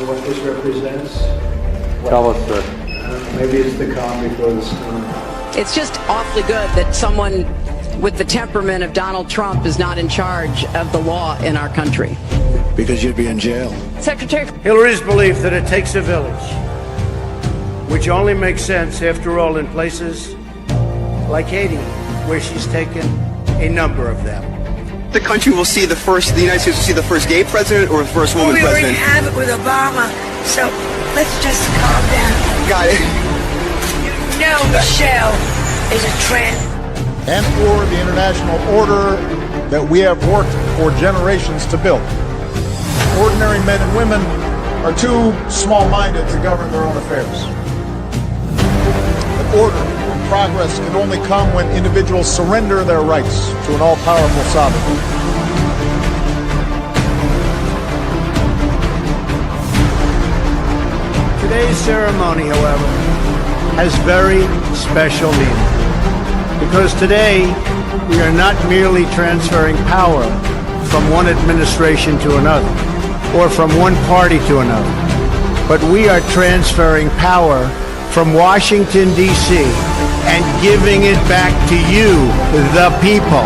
What this represents? Tell us, sir. Maybe it's the calm before the storm. It's just awfully good that someone with the temperament of Donald Trump is not in charge of the law in our country. Because you'd be in jail. Secretary. Hillary's belief that it takes a village, which only makes sense, after all, in places like Haiti, where she's taken a number of them. The country will see the United States will see the first gay president or the first woman president. We already have it with Obama, so let's just calm down. Got it. You know Michelle is a trend. And for the international order that we have worked for generations to build. Ordinary men and women are too small-minded to govern their own affairs. But order and progress can only come when individuals surrender their rights to an all-powerful sovereign. Today's ceremony, however, has very special meaning. Because today, we are not merely transferring power from one administration to another, or from one party to another, but we are transferring power from Washington, D.C., and giving it back to you, the people.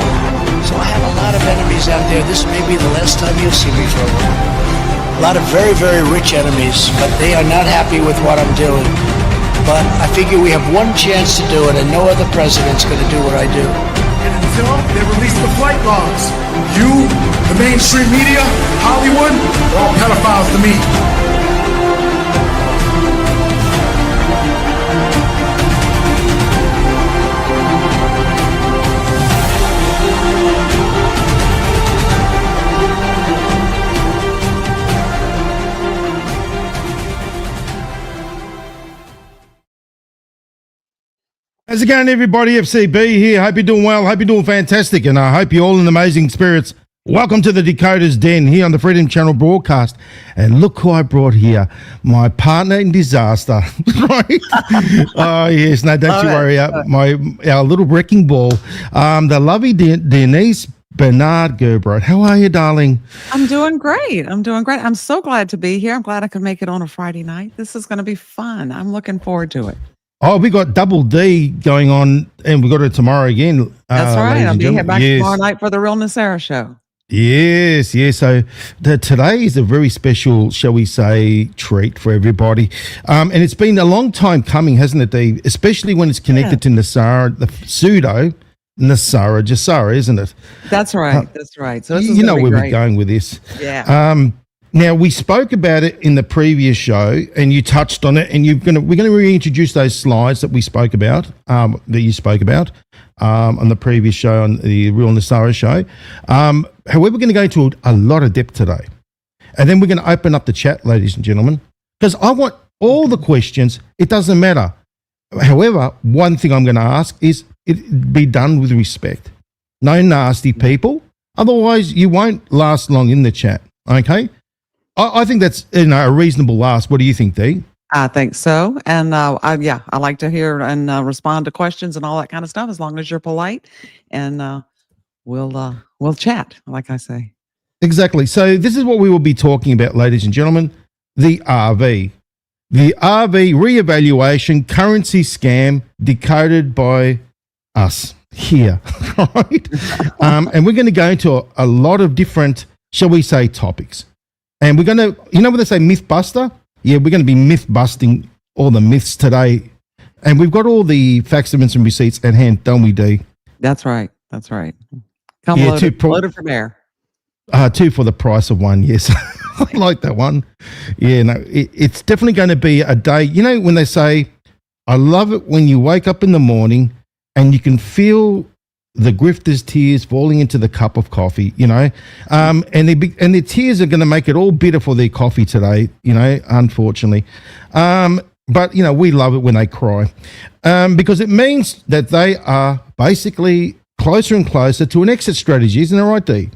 So I have a lot of enemies out there. This may be the last time you'll see me for a while. A lot of very, very rich enemies, but they are not happy with what I'm doing. But I figure we have one chance to do it, and no other president's going to do what I do. And until they release the flight logs, you, the mainstream media, Hollywood, are all pedophiles to me. How's it going, everybody? FCB here. Hope you're doing well. Hope you're doing fantastic. And I hope you're all in amazing spirits. Welcome to the Decoders Den here on the Freedom Channel broadcast. And look who I brought here. My partner in disaster. Right? Oh, yes. No, don't you worry. Our little wrecking ball. The lovely DIONESE BARNARD GERBRECHT. How are you, darling? I'm doing great. I'm so glad to be here. I'm glad I could make it on a Friday night. This is going to be fun. I'm looking forward to it. Oh, we got Double D going on, and we got it tomorrow again. That's right. I'll be here back tomorrow night for the Real Sarah show. Yes. So today is a very special, shall we say, treat for everybody. And it's been a long time coming, hasn't it, Dee? Especially when it's connected to Nasara, the pseudo Nasara Jassara, isn't it? That's right. That's right. So you know where we're going with this. Yeah. Now, we spoke about it in the previous show, and you touched on it, and we're going to reintroduce those slides that we spoke about, that you spoke about on the previous show, on the Real Nasara show. However, we're going to go into a lot of depth today. And then we're going to open up the chat, ladies and gentlemen, because I want all the questions. It doesn't matter. However, one thing I'm going to ask is it be done with respect. No nasty people. Otherwise, you won't last long in the chat, okay? I think that's a reasonable ask. What do you think, Dee? I think so. And I like to hear and respond to questions and all that kind of stuff, as long as you're polite. And we'll chat, like I say. Exactly. So this is what we will be talking about, ladies and gentlemen. The RV. The RV reevaluation currency scam decoded by us here. Right? And we're going to go into a lot of different, shall we say, topics. And we're going to, you know what they say, myth buster? Yeah, we're going to be myth busting all the myths today. And we've got all the facts, evidence, and receipts at hand, don't we, Dee? That's right. That's right. Come Yeah, loaded from air. 2 for the price of 1, yes. I like that one. Yeah, no, it's definitely going to be a day. You know, when they say, I love it when you wake up in the morning and you can feel the grifters' tears falling into the cup of coffee, you know, and their tears are going to make it all bitter for their coffee today, you know, unfortunately. But, you know, we love it when they cry because it means that they are basically closer and closer to an exit strategy. Isn't that right, Dee?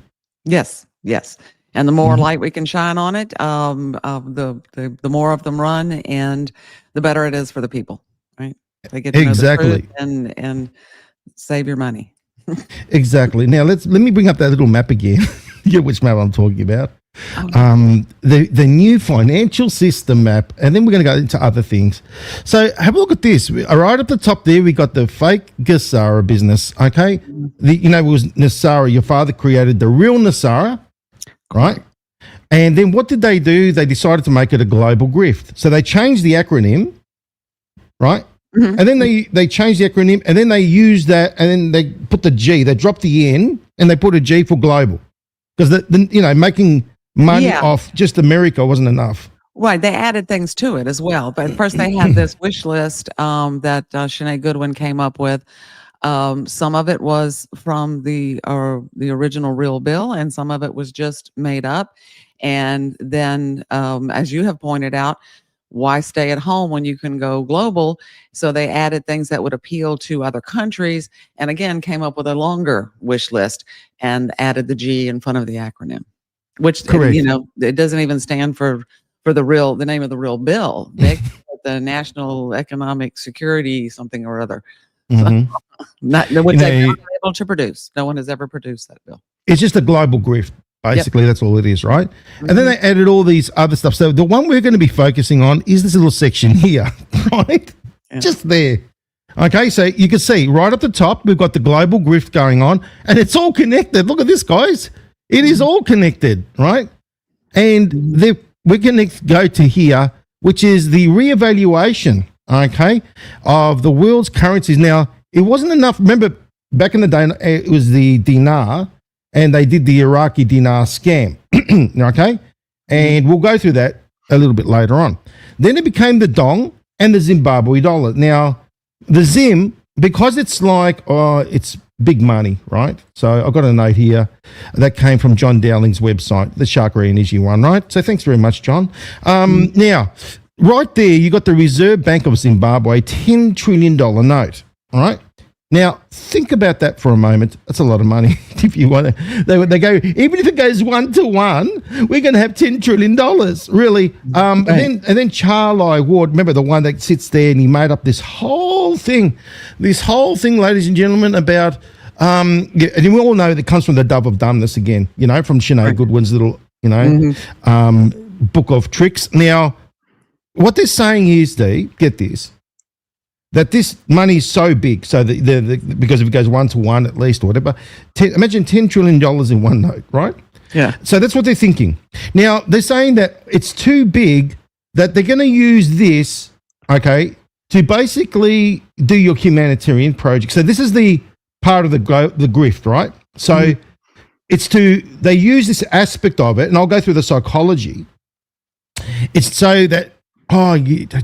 Yes, yes. And the more light we can shine on it, the more of them run, and the better it is for the people, right? They get to know the truth and save your money. Exactly. Now let me bring up that little map again. You know which map I'm talking about. The new financial system map, and then we're going to go into other things. So have a look at this. Right at the top there, we got the fake Gasara business. Okay, you know, it was Nasara. Your father created the real Nasara, right? And then what did they do? They decided to make it a global grift. So they changed the acronym, right? Mm-hmm. And then they changed the acronym, and then they used that, and then they put the G. They dropped the N, and they put a G for global, because you know, making money off just America wasn't enough. Right, they added things to it as well. But first, they had this wish list that Sinead Goodwin came up with. Some of it was from the original real bill, and some of it was just made up. And then, as you have pointed out, why stay at home when you can go global? So they added things that would appeal to other countries, and again came up with a longer wish list and added the G in front of the acronym, which you know, it doesn't even stand for the name of the real bill. They the National Economic Security something or other. Mm-hmm. Which they've not been able to produce. No one has ever produced that bill. It's just a global grift. Basically, that's all it is, right? Mm-hmm. And then they added all these other stuff. So the one we're going to be focusing on is this little section here, right? Yeah. Just there. Okay, so you can see right at the top, we've got the global grift going on, and it's all connected. Look at this, guys. It is all connected, right? And we're going to go to here, which is the reevaluation, okay, of the world's currencies. Now, it wasn't enough. Remember, back in the day, it was the dinar, and they did the Iraqi dinar scam, okay? And we'll go through that a little bit later on. Then it became the dong and the Zimbabwe dollar. Now, the Zim, because it's like, it's big money, right? So I've got a note here that came from John Dowling's website, the Shark Energy one, right? So thanks very much, John. Now, right there, you got the Reserve Bank of Zimbabwe $10 trillion note, all right? Now, think about that for a moment. That's a lot of money. If you want to, they go, even if it goes 1 to 1, we're going to have $10 trillion, really. And then Charlie Ward, remember the one that sits there, and he made up this whole thing, ladies and gentlemen, about, and we all know that it comes from the Dove of Dumbness again, you know, from Sinead Goodwin's little, you know, book of tricks. Now, what they're saying is, get this, that this money is so big, so because if it goes 1 to 1 at least or whatever, imagine $10 trillion in one note, right? Yeah. So that's what they're thinking. Now, they're saying that it's too big, that they're going to use this, okay, to basically do your humanitarian project. So this is the part of the grift, right? So they use this aspect of it, and I'll go through the psychology. It's so that,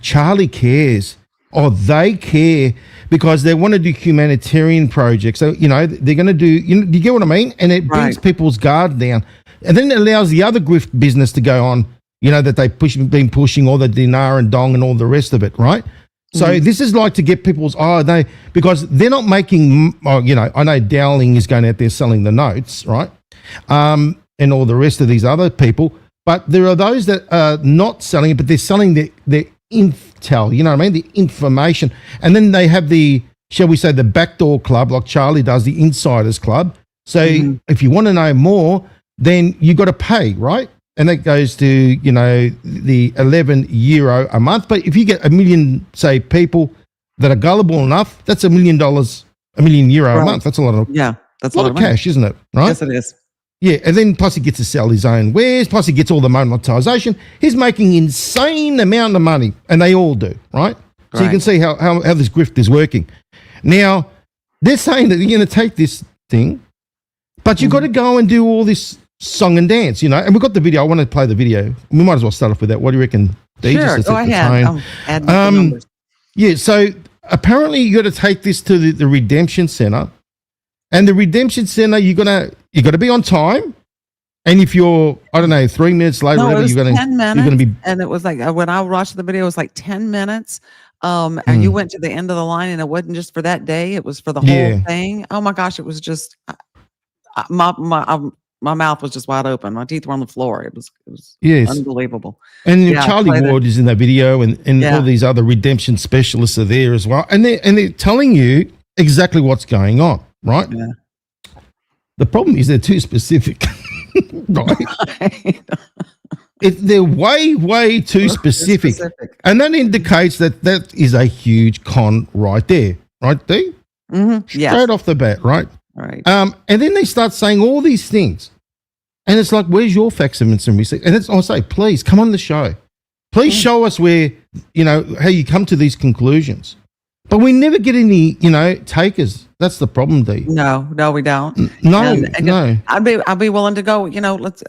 Charlie cares. Or they care because they want to do humanitarian projects. So, you know, they're going to do, you get what I mean? And it brings people's guard down. And then it allows the other grift business to go on, you know, that they've been pushing all the dinar and dong and all the rest of it, right? So this is like to get people's, because they're not making, you know, I know Dowling is going out there selling the notes, right? And all the rest of these other people. But there are those that are not selling it, but they're selling their intel, you know what I mean? The information. And then they have the, shall we say, the backdoor club, like Charlie does, the insiders club. So if you want to know more, then you got to pay, right? And that goes to, you know, the €11 a month. But if you get 1 million, say, people that are gullible enough, that's €1 million, €1 million a month. That's a lot of, that's a lot of cash, isn't it? Right? Yes, it is. Yeah, and then plus he gets to sell his own wares, plus he gets all the monetization. He's making insane amount of money, and they all do, right? So you can see how this grift is working. Now, they're saying that you're going to take this thing, but you've got to go and do all this song and dance, you know. And we've got the video. I want to play the video. We might as well start off with that. What do you reckon, D? Sure, go ahead. Add the numbers. Yeah, so apparently you got to take this to the Redemption Center. And the Redemption Center, you got to be on time. And if you're, I don't know, 3 minutes late, No, whatever, it was you're 10 minutes, going to be. and it was like when I watched the video, it was like 10 minutes. And you went to the end of the line, and it wasn't just for that day; it was for the whole thing. Oh my gosh, it was just my mouth was just wide open. My teeth were on the floor. It was unbelievable. And Charlie Ward is in that video, and all these other redemption specialists are there as well, and they're telling you exactly what's going on, right? Yeah. The problem is they're too specific, right? They're way too specific. And that indicates that is a huge con right there, right, D? Straight off the bat, right? Right. And then they start saying all these things, and it's like, where's your facts and receipts? And I say, please come on the show, please show us where, you know, how you come to these conclusions. But we never get any, you know, takers. That's the problem, D. No, we don't. No. I'd be willing to go. You know, let's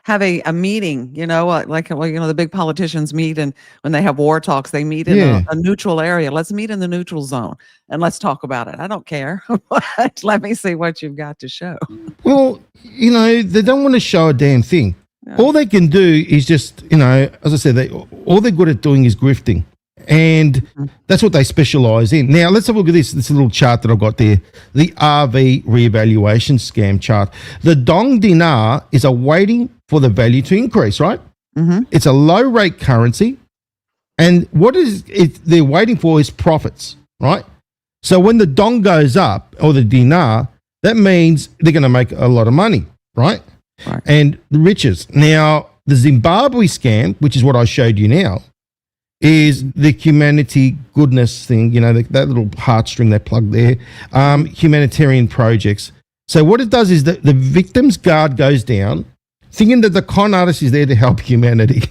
have a meeting. You know, the big politicians meet, and when they have war talks, they meet in a neutral area. Let's meet in the neutral zone and let's talk about it. I don't care. Let me see what you've got to show. Well, you know, they don't want to show a damn thing. Yeah. All they can do is just, you know, as I said, all they're good at doing is grifting. And that's what they specialize in. Now, let's have a look at this little chart that I've got there, the RV reevaluation scam chart. The dong dinar is awaiting for the value to increase, right? It's a low rate currency. And what they're waiting for is profits, right? So when the dong goes up, or the dinar, that means they're going to make a lot of money, right? And the riches. Now, the Zimbabwe scam, which is what I showed you now, is the humanity goodness thing, you know, that little heartstring they plug there, humanitarian projects. So what it does is that the victim's guard goes down, thinking that the con artist is there to help humanity,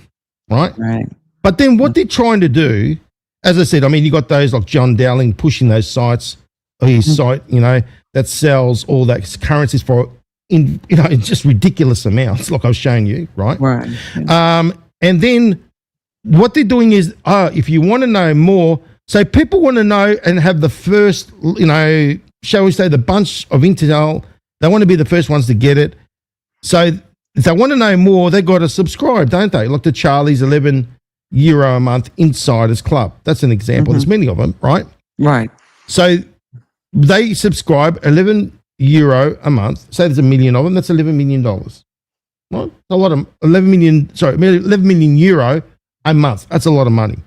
right? Right. But then what they're trying to do, as I said, I mean, you got those like John Dowling pushing those sites, or his site, you know, that sells all that currencies for, in just ridiculous amounts, like I was showing you, right? Right. And then what they're doing is, if you want to know more, so people want to know and have the first, you know, shall we say, the bunch of intel, they want to be the first ones to get it. So if they want to know more, they've got to subscribe, don't they? Like the Charlie's €11 a month Insiders Club. That's an example. There's many of them, right? Right. So they subscribe €11 a month. Say there's 1 million of them, that's $11 million. Right? A lot of 11 million euro a month. That's a lot of money.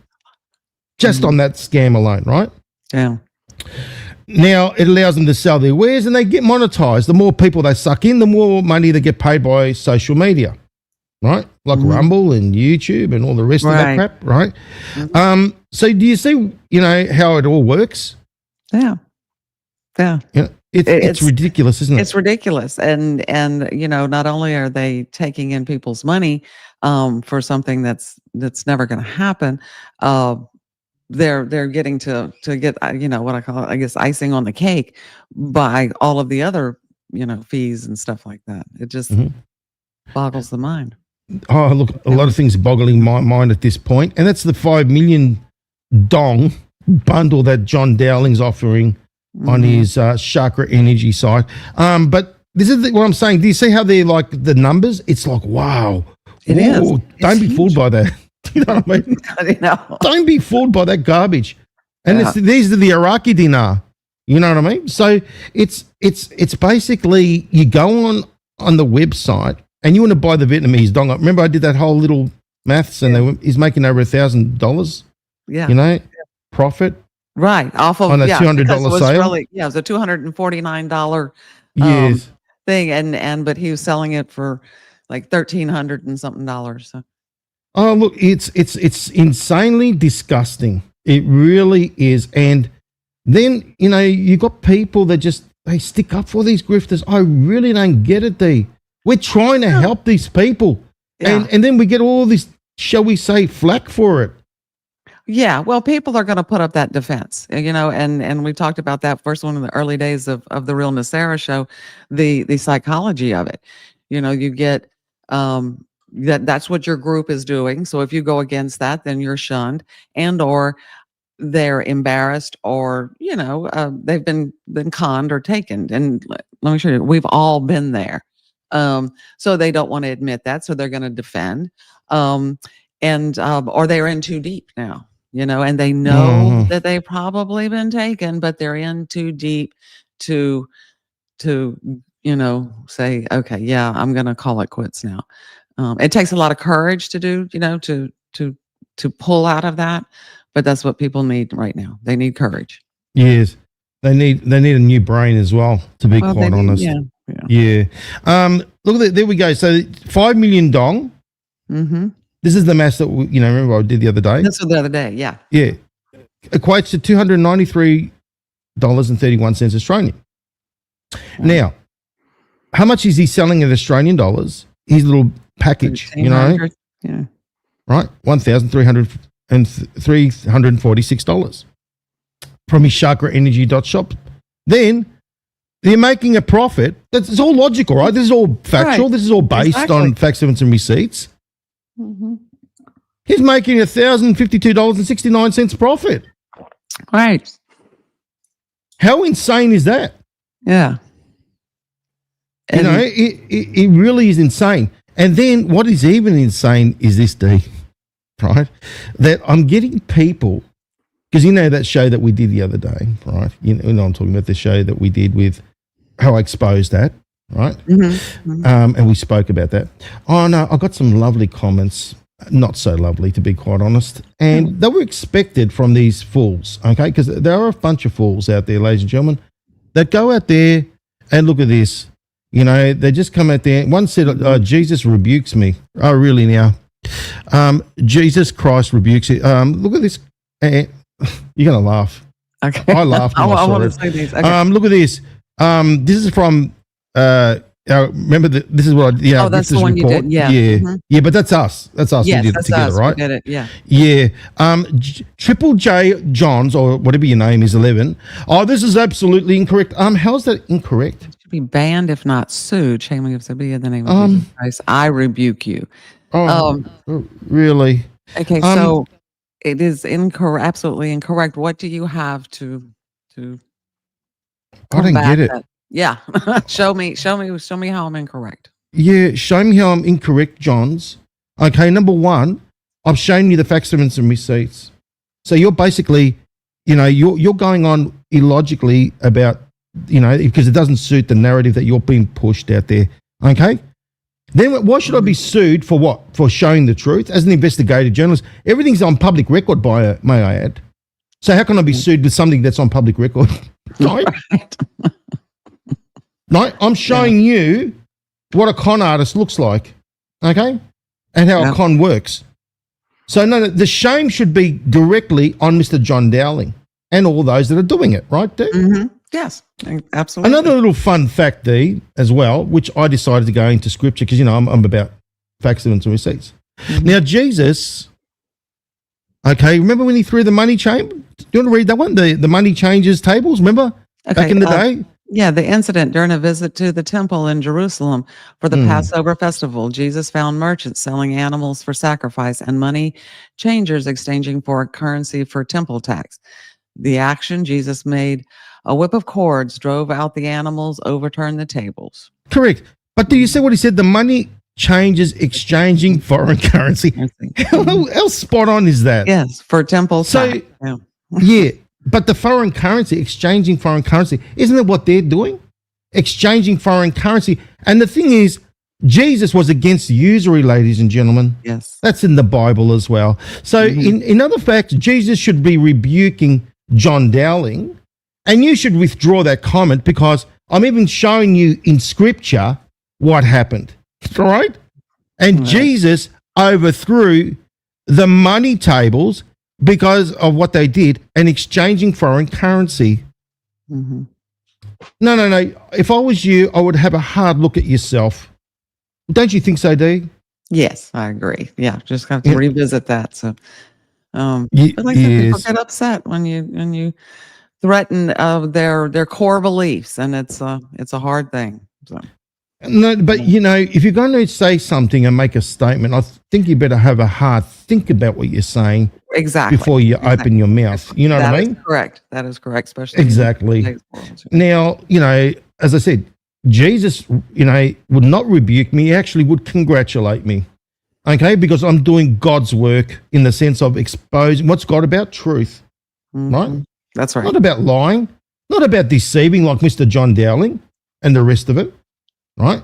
Just on that scam alone, right? Yeah. Now, it allows them to sell their wares and they get monetized. The more people they suck in, the more money they get paid by social media, right? Like Rumble and YouTube and all the rest of that crap, right? So do you see, you know, how it all works? Yeah. Yeah. You know, it's ridiculous, isn't it? It's ridiculous. And you know, not only are they taking in people's money for something that's never going to happen, they're getting to get, you know, what I call it, I guess, icing on the cake by all of the other, you know, fees and stuff like that. It just boggles the mind. Oh, look, a lot of things boggling my mind at this point, and that's the 5 million dong bundle that John Dowling's offering on his Chakra Energy site. But this is what I'm saying. Do you see how they're like the numbers? It's like, wow. It is. Don't be fooled by that. You know what I mean? I know. Don't be fooled by that garbage. And these are the Iraqi dinar. You know what I mean? So it's basically you go on the website and you want to buy the Vietnamese dong. Remember I did that whole little maths and he's making over $1,000. Yeah. You know, profit. Right. Off of on a $200 sale. Really, it was a $249 thing. But he was selling it for like $1,300 and something dollars. So. Oh, look, it's insanely disgusting. It really is. And then, you know, you got people that just they stick up for these grifters. I really don't get it, D. We're trying to help these people. Yeah. And then we get all this, shall we say, flack for it. Yeah, well, people are going to put up that defense, and we talked about that first one in the early days of the Real Nasara show, the psychology of it. You get that's what your group is doing. So if you go against that, then you're shunned, and or they're embarrassed, or they've been conned or taken. And let me show you, we've all been there. So they don't want to admit that, so they're going to defend, or they're in too deep now. And they know that they've probably been taken, but they're in too deep to say, okay, yeah, I'm going to call it quits now. It takes a lot of courage to do, to pull out of that, but that's what people need right now. They need courage. Yes. They need a new brain as well, to be quite honest. Yeah. Look at that. There we go. So 5 million dong. Mm-hmm. This is the maths that remember I did the other day. That's the other day. Yeah. Yeah. Equates to $293.31 Australian. Now, how much is he selling in Australian dollars? His little package, Yeah. right? $1,346 from his Chakra Energy shop. Then they're making a profit. It's all logical, right? This is all factual. Right. This is all based on facts, evidence, and receipts. Mm-hmm. He's making $1,052.69 profit. Right. How insane is that? Yeah. It really is insane. And then what is even insane is this, D, right? That I'm getting people, because that show that we did the other day, right? I'm talking about the show that we did with how I exposed that, right? Mm-hmm. And we spoke about that. Oh, no, I got some lovely comments, not so lovely, to be quite honest. And they were expected from these fools, okay? Because there are a bunch of fools out there, ladies and gentlemen, that go out there and look at this. They just come out there. One said, Jesus rebukes me. Oh, really now? Jesus Christ rebukes you. Look at this. You're going to laugh. Okay. I laughed when I want to saw say it. these. Okay. Look at this. This is from, remember, this is what I did. Yeah, that's the this one report. you did. Yeah. Yeah. Mm-hmm. Yeah, but that's us. That's us. Yes, we did that's it together, us. right? We did it. Yeah. Yeah. Triple J Johns, or whatever your name is, 11. Oh, this is absolutely incorrect. How's that incorrect? Be banned if not sued. Shaming of Sabia in the name of Jesus Christ. I rebuke you. Really? Okay, so it is incorrect, absolutely incorrect. What do you have to I don't get it. that? Yeah. show me how I'm incorrect. Yeah, show me how I'm incorrect, Johns. Okay, number one, I've shown you the facts, evidence, and receipts. So you're basically, you're going on illogically about, because it doesn't suit the narrative that you're being pushed out there. Okay? Then why should I be sued for what? For showing the truth? As an investigative journalist, everything's on public record, may I add. So how can I be sued with something that's on public record? Right? No, I'm showing you what a con artist looks like. Okay? And how a con works. So no, the shame should be directly on Mr. John Dowling and all those that are doing it, right, Dee? Mm-hmm. Yes, absolutely. Another little fun fact, Dee, as well, which I decided to go into scripture because, I'm about facts, evidence, and receipts. Mm-hmm. Now, Jesus, okay, remember when he threw the money chamber? Do you want to read that one? The money changers tables, remember? Back in the day? Yeah, the incident during a visit to the temple in Jerusalem for the Passover festival. Jesus found merchants selling animals for sacrifice and money changers exchanging for currency for temple tax. The action, Jesus made a whip of cords, drove out the animals, overturned the tables. Correct. But do you see what he said? The money changers exchanging foreign currency. How spot on is that? Yes, for temple tax. Yeah, but the foreign currency, exchanging foreign currency, isn't it what they're doing? Exchanging foreign currency. And the thing is, Jesus was against usury, ladies and gentlemen. Yes. That's in the Bible as well. So in other facts, Jesus should be rebuking John Dowling, and you should withdraw that comment because I'm even showing you in scripture what happened, all right? And Jesus overthrew the money tables because of what they did and exchanging foreign currency. Mm-hmm. No. If I was you, I would have a hard look at yourself. Don't you think so, Dee? Yes, I agree. Yeah, just have to revisit that. So, but like I said, people Yes. get upset when you threaten their core beliefs, and it's a hard thing. So. No, but if you're going to say something and make a statement, I think you better have a hard think about what you're saying Exactly. before you open your mouth. You know what I mean? That is correct. That is correct, especially Exactly. in today's world. Now, as I said, Jesus, would not rebuke me. He actually would congratulate me. Okay, because I'm doing God's work in the sense of exposing what's God about? Truth. Right? That's right. Not about lying, not about deceiving like Mr. John Dowling and the rest of it. Right?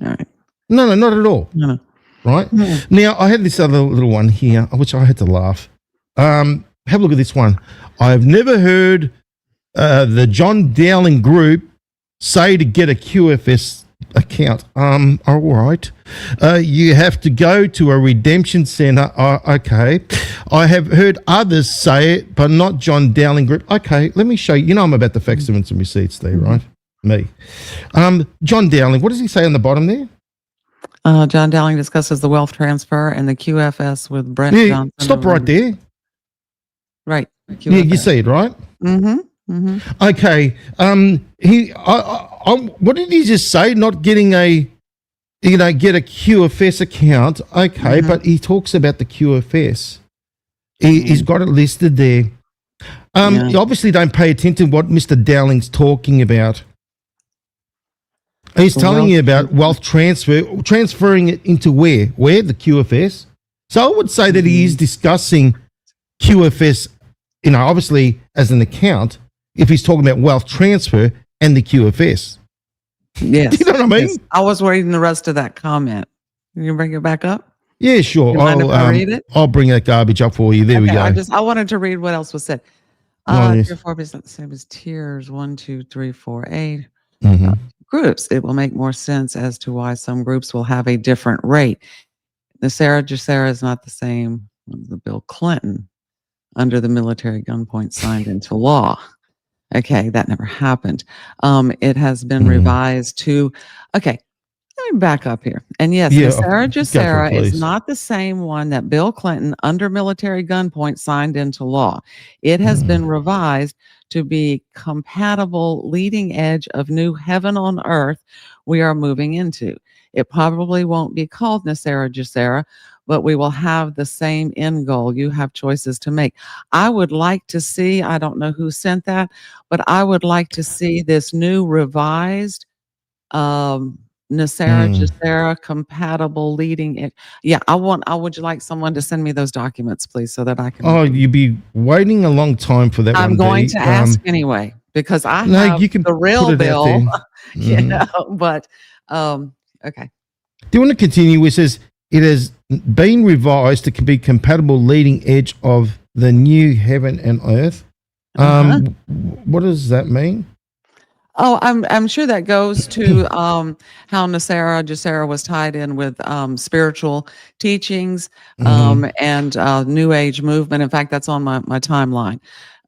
All right. No, not at all. No. Right? Now, I had this other little one here, which I had to laugh. Have a look at this one. I've never heard the John Dowling group say to get a QFS account. All right. You have to go to a redemption center. Okay. I have heard others say it, but not John Dowling group. Okay, let me show you. You know I'm about the facts and some receipts there, right? Me. John Dowling, what does he say on the bottom there? John Dowling discusses the wealth transfer and the QFS with Brent Johnson. Stop right there. Right. Yeah, you see it, right? Okay. What did he just say? Not getting get a QFS account. Okay, but he talks about the QFS. He's got it listed there. You obviously don't pay attention to what Mr. Dowling's talking about. He's telling you about wealth transfer, transferring it into where? Where? The QFS. So I would say that he is discussing QFS, obviously as an account, if he's talking about wealth transfer and the QFS. Yes. You know what I mean? Yes. I was reading the rest of that comment. Can you bring it back up? Yeah, sure. You mind if I read it? I'll bring that garbage up for you. There we go. I wanted to read what else was said. Yes. Tier 4 is not the same as tiers 1, 2, 3, 4, 8. Mm-hmm. Groups. It will make more sense as to why some groups will have a different rate. The Sarah Jacera is not the same as the Bill Clinton under the military gunpoint signed into law. Okay, that never happened. It has been revised to, okay, let me back up here. And yes, the Sarah Jacera is not the same one that Bill Clinton under military gunpoint signed into law. It has been revised to be compatible leading edge of new heaven on earth we are moving into. It probably won't be called Nasera Jacera, but we will have the same end goal. You have choices to make. I would like to see, I don't know who sent that, but I would like to see this new revised Nasera Jacera compatible leading edge. Yeah, I would like someone to send me those documents, please, so that I can. Oh, you'd be waiting a long time for that. I'm going to ask anyway, because I have the real bill, but okay. Do you want to continue? It says it has been revised to be compatible leading edge of the new heaven and earth. What does that mean? Oh, I'm sure that goes to how Nasera Jacera was tied in with spiritual teachings and New Age movement. In fact, that's on my timeline.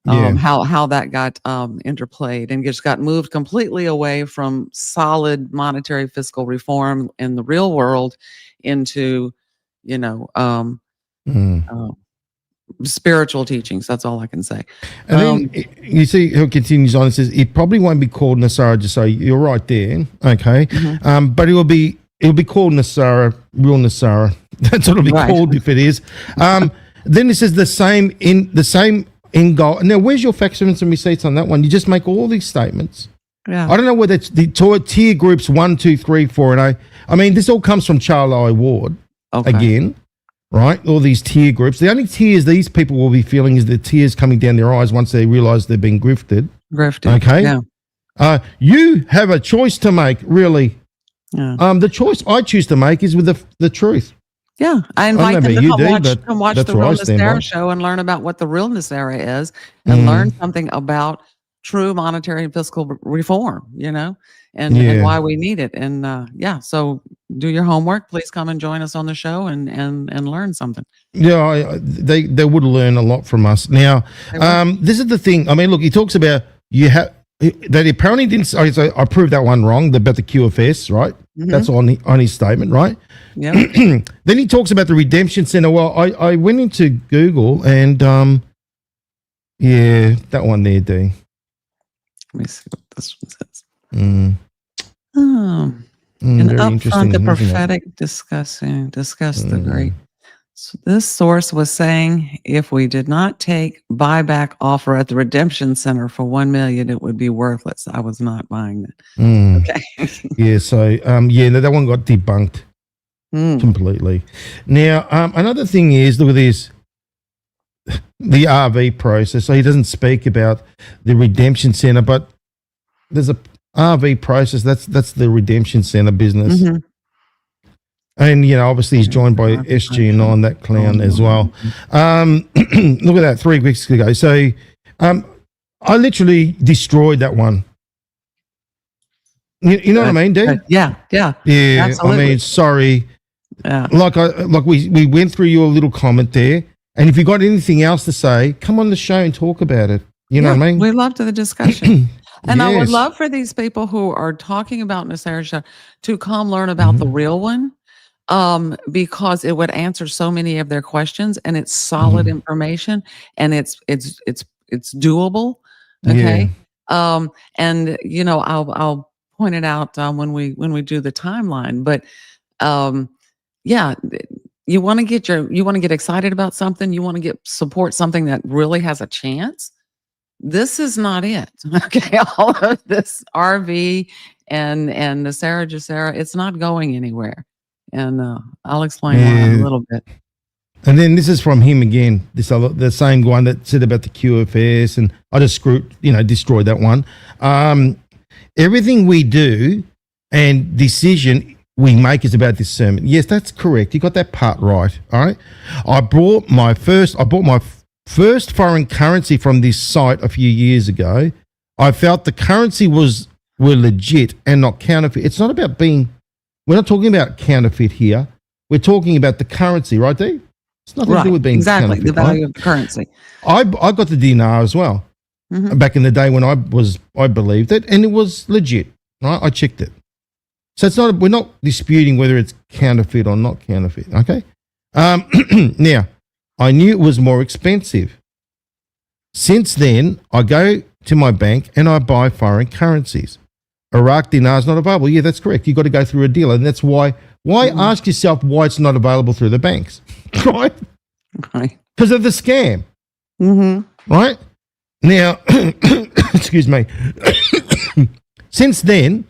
How that got interplayed and just got moved completely away from solid monetary fiscal reform in the real world into, spiritual teachings. That's all I can say. And then you see how it continues on. It says it probably won't be called Nasara Jacera. You're right there. Okay. But it will be called Nasara, real Nasara. That's what it'll be called if it is. Then it says the same end goal. Now, where's your facts and receipts on that one? You just make all these statements. Yeah. I don't know whether it's the tier groups 1, 2, 3, 4, and 8. I mean, this all comes from Charlie Ward again. Right? All these tier groups. The only tears these people will be feeling is the tears coming down their eyes once they realize they've been grifted. Okay? Yeah. You have a choice to make, really. Yeah. The choice I choose to make is with the truth. Yeah. I invite them to come watch the Real Nasera by. show and learn about what the real Nasera is and learn something about true monetary and fiscal reform, and why we need it. And so do your homework. Please come and join us on the show and learn something. Yeah, they would learn a lot from us. Now, this is the thing. I mean, look, he talks about that he apparently didn't. So I proved that one wrong about the QFS, right? That's on his statement, right? Yeah. Then he talks about the redemption center. Well, I went into Google and yeah, that one there, D. Let me see what this one says. Very And up interesting, front, the isn't it? prophetic discuss the great. So this source was saying if we did not take buyback offer at the redemption center for 1 million, it would be worthless. I was not buying that. Okay. Yeah. So yeah, that one got debunked completely. Now another thing is, look at this. The RV process. So he doesn't speak about the redemption center, but there's a RV process. That's the redemption center business. And, you know, obviously he's joined by SG9, that clown as well. Look at that, 3 weeks ago. So I literally destroyed that one. You know what I mean, dude? Yeah. Yeah, Absolutely. I mean, sorry. Yeah. Like we went through your little comment there. And if you got anything else to say, come on the show and talk about it. You know what I mean? We love the discussion. And I would Yes. love for these people who are talking about Nasara to come learn about the real one, because it would answer so many of their questions, and it's solid information, and it's doable. Okay. And you know, I'll point it out when we do the timeline, but yeah, you want to get excited about something, you want to support something that really has a chance. This is not it. Okay. All of this RV and the Sarah Jacera, it's not going anywhere. And I'll explain why in a little bit. And then this is from him again, the same one that said about the QFS, and I just destroyed that one. Everything we do and decision we make is about discernment. Yes, that's correct. You got that part right. All right. I bought my first foreign currency from this site a few years ago. I felt the currency were legit and not counterfeit. It's not about we're not talking about counterfeit here. We're talking about the currency, right, Dee? It's nothing to do with being exactly counterfeit. the value of the currency. I got the dinar as well back in the day when I believed it, and it was legit. Right? I checked it. So we're not disputing whether it's counterfeit or not counterfeit. Okay. Now, I knew it was more expensive. Since then, I go to my bank and I buy foreign currencies. Iraq dinar is not available. Yeah, that's correct. You've got to go through a dealer, and that's why. Why ask yourself why it's not available through the banks, right? Right. Because of the scam, right? Now, excuse me. Since then,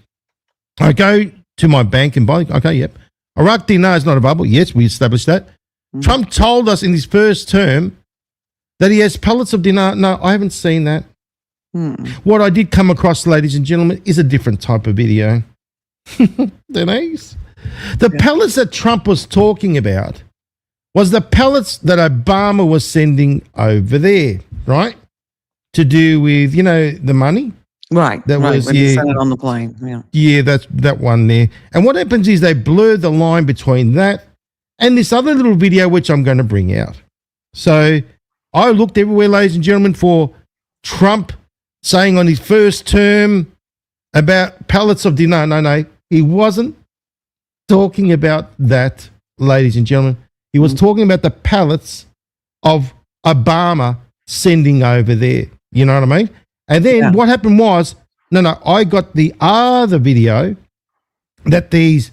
I go to my bank and buy. Okay, yep. Iraq dinar is not available. Yes, we established that. Trump told us in his first term that he has pallets of dinar. No, I haven't seen that. What I did come across, ladies and gentlemen, is a different type of video. Denise? The pellets that Trump was talking about was the pellets that Obama was sending over there, right? To do with, the money. Right. That right. was, when you sent it on the plane. Yeah. Yeah, that's that one there. And what happens is they blur the line between that and this other little video, which I'm going to bring out. So I looked everywhere, ladies and gentlemen, for Trump saying on his first term about pallets of dinar. No, he wasn't talking about that, ladies and gentlemen. He was talking about the pallets of Obama sending over there. You know what I mean? And then what happened was, I got the other video that these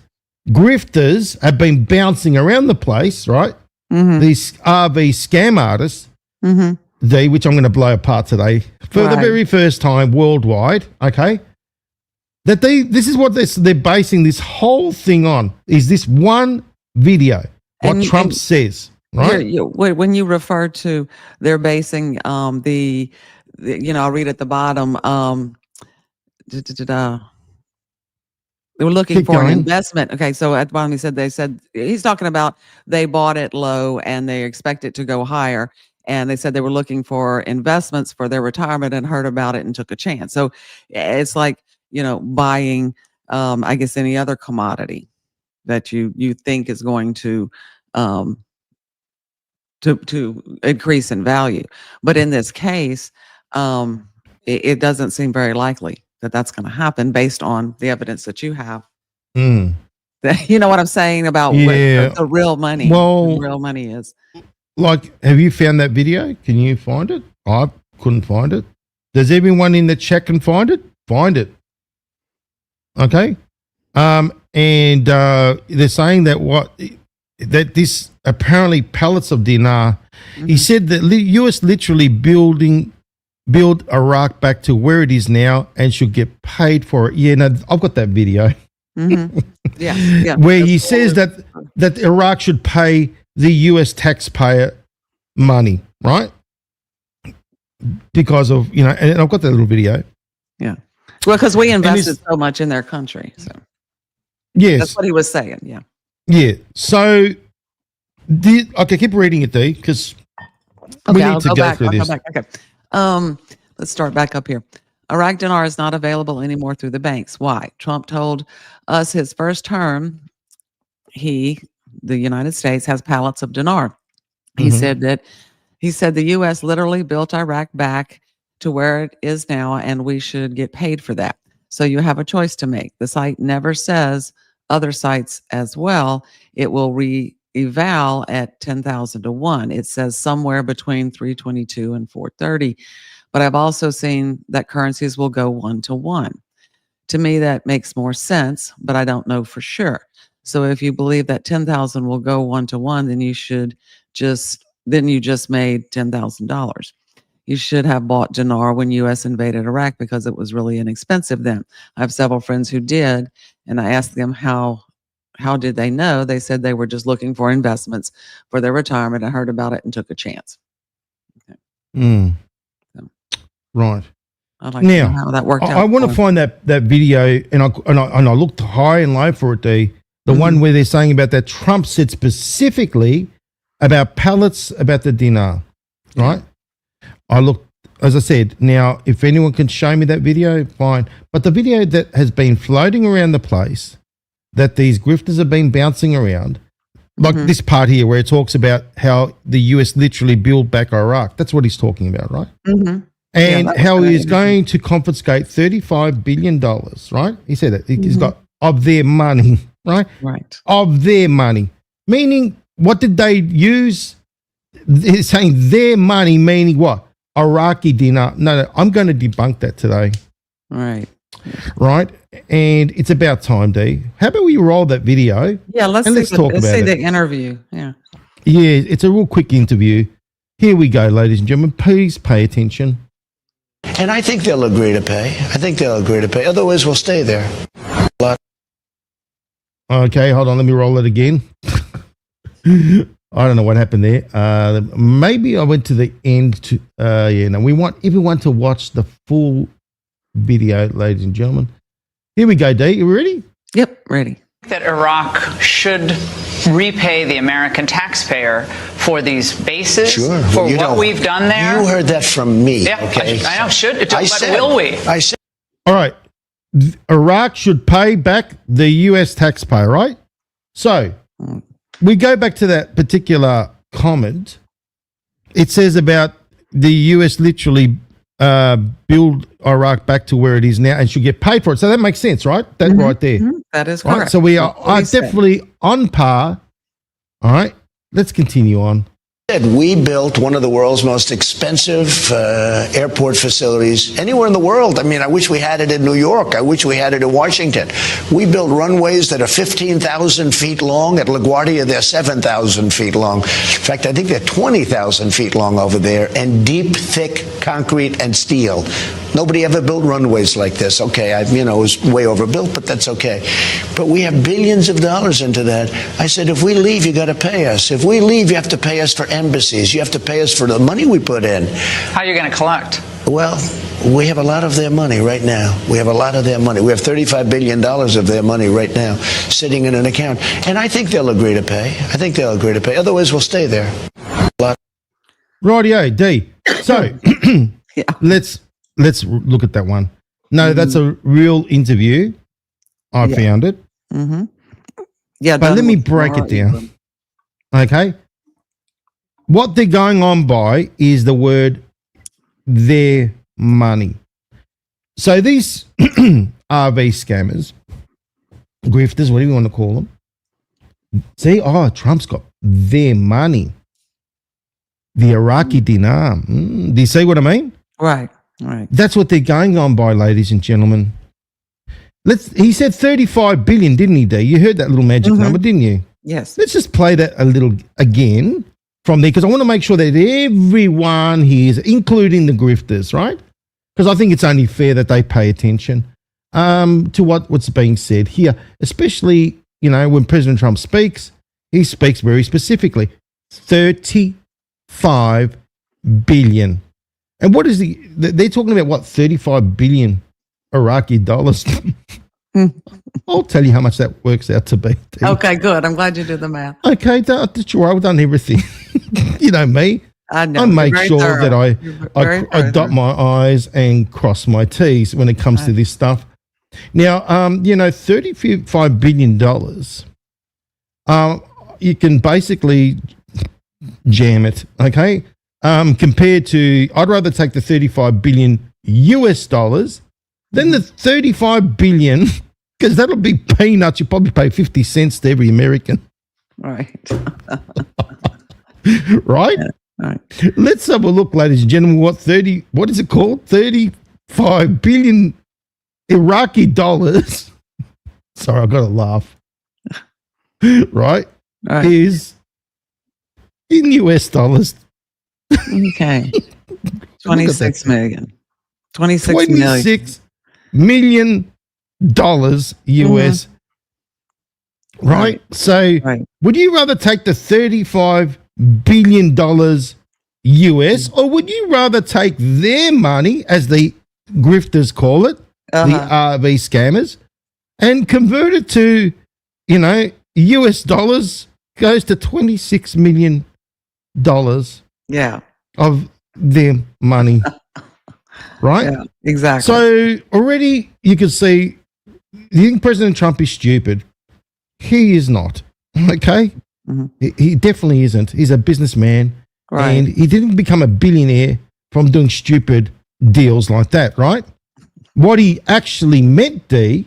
grifters have been bouncing around the place, right? These RV scam artists, which I'm going to blow apart today for the very first time worldwide, okay? That this is what they're basing this whole thing on, is this one video, what Trump says, right? When you refer to they're basing I'll read at the bottom, they were looking for an investment. Okay, so at the bottom they said he's talking about they bought it low and they expect it to go higher. And they said they were looking for investments for their retirement and heard about it and took a chance. So it's like, buying, I guess, any other commodity that you think is going to increase in value. But in this case, it doesn't seem very likely that that's going to happen based on the evidence that you have. Mm. You know what I'm saying about Yeah. what the real money, Well, the real money is. Like, have you found that video? Can you find it? I couldn't find it. Does everyone in the chat can find it? Find it. Okay. And they're saying that this apparently pallets of dinar. He said that US literally build Iraq back to where it is now and should get paid for it. Yeah, no, I've got that video. Yeah. Where he says that Iraq should pay the US taxpayer money, right? Because of, and I've got that little video. Yeah. Well, because we invested so much in their country. So yes. That's what he was saying. Yeah. Yeah. So, okay, keep reading it, D, because we need to go through this. Okay. Let's start back up here. Iraq dinar is not available anymore through the banks. Why? Trump told us his first term, the United States, has pallets of dinar. He said the U.S. literally built Iraq back to where it is now, and we should get paid for that. So you have a choice to make. The site never says other sites as well. It will re-eval at 10,000 to 1. It says somewhere between 322 and 430. But I've also seen that currencies will go 1 to 1. To me, that makes more sense, but I don't know for sure. So if you believe that 10,000 will go 1 to 1, then you just made $10,000. You should have bought dinar when U.S. invaded Iraq because it was really inexpensive then. I have several friends who did, and I asked them how did they know? They said they were just looking for investments for their retirement. I heard about it and took a chance. Okay. So, right. I'd like to know how that worked out. I want to find that video, and I looked high and low for it, D. The one where they're saying about that Trump said specifically about pallets, about the dinar, right? I looked, as I said, now, if anyone can show me that video, fine. But the video that has been floating around the place, that these grifters have been bouncing around, like this part here where it talks about how the US literally built back Iraq. That's what he's talking about, right? And how he is going to confiscate $35 billion, right? He said that. He's got of their money, right? Right. Of their money. Meaning, what did they use? They're saying their money, meaning what? Iraqi dinar. No, I'm going to debunk that today. Right. Right? And it's about time, D. How about we roll that video? Yeah, let's see the interview. Yeah. Yeah, it's a real quick interview. Here we go, ladies and gentlemen. Please pay attention. And I think they'll agree to pay. Otherwise, we'll stay there. Okay, hold on. Let me roll it again. I don't know what happened there. Maybe I went to the end. We want everyone to watch the full video, ladies and gentlemen. Here we go, D. You ready? Yep, ready. That Iraq should repay the American taxpayer for these bases, for what we've done there. You heard that from me. Yeah, okay? I know. Will we? I said. All right. Iraq should pay back the US taxpayer, right? So we go back to that particular comment. It says about the US literally build Iraq back to where it is now and should get paid for it. So that makes sense, right? That right there. That is correct. Right? So we are definitely on par. All right. Let's continue on. We built one of the world's most expensive airport facilities anywhere in the world. I mean, I wish we had it in New York. I wish we had it in Washington. We built runways that are 15,000 feet long. At LaGuardia, they're 7,000 feet long. In fact, I think they're 20,000 feet long over there, and deep, thick concrete and steel. Nobody ever built runways like this. Okay, it was way overbuilt, but that's okay. But we have billions of dollars into that. I said, if we leave, you got to pay us. If we leave, you have to pay us for embassies. You have to pay us for the money we put in. How are you going to collect? Well, we have a lot of their money right now. We have $35 billion of their money right now sitting in an account. And I think they'll agree to pay. Otherwise, we'll stay there. Rightio, D. So let's look at that one. No, that's a real interview. I found it. Yeah, but let me break it down. Okay. What they're going on by is the word their money. So these RV scammers, grifters, whatever you want to call them, see, Trump's got their money. The Iraqi dinar. Do you see what I mean? Right. Right. That's what they're going on by, ladies and gentlemen. He said 35 billion, didn't he, D? You heard that little magic number, didn't you? Yes. Let's just play that a little again from there, because I want to make sure that everyone hears, including the grifters, right? Because I think it's only fair that they pay attention to what's being said here, especially, when President Trump speaks, he speaks very specifically. 35 billion. And what is they're talking about what, 35 billion Iraqi dollars? I'll tell you how much that works out to be. Okay, good. I'm glad you did the math. Okay, don't you worry, I've done everything. You know me. I know. I make sure that I dot my I's and cross my T's when it comes to this stuff. Now, $35 billion, you can basically jam it, okay? Compared to, I'd rather take the 35 billion US dollars than the 35 billion, because that'll be peanuts. You probably pay 50 cents to every American. Right. Right? Yeah, right. Let's have a look, ladies and gentlemen, what is it called? 35 billion Iraqi dollars. Sorry, I've got to laugh. Right? Is in US dollars. Okay. 26 million. 26 million dollars US. Right? So would you rather take the $35 billion US, or would you rather take their money, as the grifters call it, the RV scammers, and convert it to, US dollars, goes to $26 million of their money. Right? Yeah, exactly. So already you can see, you think President Trump is stupid. He is not. Okay? He definitely isn't. He's a businessman. Right. And he didn't become a billionaire from doing stupid deals like that, right? What he actually meant, D,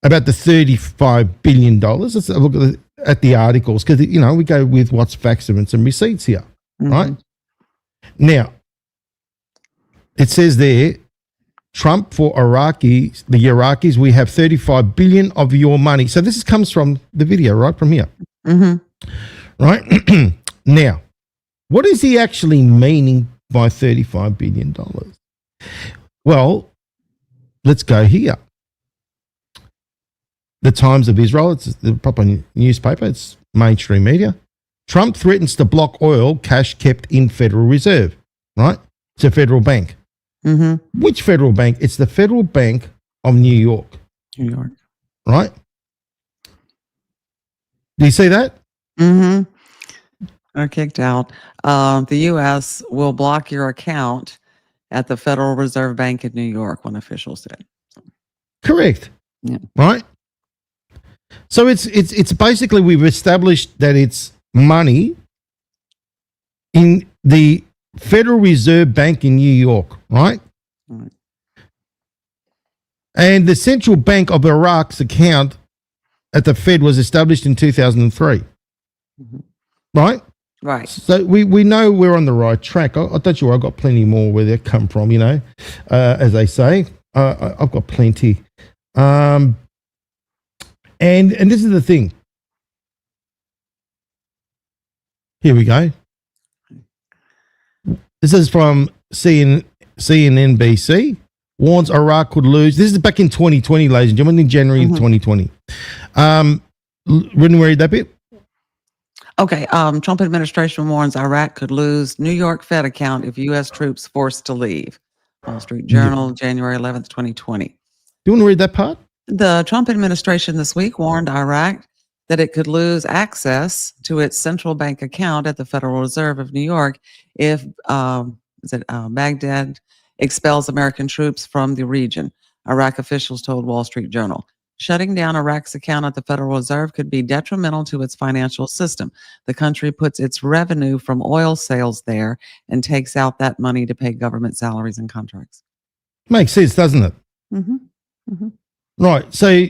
about the $35 billion, let's have a look at the articles, because, we go with what's facts and some receipts here, right? Now, it says there, Trump for the Iraqis, we have 35 billion of your money. So this comes from the video, right? From here. Right? Now, what is he actually meaning by $35 billion? Well, let's go here. The Times of Israel, it's the proper newspaper, it's mainstream media. Trump threatens to block oil cash kept in Federal Reserve, right? It's a federal bank. Which federal bank? It's the Federal Bank of New York. New York. Right? Do you see that? Are kicked out. The U.S. will block your account at the Federal Reserve Bank in New York, one official said. Correct. Yeah. Right? So it's basically, we've established that it's money in the Federal Reserve Bank in New York, right? And the Central Bank of Iraq's account at the Fed was established in 2003, right? Right. So we know we're on the right track. I don't you worry, I've got plenty more where they come from, as they say. I've got plenty. And this is the thing. Here we go. This is from CNNBC. Warns Iraq could lose. This is back in 2020, ladies and gentlemen, in January of 2020. Wouldn't read that bit? Okay. Trump administration warns Iraq could lose New York Fed account if U.S. troops forced to leave. Wall Street Journal, January 11th, 2020. Do you want to read that part? The Trump administration this week warned Iraq that it could lose access to its central bank account at the Federal Reserve of New York if Baghdad expels American troops from the region, Iraq officials told Wall Street Journal. Shutting down Iraq's account at the Federal Reserve could be detrimental to its financial system. The country puts its revenue from oil sales there and takes out that money to pay government salaries and contracts. Makes sense, doesn't it? Mm-hmm. Mm-hmm. Right. So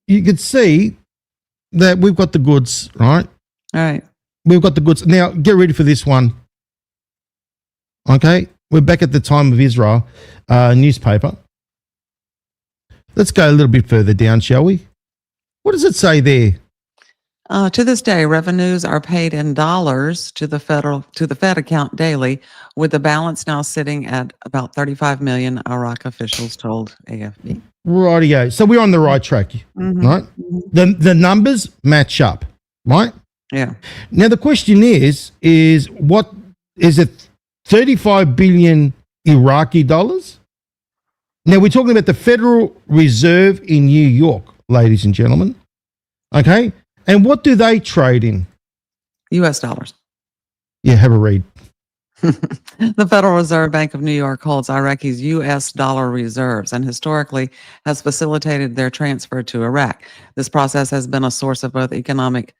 you could see that we've got the goods, right? All right. We've got the goods. Now, get ready for this one. Okay. We're back at the time of Israel newspaper. Let's go a little bit further down, shall we? What does it say there? To this day, revenues are paid in dollars to the Fed account daily, with the balance now sitting at about 35 million, Iraq officials told AFP. Rightio. So we're on the right track, right? The numbers match up, right? Yeah. Now the question is what is it? 35 billion Iraqi dollars? Now we're talking about the Federal Reserve in New York, ladies and gentlemen. Okay. And what do they trade in? U.S. dollars. Yeah, have a read. The Federal Reserve Bank of New York holds Iraqis' U.S. dollar reserves and historically has facilitated their transfer to Iraq. This process has been a source of both economic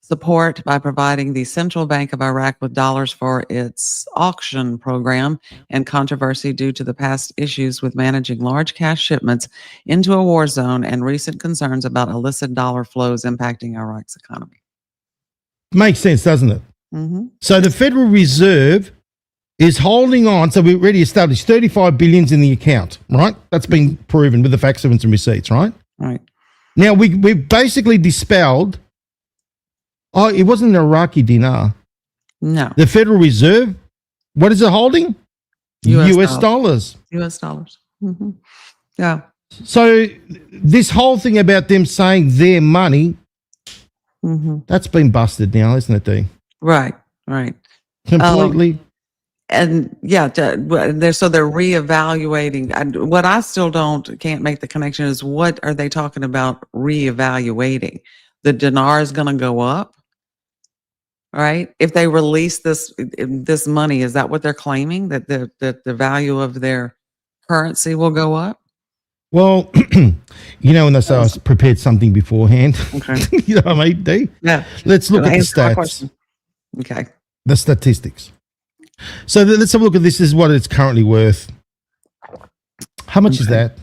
support by providing the Central Bank of Iraq with dollars for its auction program and controversy due to the past issues with managing large cash shipments into a war zone and recent concerns about illicit dollar flows impacting Iraq's economy. Makes sense, doesn't it? Mm-hmm. So the Federal Reserve is holding on. So we already established 35 billions in the account, right? That's been proven with the facts, evidence, and receipts, right? Right. Now we've basically dispelled. Oh, it wasn't an Iraqi dinar. No. The Federal Reserve, what is it holding? US dollars. US dollars. Mm-hmm. Yeah. So this whole thing about them saying their money, that's been busted now, isn't it, Dee? Right, right. Completely. And yeah, they're reevaluating. And what I still can't make the connection is, what are they talking about reevaluating? The dinar is going to go up, right? If they release this money, is that what they're claiming? That the value of their currency will go up? Well, when they say I prepared something beforehand, okay. You know what I mean, Dee? Yeah. Let's look at the stats. Okay. The statistics. So let's have a look at this. This is what it's currently worth. How much is that?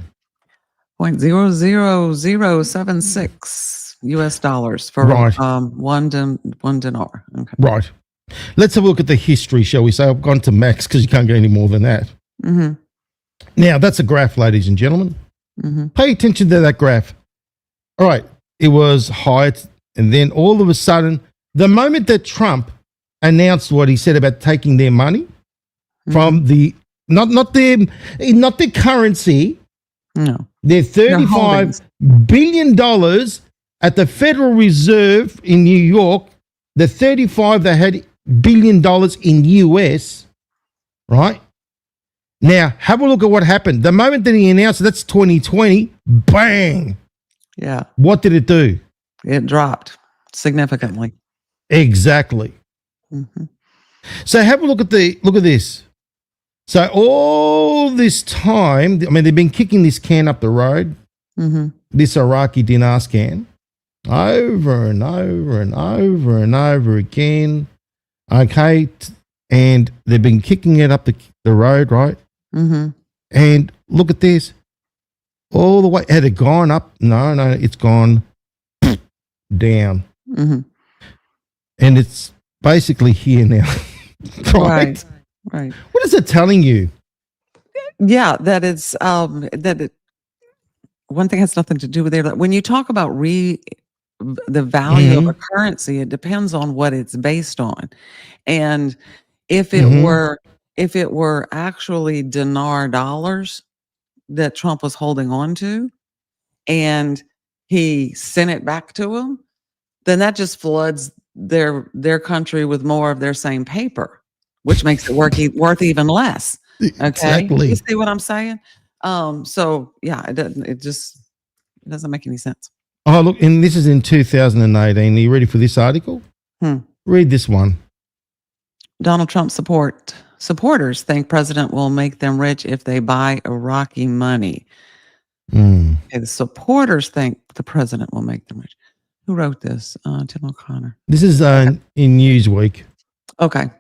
0.00076 US dollars for one dinar. Okay. Right. Let's have a look at the history, shall we say? I've gone to max because you can't go any more than that. Mm-hmm. Now, that's a graph, ladies and gentlemen. Mm-hmm. Pay attention to that graph. All right. It was high, and then all of a sudden, the moment that Trump announced what he said about taking their money from the not their currency, no, their $35 billion at the Federal Reserve in New York, the 35 that had $1 billion in US, right? Now, have a look at what happened. The moment that he announced that's 2020, bang. Yeah. What did it do? It dropped significantly. Exactly. Mm-hmm. So have a look at this. So all this time, I mean, they've been kicking this can up the road, this Iraqi dinar can, over and over and over and over again. Okay. And they've been kicking it up the road, right? Mm-hmm. And look at this. All the way. Had it gone up? No, it's gone down. Mm-hmm. And it's basically here now. Right? Right. What is it telling you? Yeah, that it's one thing has nothing to do with it. When you talk about the value of a currency, it depends on what it's based on. And if it were actually dinar dollars that Trump was holding on to, and he sent it back to him, then that just floods their country with more of their same paper, which makes it worth even less. Okay, exactly. You see what I'm saying? So yeah, it doesn't make any sense. Oh, look, and this is in 2018. Are you ready for this article? Read this one. Donald Trump supporters think president will make them rich if they buy Iraqi money. Okay, the supporters think the president will make them rich. Who wrote this? Tim O'Connor. This is in Newsweek. Okay.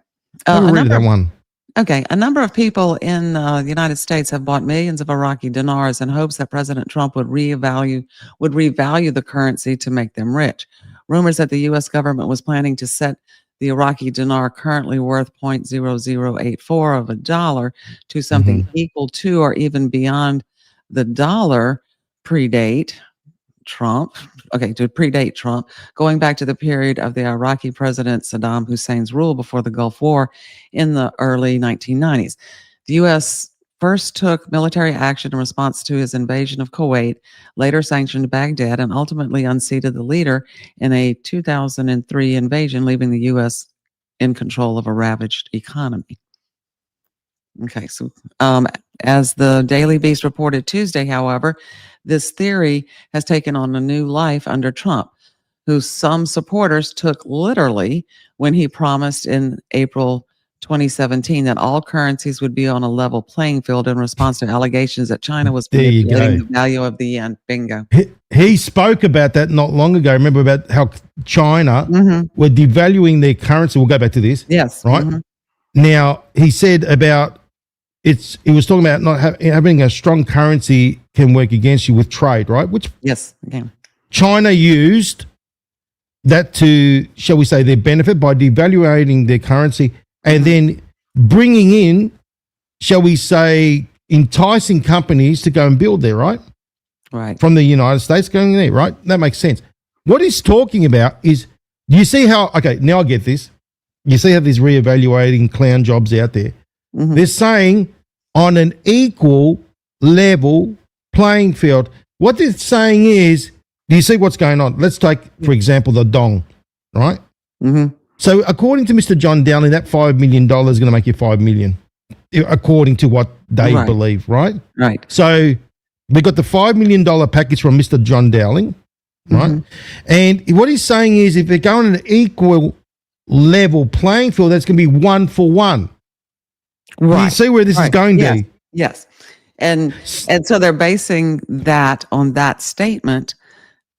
Have a read of that one. Okay, a number of people in the United States have bought millions of Iraqi dinars in hopes that President Trump would revalue the currency to make them rich. Rumors that the U.S. government was planning to set the Iraqi dinar, currently worth 0.0084 of a dollar, to something equal to or even beyond the dollar, predate Trump. Okay, to predate Trump, going back to the period of the Iraqi President Saddam Hussein's rule before the Gulf War in the early 1990s. The U.S. first took military action in response to his invasion of Kuwait, later sanctioned Baghdad, and ultimately unseated the leader in a 2003 invasion, leaving the U.S. in control of a ravaged economy. Okay, so as the Daily Beast reported Tuesday, however, this theory has taken on a new life under Trump, who some supporters took literally when he promised in April 2017 that all currencies would be on a level playing field in response to allegations that China was manipulating the value of the yen. Bingo. He spoke about that not long ago. Remember about how China were devaluing their currency. We'll go back to this. Yes. Right. Now, he said about he was talking about not having a strong currency can work against you with trade, right? Which China used that to, shall we say, their benefit by devaluating their currency and then bringing in, shall we say, enticing companies to go and build there, right? Right. From the United States going there, right? That makes sense. What he's talking about is, do you see how, okay, now I get this. You see how there's reevaluating clown jobs out there. They're saying on an equal level playing field. What they're saying is, do you see what's going on? Let's take, for example, the dong, right? So according to Mr. John Dowling, that $5 million is going to make you $5 million, according to what they believe, right? Right. So we got the $5 million package from Mr. John Dowling, right? And what he's saying is if they're going on an equal level playing field, that's going to be 1 for 1. Right. You see where this is going to? Yes. And so they're basing that on that statement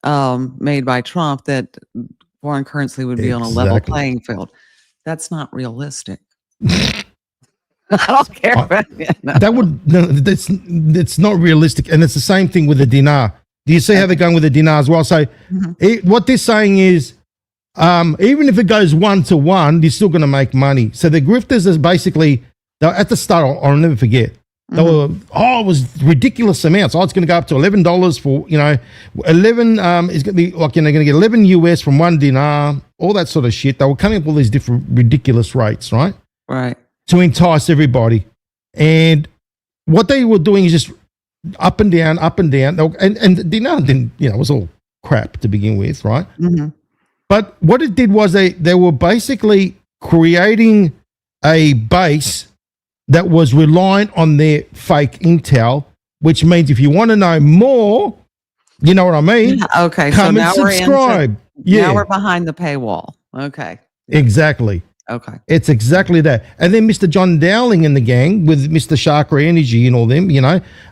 made by Trump that foreign currency would be on a level playing field. That's not realistic. I don't care about it. That's not realistic. And it's the same thing with the dinar. Do you see how they're going with the dinar as well? So what they're saying is, even if it goes 1 to 1, you're still going to make money. So the grifters is basically, at the start, I'll never forget. They were, it was ridiculous amounts. It's going to go up to $11 for, 11 is going to be like, going to get 11 US from 1 dinar, all that sort of shit. They were coming up with all these different ridiculous rates, right? Right. To entice everybody. And what they were doing is just up and down, up and down. And the dinar didn't, it was all crap to begin with, right? But what it did was they were basically creating a base that was reliant on their fake intel, which means if you want to know more, you know what I mean? Yeah, okay. Come so and subscribe. Now we're behind the paywall. Okay. Exactly. Okay. It's exactly that. And then Mr. John Dowling and the gang with Mr. Chakra Energy and all them,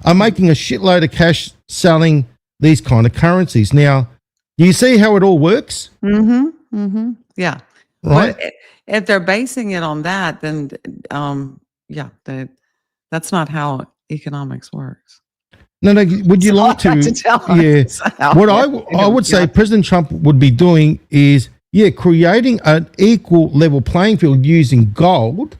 are making a shitload of cash selling these kind of currencies. Now, do you see how it all works? Yeah. Right. But if they're basing it on that, then that's not how economics works. No. Would you like to? What I would say President Trump would be doing is, creating an equal level playing field using gold,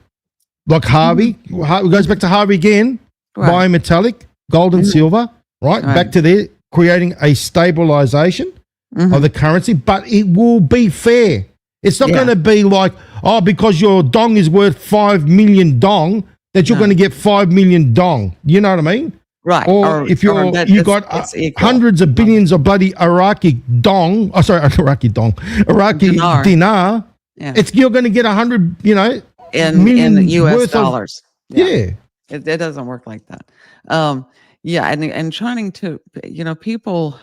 like Harvey. It goes back to Harvey again. Bimetallic, gold and silver. Right. Back to there, creating a stabilization of the currency, but it will be fair. It's not going to be like, because your dong is worth 5 million dong, that you're going to get 5 million dong. You know what I mean? Right. Or if you got hundreds of billions of bloody Iraqi dong, Iraqi dinar, you're going to get 100, in US dollars. It doesn't work like that. And trying to, people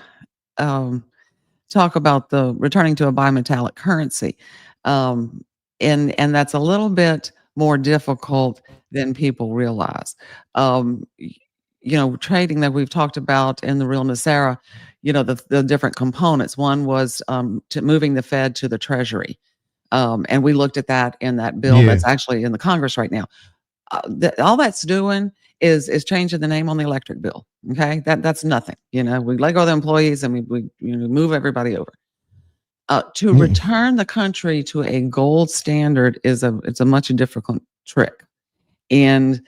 talk about the returning to a bimetallic currency. And that's a little bit more difficult than people realize. Trading that we've talked about in the realness era, the different components. One was to moving the Fed to the Treasury. And we looked at that in that bill that's actually in the Congress right now. all that's doing is changing the name on the electric bill. Okay, that's nothing. We let go of the employees and we move everybody over. To return the country to a gold standard it's a much difficult trick. And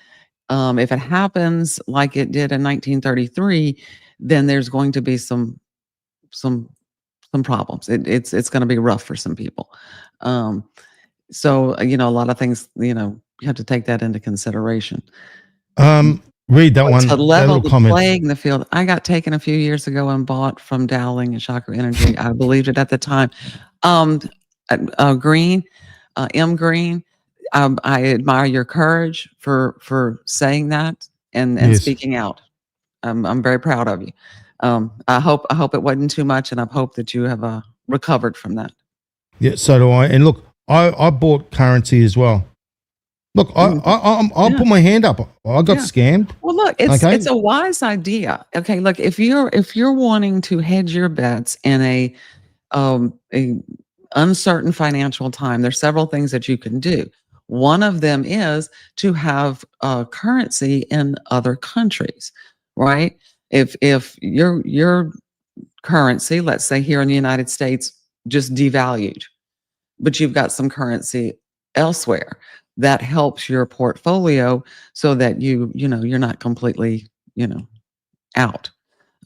if it happens like it did in 1933, then there's going to be some problems. It's going to be rough for some people. So a lot of things, you have to take that into consideration. Read that one. To level the comment. playing the field. I got taken a few years ago and bought from Dowling and Shocker Energy. I believed it at the time. Green, M. Green, I admire your courage for saying that and speaking out. I'm very proud of you. I hope it wasn't too much, and I hope that you have recovered from that. Yeah, so do I. And look, I bought currency as well. Look, I'll put my hand up. I got scammed. Well, look, it's a wise idea. Okay, look, if you're wanting to hedge your bets in a uncertain financial time, there's several things that you can do. One of them is to have currency in other countries, right? If your currency, let's say here in the United States, just devalued, but you've got some currency elsewhere, that helps your portfolio so that you're not completely, out.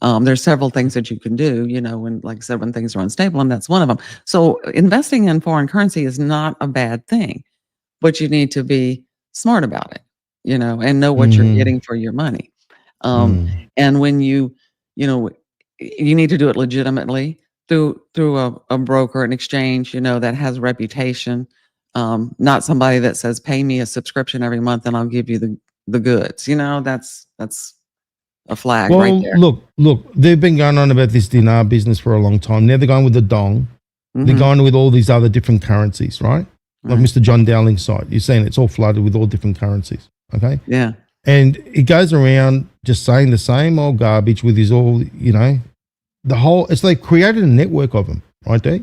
There's several things that you can do, when, like I said, when things are unstable, and that's one of them. So investing in foreign currency is not a bad thing, but you need to be smart about it, and know what you're getting for your money. And when you need to do it legitimately through a broker, an exchange, that has reputation. Not somebody that says, pay me a subscription every month and I'll give you the goods. That's a flag right there. Look, they've been going on about this dinar business for a long time. Now they're going with the dong. They're going with all these other different currencies, right? Like Mr. John Dowling's site. You're saying it's all flooded with all different currencies. Okay. Yeah. And it goes around just saying the same old garbage with his all, the whole, it's like created a network of them, right there.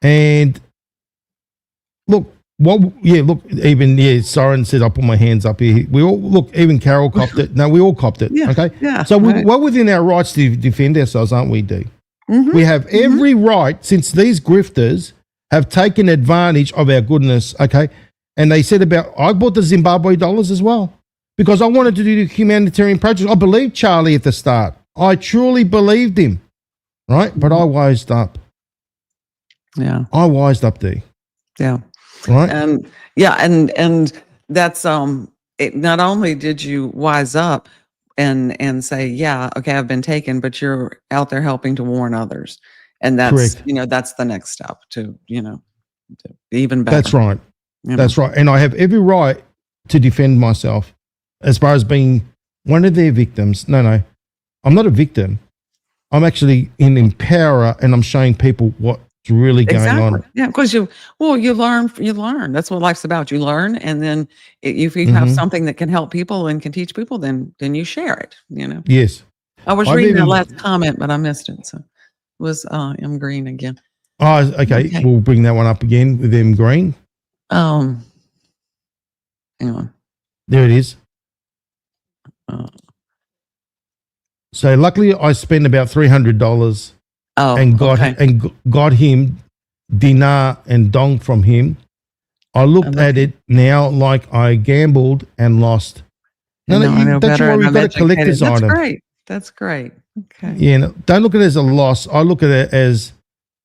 And look, Soren said, I put my hands up here. We all, even Carol copped it. No, we all copped it. Yeah, okay. Yeah, so we're within our rights to defend ourselves, aren't we, Dee? We have every right, since these grifters have taken advantage of our goodness. Okay. And they said I bought the Zimbabwe dollars as well because I wanted to do the humanitarian project. I believed Charlie at the start. I truly believed him. Right. But I wised up. Yeah. I wised up, Dee. Yeah. Right. And that's not only did you wise up and say, yeah, okay, I've been taken, but you're out there helping to warn others. And that's correct. That's the next step to even better. That's right. That's right. And I have every right to defend myself as far as being one of their victims. No, I'm not a victim. I'm actually an empowerer, and I'm showing people what's really going on. Yeah, because you learn. That's what life's about. You learn, and then if you have something that can help people and can teach people, then you share it. Yes. I was reading that last comment, but I missed it. So it was M. Green again. Oh, okay. We'll bring that one up again with M. Green. Hang on. There it is. So luckily, I spent about $300 and got him dinar and dong from him. I looked at it now like I gambled and lost. No, that's why we've got a collector's item. That's great. Okay. Yeah, no, don't look at it as a loss. I look at it as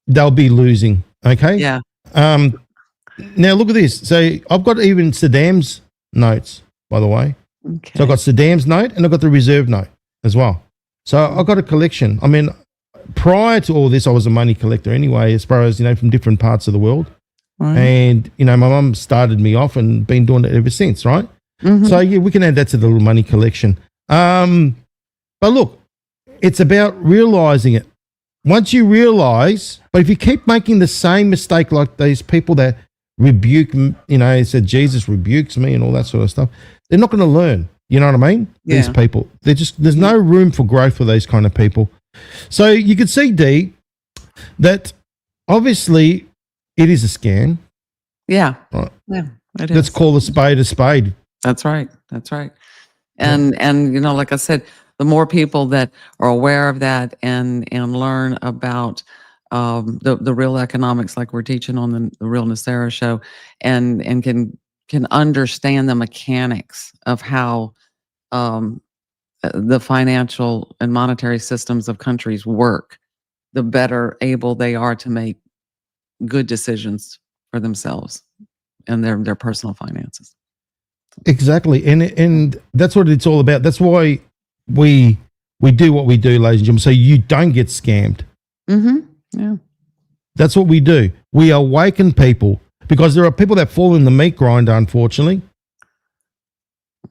they'll be losing. Okay. Yeah. Now look at this. So I've got even Saddam's notes, by the way. Okay. So I've got Saddam's note and I've got the reserve note as well. So I've got a collection. I mean, prior to all this, I was a money collector anyway, as far as, from different parts of the world. Right. And, my mum started me off and been doing it ever since, right? So, yeah, we can add that to the little money collection. But look, it's about realizing it. Once you realize, but if you keep making the same mistake like these people that rebuke, said Jesus rebukes me and all that sort of stuff, they're not going to learn. You know what I mean? Yeah. These people, there's no room for growth for these kind of people. So you can see, Dee, that obviously it is a scam. Yeah. Right. Yeah. It Let's is. call a spade a spade. That's right. That's right. And you know, like I said, the more people that are aware of that and learn about the real economics, like we're teaching on the Real Nacera show, and can understand the mechanics of how the financial and monetary systems of countries work, the better able they are to make good decisions for themselves and their personal finances. Exactly, and that's what it's all about. That's why we do what we do, ladies and gentlemen, so you don't get scammed. Yeah. That's what we do. We awaken people, because there are people that fall in the meat grinder, unfortunately,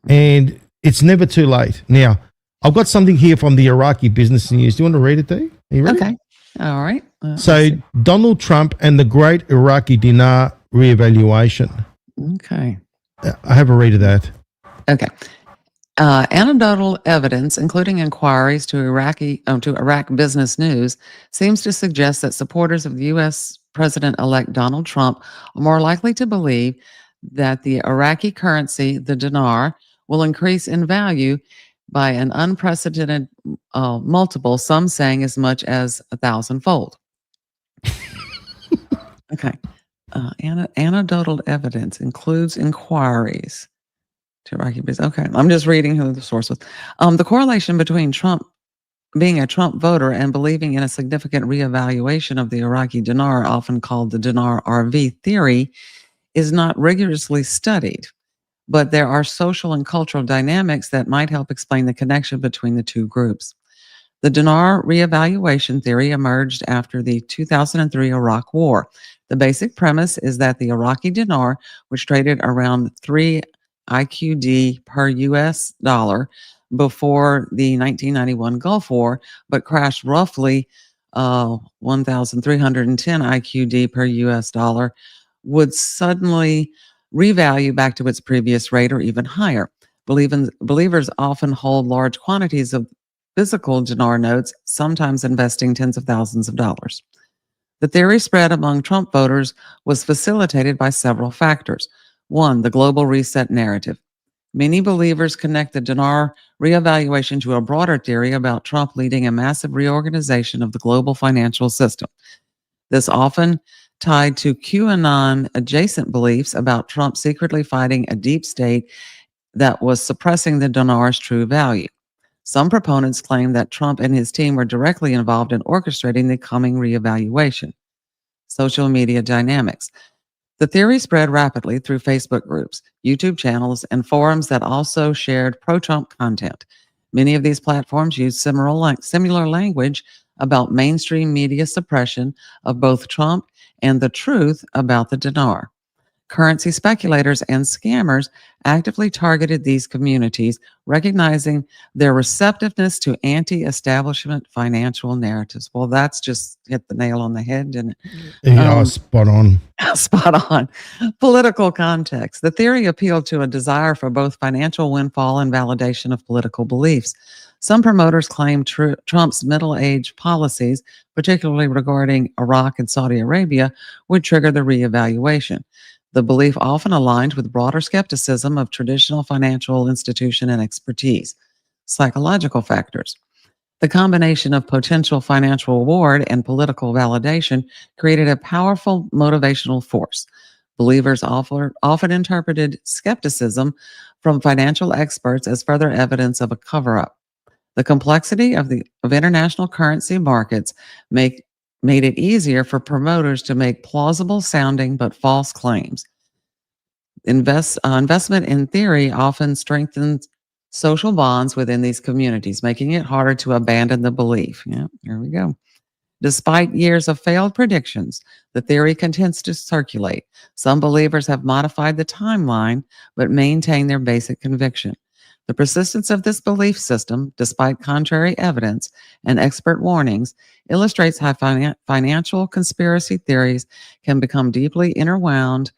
and it's never too late. Now, I've got something here from the Iraqi Business News. Do you want to read it, Dee? Are you ready? Okay. All right. So, Donald Trump and the great Iraqi dinar reevaluation. Okay. I have a read of that. Okay. Anecdotal evidence, including inquiries to Iraq Business News, seems to suggest that supporters of the U.S. President-elect Donald Trump are more likely to believe that the Iraqi currency, the dinar, will increase in value by an unprecedented multiple, some saying as much as 1,000-fold. Okay. Anecdotal evidence includes inquiries to Iraqi business. Okay, I'm just reading who the source was. The correlation between Trump being a Trump voter and believing in a significant reevaluation of the Iraqi dinar, often called the dinar RV theory, is not rigorously studied, but there are social and cultural dynamics that might help explain the connection between the two groups. The dinar reevaluation theory emerged after the 2003 Iraq War. The basic premise is that the Iraqi dinar, which traded around 3 IQD per US dollar before the 1991 Gulf War, but crashed roughly 1,310 IQD per US dollar, would suddenly revalue back to its previous rate or even higher. Believers often hold large quantities of physical dinar notes, sometimes investing tens of thousands of dollars. The theory spread among Trump voters was facilitated by several factors. One, the global reset narrative. Many believers connect the dinar reevaluation to a broader theory about Trump leading a massive reorganization of the global financial system. This often tied to QAnon adjacent beliefs about Trump secretly fighting a deep state that was suppressing the dinar's true value. Some proponents claim that Trump and his team were directly involved in orchestrating the coming reevaluation. Social media dynamics. The theory spread rapidly through Facebook groups, YouTube channels, and forums that also shared pro-Trump content. Many of these platforms use similar language about mainstream media suppression of both Trump and the truth about the dinar. Currency speculators and scammers actively targeted these communities, recognizing their receptiveness to anti-establishment financial narratives. Well, that's just hit the nail on the head, didn't it? Yeah, spot on. Spot on. Political context. The theory appealed to a desire for both financial windfall and validation of political beliefs. Some promoters claimed Trump's middle-age policies, particularly regarding Iraq and Saudi Arabia, would trigger the reevaluation. The belief often aligned with broader skepticism of traditional financial institution and expertise. Psychological factors. The combination of potential financial reward and political validation created a powerful motivational force. Believers often interpreted skepticism from financial experts as further evidence of a cover-up. The complexity of international currency markets made it easier for promoters to make plausible sounding but false claims. Investment in theory often strengthens social bonds within these communities, making it harder to abandon the belief. Yeah, here we go. Despite years of failed predictions, the theory continues to circulate. Some believers have modified the timeline, but maintain their basic conviction. The persistence of this belief system, despite contrary evidence and expert warnings, illustrates how financial conspiracy theories can become deeply intertwined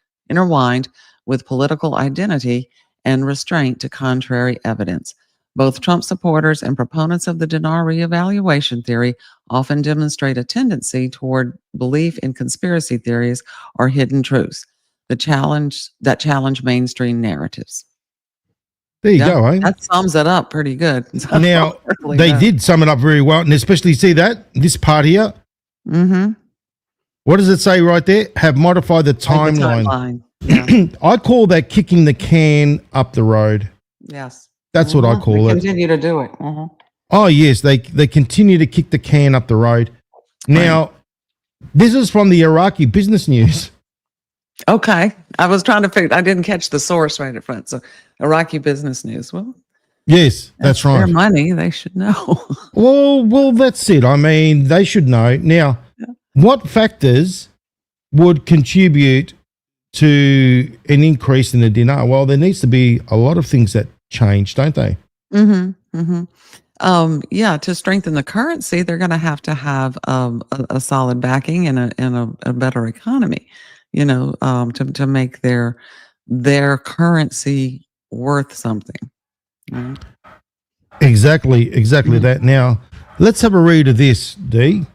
with political identity and restraint to contrary evidence. Both Trump supporters and proponents of the dinar reevaluation theory often demonstrate a tendency toward belief in conspiracy theories or hidden truths that challenge mainstream narratives. There you go, eh? That sums it up pretty good. Now, they did sum it up very well, and especially see this part here. Mm-hmm. What does it say right there? Have modified the timeline. Yeah. I call that kicking the can up the road. Yes. That's what I call it. Continue to do it. Mm-hmm. Oh, yes. They continue to kick the can up the road. Now, this is from the Iraqi Business News. Okay. I was trying to figure, I didn't catch the source right in front. So, Iraqi Business News. Well, yes, that's right. Their money, they should know. well, that's it. I mean, they should know. Now, what factors would contribute to an increase in the dinar? Well, there needs to be a lot of things that change, don't they? Mm-hmm. Mm-hmm. Yeah, to strengthen the currency, they're going to have a solid backing and a better economy, to make their currency worth something. Right? Exactly that. Now, let's have a read of this, Dee.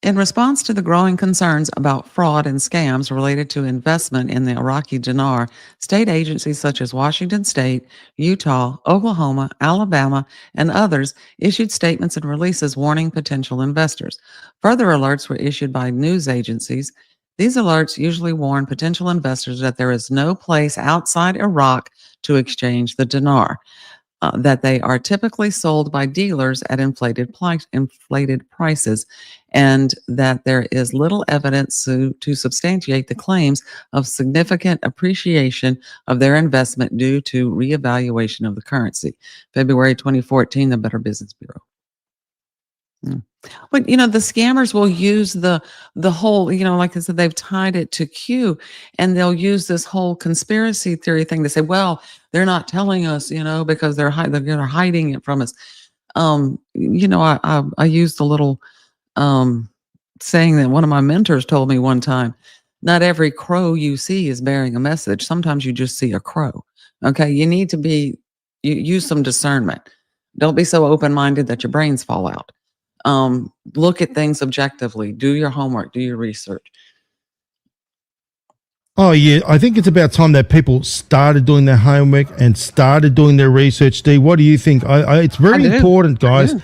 In response to the growing concerns about fraud and scams related to investment in the Iraqi dinar, state agencies such as Washington State, Utah, Oklahoma, Alabama, and others issued statements and releases warning potential investors. Further alerts were issued by news agencies. These alerts usually warn potential investors that there is no place outside Iraq to exchange the dinar, that they are typically sold by dealers at inflated prices, and that there is little evidence to substantiate the claims of significant appreciation of their investment due to reevaluation of the currency. February 2014, the Better Business Bureau. But the scammers will use the whole, like I said, they've tied it to Q, and they'll use this whole conspiracy theory thing to say, well, they're not telling us, because they're hiding it from us. I used a little saying that one of my mentors told me one time: not every crow you see is bearing a message. Sometimes you just see a crow. Okay, you need to use some discernment. Don't be so open-minded that your brains fall out. Look at things objectively, do your homework, do your research. Oh, yeah. I think it's about time that people started doing their homework and started doing their research. Dee, what do you think? It's very important, guys.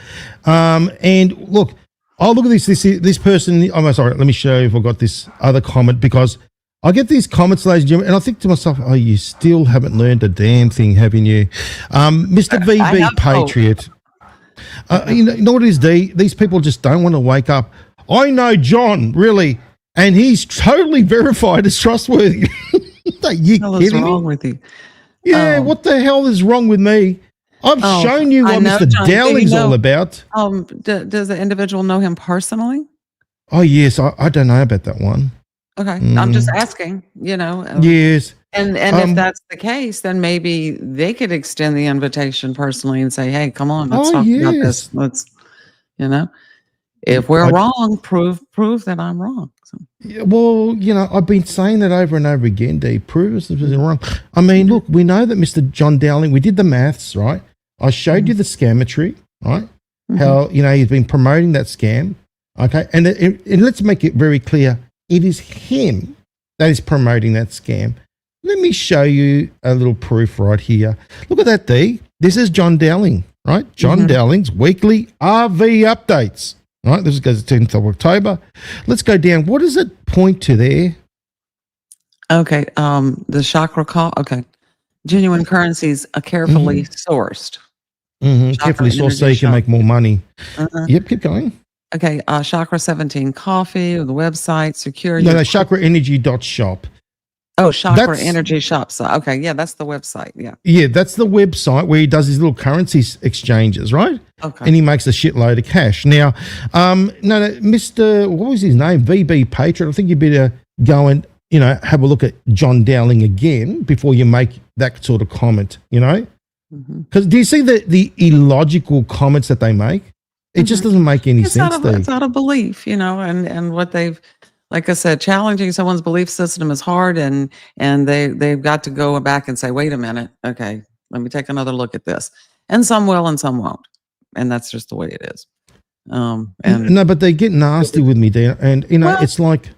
And look, I'll look at this person. I'm sorry. Let me show you if I've got this other comment, because I get these comments, ladies and gentlemen, and I think to myself, oh, you still haven't learned a damn thing, haven't you? Mr. VB Patriot. You know what it is, Dee? These people just don't want to wake up. I know John, really, and he's totally verified as trustworthy. Are you kidding me? What's wrong with you? Yeah, what the hell is wrong with me? I've shown you what Mr. Dowling's all about. Does the individual know him personally? Oh, yes. I don't know about that one. Okay. I'm just asking, Yes. And if that's the case, then maybe they could extend the invitation personally and say, hey, come on, let's talk about this. Let's, if we're wrong, prove that I'm wrong. So. Yeah, well, I've been saying that over and over again, Dee. Prove us if we're wrong. I mean, look, we know that Mr. John Dowling, we did the maths, right? I showed you the scammetry, right? How, he's been promoting that scam. Okay. And let's make it very clear. It is him that is promoting that scam. Let me show you a little proof right here. Look at that, Dee. This is John Dowling, right? John Dowling's weekly RV updates, right? This goes to 10th of October. Let's go down. What does it point to there? Okay. The chakra call. Okay. Genuine currencies are carefully sourced. Carefully sourced so you can make more money. Yep, keep going. Okay. Chakra 17 coffee, the website, secure. No, chakraenergy.shop. Oh, Chakra Energy Shop. So, okay, yeah, that's the website. Yeah. Yeah, that's the website where he does his little currency exchanges, right? Okay. And he makes a shitload of cash. Now, no, Mr. What was his name? VB Patriot. I think you better go and, have a look at John Dowling again before you make that sort of comment, Because do you see the illogical comments that they make? It just doesn't make any sense. It's out of belief, and what they've, like I said, challenging someone's belief system is hard, and they've got to go back and say, wait a minute, okay, let me take another look at this. And some will and some won't. And that's just the way it is. No, but they get nasty with me, Dan. And, it's like,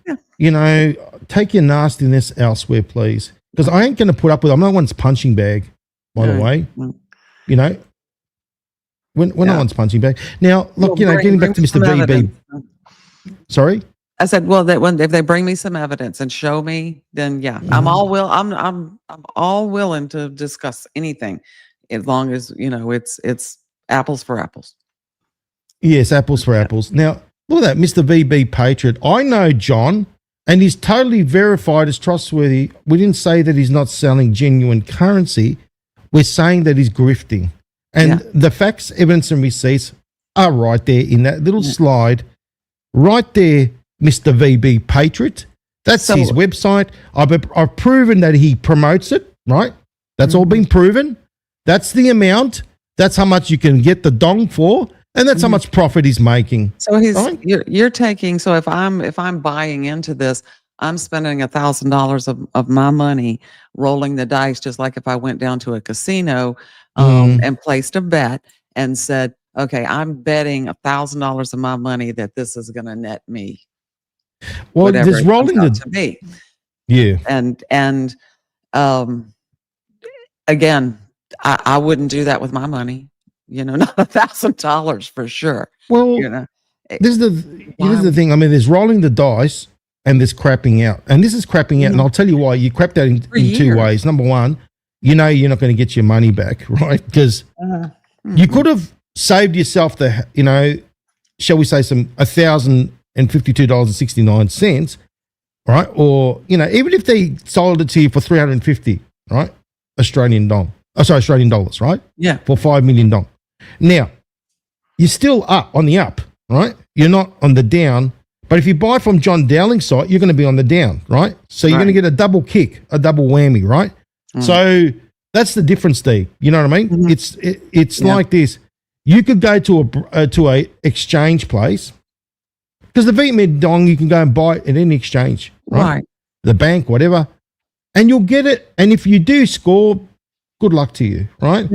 take your nastiness elsewhere, please. Because I ain't going to put up with. I'm no one's punching bag, by the way. You know, we're no one's punching bag. Now, look, getting back to Mr. VB. Sorry. I said, well, if they bring me some evidence and show me, then I'm all willing to discuss anything, as long as it's apples for apples. Yes, apples for apples. Now, look at that, Mr. VB Patriot. I know John, and he's totally verified as trustworthy. We didn't say that he's not selling genuine currency. We're saying that he's grifting. And the facts, evidence, and receipts are right there in that little slide. Right there, Mr. VB Patriot. That's his website. I've proven that he promotes it, right? That's all been proven. That's the amount. That's how much you can get the dong for. And that's how much profit he's making. So you're taking. So if I'm buying into this, I'm spending $1,000 of my money rolling the dice, just like if I went down to a casino and placed a bet and said, okay, I'm betting $1,000 of my money that this is going to net me. Well, there's rolling to me. Yeah. And again, I wouldn't do that with my money. Not $1,000 for sure. Well, here's the thing. I mean, there's rolling the dice and there's crapping out. And this is crapping out. And I'll tell you why. You crapped out in two ways. Number one, you're not going to get your money back, right? Because you could have saved yourself shall we say $1,052.69, right? Or, even if they sold it to you for 350, right? Australian dollars, right? Yeah. For $5 million. Now, you're still on the up, right? You're not on the down. But if you buy from John Dowling's site, you're going to be on the down, right? So you're going to get a double kick, a double whammy, right? So that's the difference, Steve. You know what I mean? It's like this. You could go to a exchange place, because the VMed dong you can go and buy it at any exchange, right? The bank, whatever, and you'll get it. And if you do score, good luck to you, right?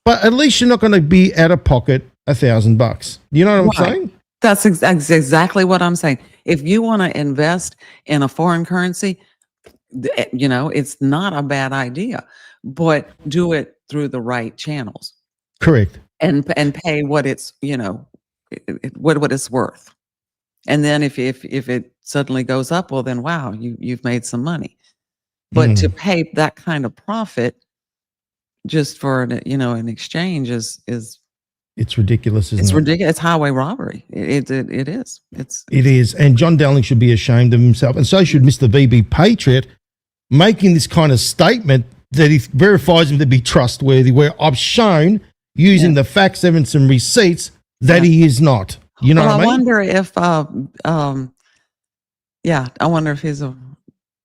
But at least you're not going to be out of pocket $1,000. You know what I'm saying? That's exactly what I'm saying. If you want to invest in a foreign currency, it's not a bad idea, but do it through the right channels. Correct. And pay what it's what it's worth. And then if it suddenly goes up, well then wow, you've made some money. But to pay that kind of profit just for an exchange is it's ridiculous. It's ridiculous. It's highway robbery. It is. It is. And John Dowling should be ashamed of himself, and so should Mr. VB Patriot, making this kind of statement that he verifies him to be trustworthy, where I've shown using the facts, evidence, and receipts that he is not. You know what I mean? I wonder if I wonder if he's a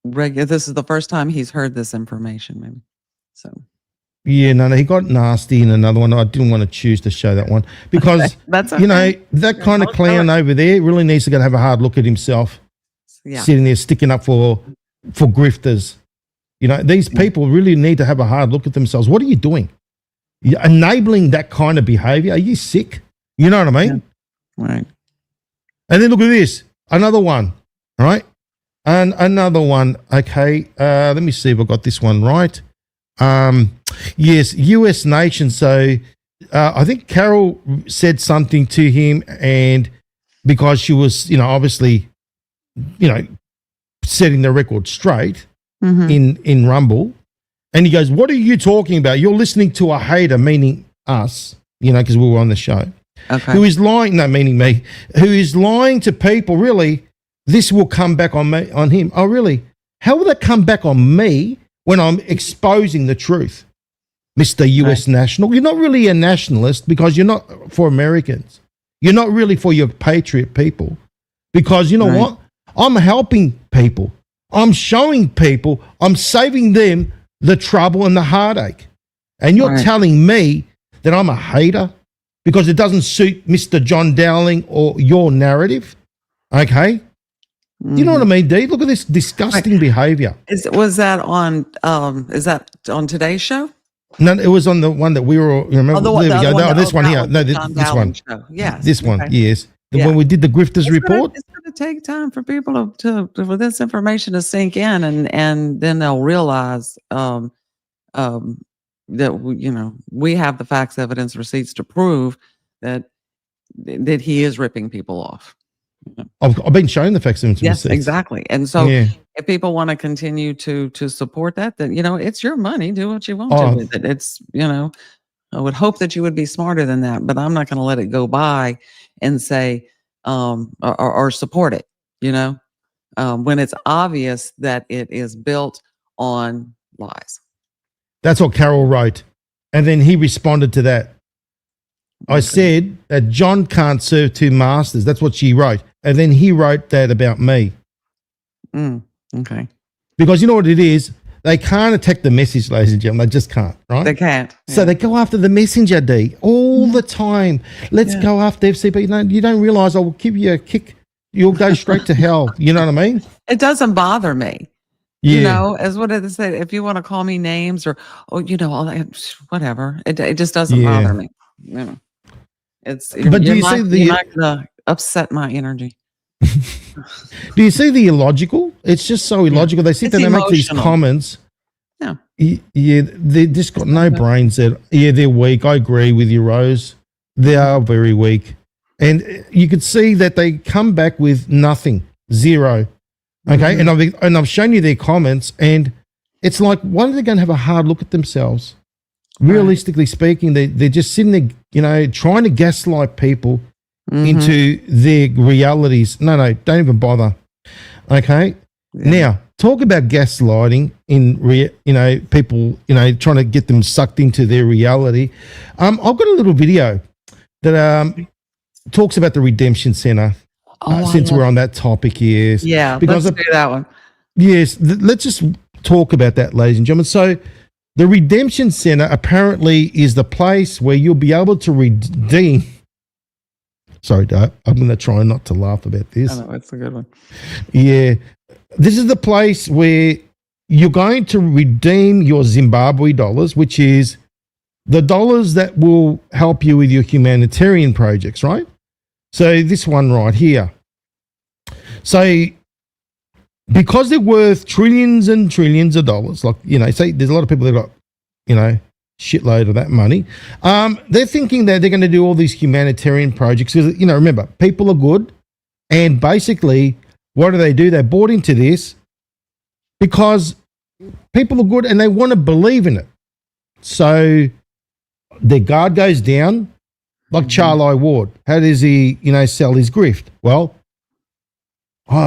regular. This is the first time he's heard this information, maybe. So. Yeah, no, he got nasty in another one. I didn't want to choose to show that one because, that's okay. That kind of clown over there really needs to go and have a hard look at himself, sitting there sticking up for grifters. These people really need to have a hard look at themselves. What are you doing? You're enabling that kind of behavior. Are you sick? You know what I mean? Yeah. Right. And then look at this. Another one, right? And another one. Okay, let me see if I got this one right. Yes, US nation. So I think Carol said something to him, and because she was, obviously, setting the record straight in Rumble, and he goes, "What are you talking about? You're listening to a hater," meaning us, because we were on the show. Okay. Who is lying? No, meaning me. Who is lying to people? Really, this will come back on me, on him. Oh, really? How will that come back on me when I'm exposing the truth, Mr. US national? You're not really a nationalist because you're not for Americans. You're not really for your patriot people, because you know what? I'm helping people. I'm showing people. I'm saving them the trouble and the heartache. And you're telling me that I'm a hater because it doesn't suit Mr. John Dowling or your narrative? Okay? You know what I mean, Dee? Look at this disgusting behavior. Was that on? Is that on today's show? No, it was on the one that we were. Remember? Oh, there we go. No, this one here. No, this one. Show. Yes. This one. Okay. Yes. when we did the Grifters report. It's going to take time for people for this information to sink in, and then they'll realize that we have the facts, evidence, receipts to prove that he is ripping people off. I've been shown the facts, evidence, yes, receipts. exactly. And so, if people want to continue to support that, then it's your money. Do what you want to with it. It's I would hope that you would be smarter than that, but I'm not going to let it go by and say or support it. When it's obvious that it is built on lies. That's what Carol wrote. And then he responded to that. I said that John can't serve two masters. That's what she wrote. And then he wrote that about me. Okay. Because you know what it is? They can't attack the message, ladies and gentlemen. They just can't, right? They can't. So they go after the messenger, D, all the time. Let's go after FCP. You don't realize I will give you a kick. You'll go straight to hell. You know what I mean? It doesn't bother me. Yeah. As what did it say? If you want to call me names or, all that, whatever. It just doesn't bother me. But do you see you're not going to upset my energy. Do you see the illogical? It's just so illogical. They sit there and they make these comments. Yeah, they just got no brains. They're weak. I agree with you, Rose. They are very weak. And you could see that they come back with nothing, zero. Okay, and I've shown you their comments, and it's like, why are they going to have a hard look at themselves? Realistically speaking, they're just sitting there, trying to gaslight people into their realities. No, don't even bother. Okay, now talk about gaslighting in people, trying to get them sucked into their reality. I've got a little video that talks about the Redemption Center. Since we're on that topic, yes. Yeah, let's do that one. Yes, let's just talk about that, ladies and gentlemen. So the Redemption Center apparently is the place where you'll be able to redeem. Sorry, I'm going to try not to laugh about this. I know, it's a good one. Yeah. This is the place where you're going to redeem your Zimbabwe dollars, which is the dollars that will help you with your humanitarian projects, right? So this one right here. So because they're worth trillions and trillions of dollars, say there's a lot of people that got, shitload of that money. They're thinking that they're going to do all these humanitarian projects because, remember, people are good. And basically, what do? They bought into this because people are good and they want to believe in it. So their guard goes down. Like Charlie Ward, how does he, sell his grift? Well,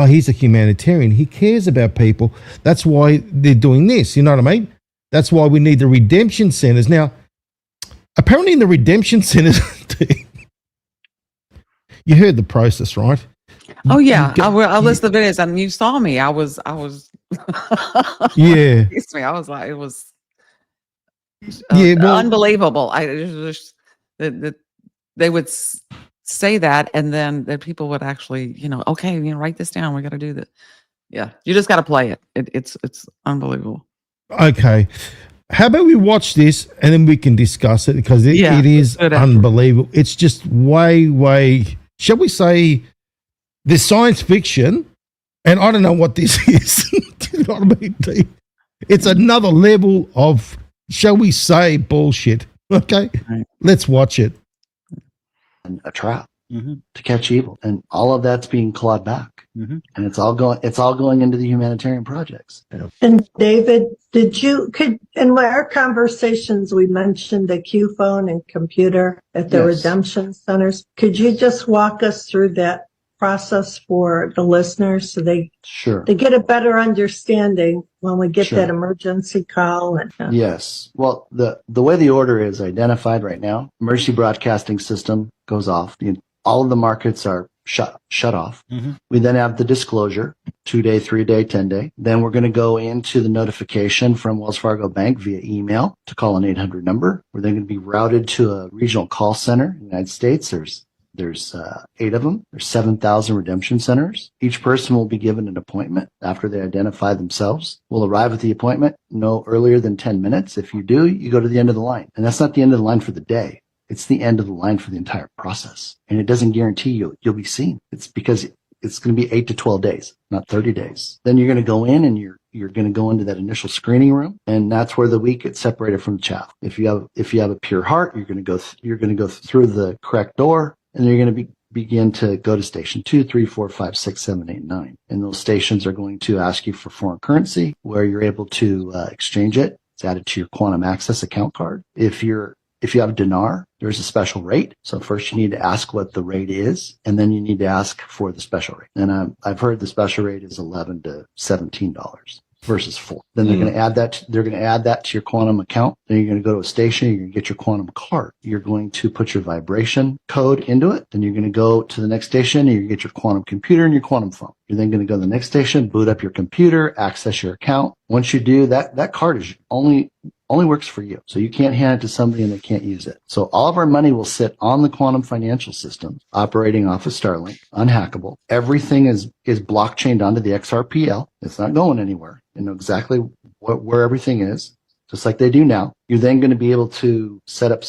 he's a humanitarian. He cares about people. That's why they're doing this. You know what I mean? That's why we need the redemption centers. Now, apparently in the redemption centers, you heard the process, right? Oh yeah, I listened to the videos and you saw me. I was. Yeah. I was like, it was. Well, unbelievable. They would say that, and then that people would actually, okay, write this down. We got to do that. Yeah, you just got to play it. It's unbelievable. Okay, how about we watch this and then we can discuss it because it is unbelievable. It's just way, shall we say, the science fiction, and I don't know what this is. Do you know what I mean? It's another level of, shall we say, bullshit. Okay, let's watch it. A trap to catch evil, and all of that's being clawed back, and it's all going into the humanitarian projects. And David, in our conversations we mentioned the Q phone and computer at the redemption centers. Could you just walk us through that process for the listeners so they get a better understanding when we get that emergency call? And yes, well, the way the order is identified right now, emergency broadcasting system goes off. All of the markets are shut off. We then have the disclosure, 2-day, 3-day, 10-day. Then we're going to go into the notification from Wells Fargo Bank via email to call an 800 number. We're then going to be routed to a regional call center in the United States. There's 8 of them. There's 7,000 redemption centers. Each person will be given an appointment after they identify themselves. We'll arrive at the appointment no earlier than 10 minutes. If you do, you go to the end of the line. And that's not the end of the line for the day. it's the end of the line for the entire process. And it doesn't guarantee you'll be seen. It's because it's going to be 8 to 12 days, not 30 days. Then you're going to go in and you're going to go into that initial screening room, and that's where the wheat gets separated from the chaff. If you have a pure heart, you're going to go through the correct door, and you're going to begin to go to station 2, 3, 4, 5, 6, 7, 8, 9. And those stations are going to ask you for foreign currency, where you're able to exchange it. It's added to your quantum access account card. If you have dinar, there's a special rate. So first you need to ask what the rate is, and then you need to ask for the special rate. And I've heard the special rate is $11 to $17 versus $4. Then they're going to add that. They're going to add that to your quantum account. Then you're going to go to a station. You're going to get your quantum card. You're going to put your vibration code into it. Then you're going to go to the next station. And you're going to get your quantum computer and your quantum phone. You're then going to go to the next station, boot up your computer, access your account. Once you do that, that card is only works for you. So you can't hand it to somebody and they can't use it. So all of our money will sit on the quantum financial system, operating off of Starlink, unhackable. Everything is blockchained onto the XRPL. It's not going anywhere. You know exactly where everything is, just like they do now. You're then going to be able to set up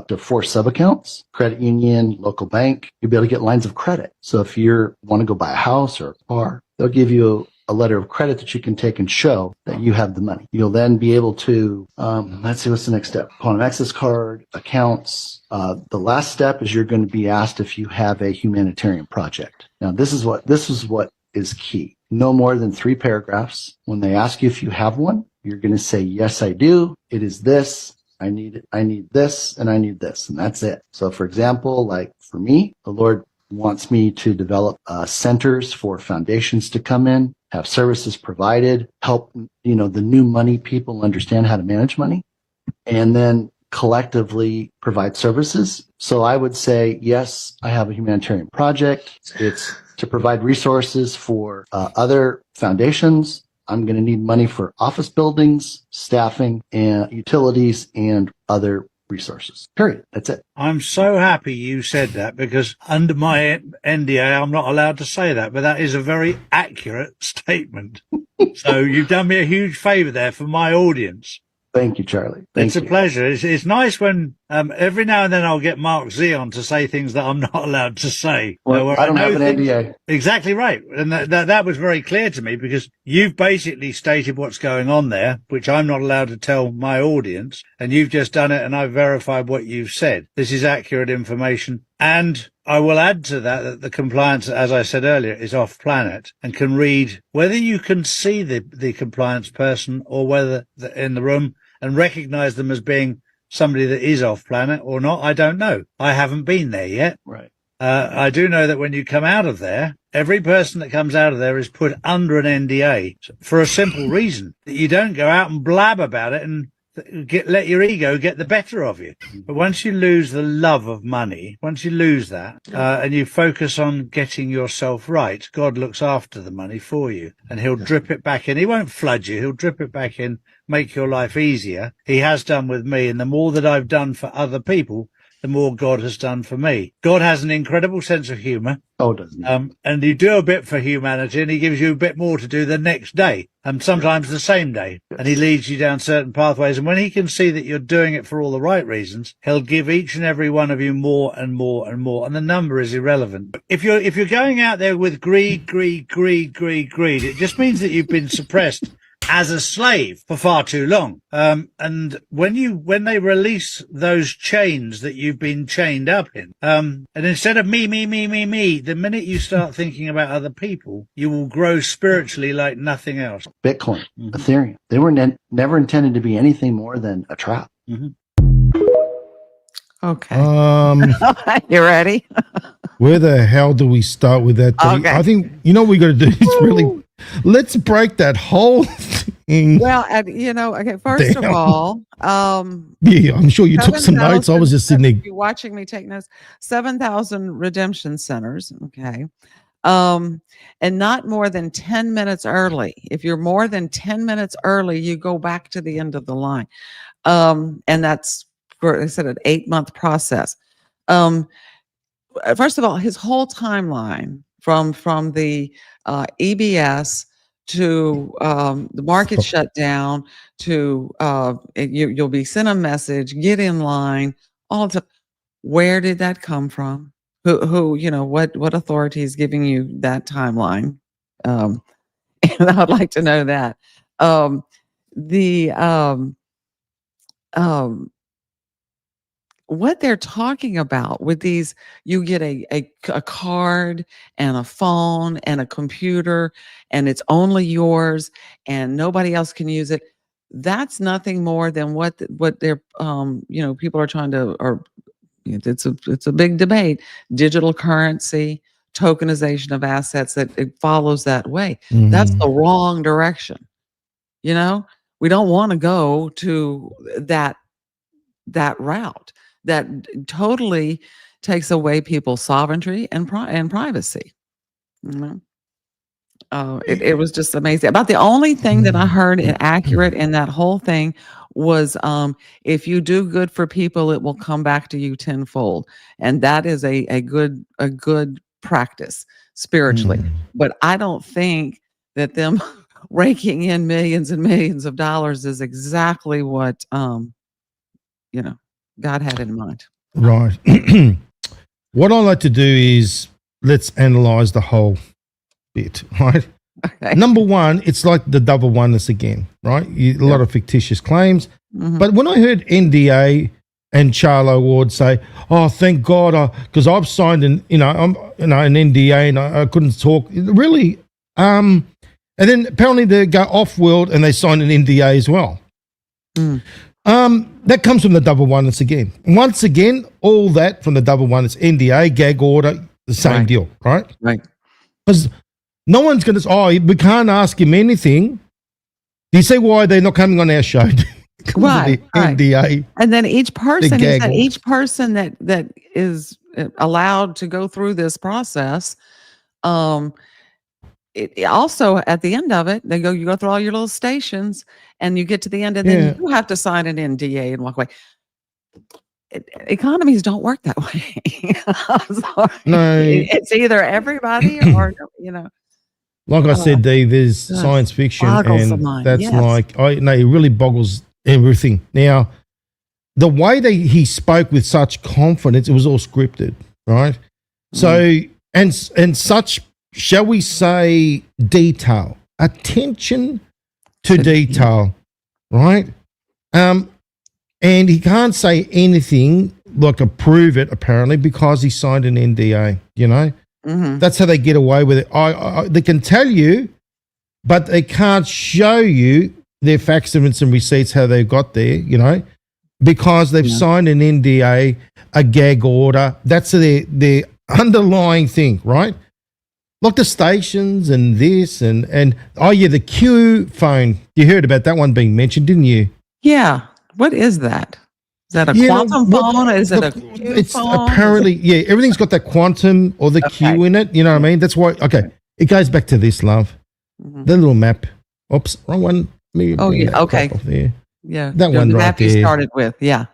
to 4 sub-accounts, credit union, local bank. You'll be able to get lines of credit. So if you want to go buy a house or a car, they'll give you a letter of credit that you can take and show that you have the money. You'll then be able to, let's see, what's the next step? Quantum access card, accounts. The last step is you're going to be asked if you have a humanitarian project. Now, this is what is key. No more than 3 paragraphs. When they ask you if you have one, you're going to say, yes, I do. It is this. I need this, and I need this, and that's it. So, for example, like for me, the Lord wants me to develop centers for foundations to come in, have services provided, help, the new money people understand how to manage money, and then collectively provide services. So I would say, yes, I have a humanitarian project. It's to provide resources for other foundations. I'm going to need money for office buildings, staffing, and utilities, and other resources. Period. That's it. I'm so happy you said that, because under my NDA, I'm not allowed to say that, but that is a very accurate statement. So you've done me a huge favor there for my audience. Thank you, Charlie. It's a pleasure. It's nice when every now and then I'll get Mark Zion to say things that I'm not allowed to say. Well, I don't have an NDA. Exactly right. And that was very clear to me, because you've basically stated what's going on there, which I'm not allowed to tell my audience. And you've just done it, and I've verified what you've said. This is accurate information. And I will add to that the compliance, as I said earlier, is off planet and can read whether you can see the compliance person or whether in the room and recognize them as being somebody that is off planet or not. I don't know. I haven't been there yet. Right. I do know that when you come out of there, every person that comes out of there is put under an NDA for a simple reason, that you don't go out and blab about it and let your ego get the better of you. But once you lose the love of money, once you lose that, and you focus on getting yourself right, God looks after the money for you, and he'll drip it back in. He won't flood you. He'll drip it back in, make your life easier. He has done with me. And the more that I've done for other people, the more God has done for me. God has an incredible sense of humor. Oh, doesn't he? And you do a bit for humanity, and he gives you a bit more to do the next day, and sometimes the same day. Yes. And he leads you down certain pathways. And when he can see that you're doing it for all the right reasons, he'll give each and every one of you more and more and more. And the number is irrelevant. If you're going out there with greed, it just means that you've been suppressed as a slave for far too long. And when they release those chains that you've been chained up in, and instead of me, the minute you start thinking about other people, you will grow spiritually like nothing else. Bitcoin, Ethereum, they were never intended to be anything more than a trap. Okay. You ready? Where the hell do we start with that? Okay. I think, what we got to do is really, let's break that whole thing. Well, okay, first of all, yeah, I'm sure you took some notes. I was just sitting there. You're watching me take notes. 7,000 redemption centers. Okay. And not more than 10 minutes early. If you're more than 10 minutes early, you go back to the end of the line. And that's, I said, an 8-month process. First of all, his whole timeline from the EBS to the market shutdown to you'll be sent a message, get in line, all the Where did that come from? Who, what authority is giving you that timeline? And I would like to know that. The what they're talking about with these, you get a card and a phone and a computer, and it's only yours, and nobody else can use it. That's nothing more than what they're people are trying to, or it's a big debate. Digital currency, tokenization of assets, that it follows that way. That's the wrong direction. We don't want to go to that route. That totally takes away people's sovereignty and privacy. It was just amazing. About the only thing that I heard inaccurate in that whole thing was, if you do good for people, it will come back to you tenfold, and that is a good practice spiritually. But I don't think that them raking in millions and millions of dollars is exactly what God had in mind. Right. What I like to do is let's analyze the whole bit, right? Okay. Number one, it's like the double oneness again, right? A lot of fictitious claims. But when I heard NDA and Charlo Ward say, "Oh, thank God, because I've signed an NDA and I couldn't talk," really. And then apparently they go off world and they sign an NDA as well. That comes from the double oneness again. Once again, all that from the double oneness, NDA, gag order, the same deal, right? Right. Because no one's going to say, we can't ask him anything. Do you see why they're not coming on our show? Right. NDA. And then each person that is allowed to go through this process, it also at the end of it, you go through all your little stations, and you get to the end, and then you have to sign an NDA and walk away. Economies don't work that way. I'm sorry. No, it's either everybody or Like I said, Dave, there's science fiction, and that's it really boggles everything. Now, the way that he spoke with such confidence, it was all scripted, right? So, and such, shall we say, detail, attention to detail, right? And he can't say anything like approve it, apparently, because he signed an NDA, That's how they get away with it. They can tell you, but they can't show you their facsimile and receipts, how they got there, because they've signed an NDA, a gag order. That's their underlying thing, right? Like the stations and this and the Q phone. You heard about that one being mentioned, didn't you? Yeah. What is that? Is that a quantum phone? Is it a Q phone? Apparently, everything's got that quantum or the Q in it. You know what I mean? That's why. Okay, it goes back to this, love. The little map. Oops, wrong one. Okay. There. Yeah, that one the right map there. You started with. Yeah.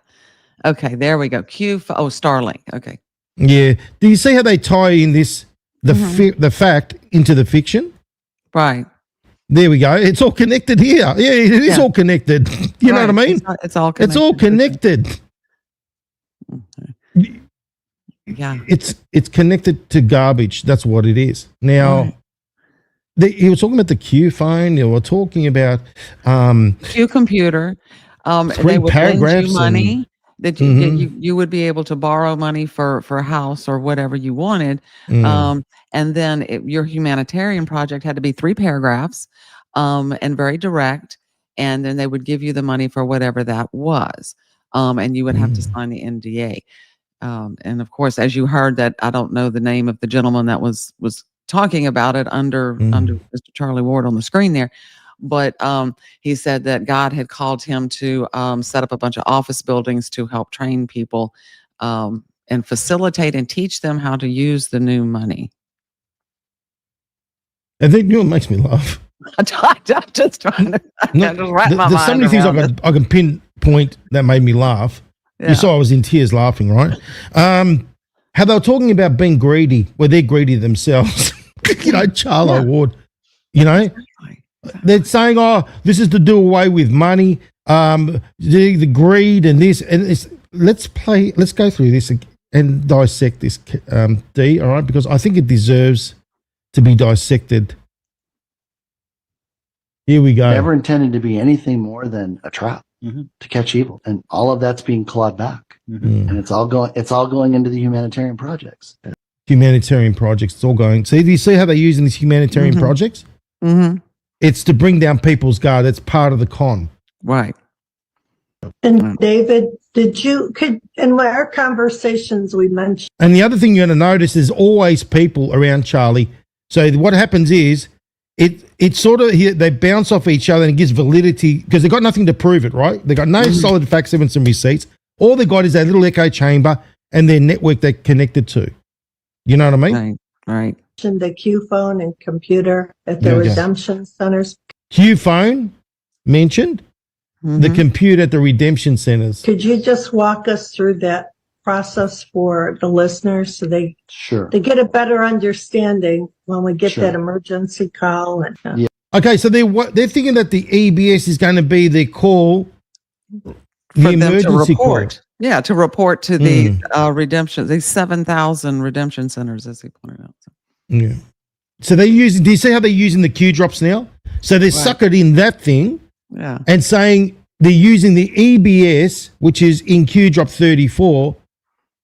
Okay, there we go. Starlink. Okay. Yeah. Do you see how they tie in this the fact into the fiction? Right. There we go. It's all connected here. Yeah, it is all connected. You know what I mean? It's all connected. It's all connected. Yeah. It's connected to garbage. That's what it is. Now, he was talking about the Q phone. They were talking about Q computer. They would lend you money that you would be able to borrow money for a house or whatever you wanted. And then your humanitarian project had to be 3 paragraphs and very direct. And then they would give you the money for whatever that was. And you would have to sign the NDA. And of course, as you heard, that I don't know the name of the gentleman that was talking about it under Mr. Charlie Ward on the screen there. But he said that God had called him to set up a bunch of office buildings to help train people and facilitate and teach them how to use the new money. I think it makes me laugh. I'm just trying to wrap my mind there's so many things I can pinpoint that made me laugh. Yeah. You saw I was in tears laughing, right? How they were talking about being greedy, where they're greedy themselves. Charlo Ward, they're saying, "Oh, this is to do away with money, the greed and this and this." Let's go through this. and dissect this, D, all right? Because I think it deserves to be dissected. Here we go. Never intended to be anything more than a trap to catch evil, and all of that's being clawed back, and it's all going into the humanitarian projects. Humanitarian projects, it's all going. See, do you see how they're using these humanitarian projects? It's to bring down people's guard. That's part of the con. Right. And David, in our conversations we mentioned. And the other thing you're going to notice, there's always people around Charlie. So what happens is, it sort of, they bounce off each other and it gives validity because they've got nothing to prove it, right? They've got no solid facts, evidence, and receipts. All they've got is that little echo chamber and their network they're connected to. You know what I mean? Right. The Q phone and computer at the redemption centers. Q phone mentioned, the computer at the redemption centers. Could you just walk us through that process for the listeners so they get a better understanding when we get that emergency call? And, Okay, so they're thinking that the EBS is going to be their call, the emergency call. Yeah, to report to the redemption, these 7,000 redemption centers, as he pointed out. Yeah. So they're using, do you see how they're using the Q drops now? So they're suckered in that thing and saying they're using the EBS, which is in Q drop 34,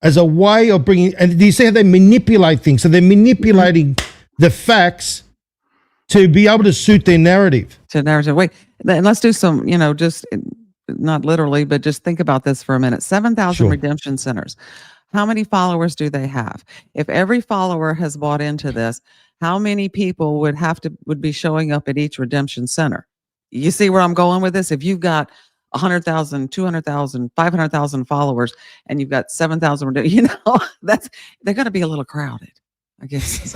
as a way of bringing, and do you see how they manipulate things? So they're manipulating the facts to be able to suit their narrative. Wait, let's do some, just not literally, but just think about this for a minute. 7,000 redemption centers. How many followers do they have? If every follower has bought into this, how many people would be showing up at each redemption center? You see where I'm going with this? If you've got 100,000, 200,000, 500,000 followers, and you've got 7,000, they're going to be a little crowded, I guess.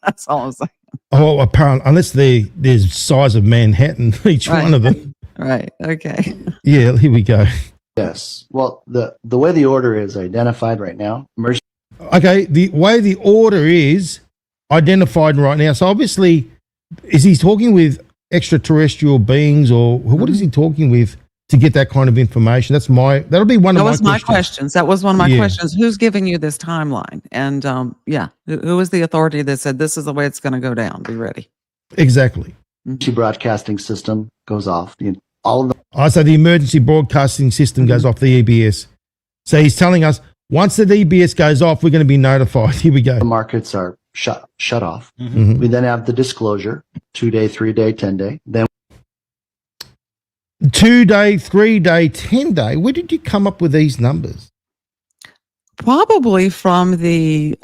That's all I'm saying. Oh, apparently, unless they're the size of Manhattan, each one of them. Right. Okay. Yeah. Here we go. Yes. Well, the way the order is identified right now, okay, the way the order is identified right now. So obviously, is he talking with extraterrestrial beings, or what is he talking with to get that kind of information? That'll be one of my questions. That was my questions. That was one of my questions. Who's giving you this timeline? And who is the authority that said this is the way it's going to go down? Be ready. Exactly. Broadcasting system goes off. So the emergency broadcasting system goes off the EBS. So he's telling us once the EBS goes off, we're going to be notified. Here we go. The markets are shut off. We then have the disclosure, 2-day, 3-day, 10-day. Then 2-day, 3-day, 10-day. Where did you come up with these numbers? Probably from the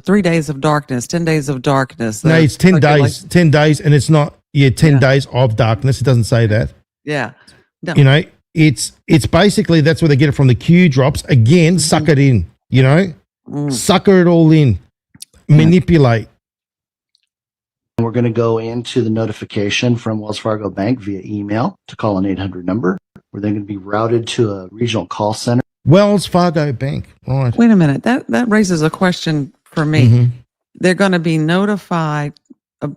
3 days of darkness, 10 days of darkness. No, it's 10 days. 10 days, and it's not 10 days of darkness. It doesn't say that. Yeah. No. It's basically that's where they get it from, the Q drops. Again, suck it in, sucker it all in, manipulate. We're going to go into the notification from Wells Fargo Bank via email to call an 800 number. We're then going to be routed to a regional call center. Wells Fargo Bank, right. Wait a minute. That raises a question for me. They're going to be notified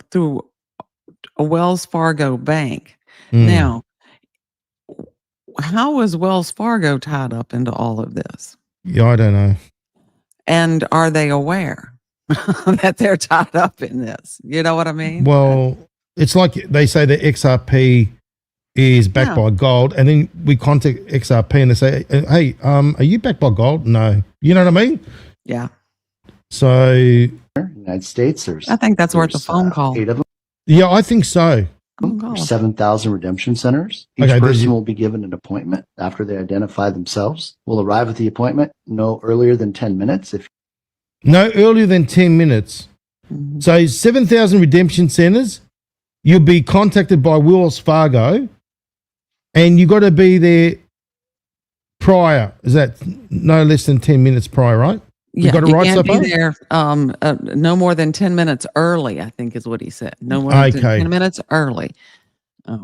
through a Wells Fargo Bank. Now, how is Wells Fargo tied up into all of this? Yeah, I don't know. And are they aware that they're tied up in this? You know what I mean? Well, it's like they say the XRP is backed by gold, and then we contact XRP and they say, hey, are you backed by gold? No. You know what I mean? Yeah. So United States, I think that's worth a phone call. 8 of them. Yeah, I think so. 7,000 redemption centers. Each person will be given an appointment after they identify themselves. Will arrive at the appointment no earlier than 10 minutes. No earlier than 10 minutes. So 7,000 redemption centers, you'll be contacted by Wells Fargo, and you got to be there prior. Is that no less than 10 minutes prior, right? Yeah, you can't be there no more than 10 minutes early, I think is what he said. No more than 10 minutes early. If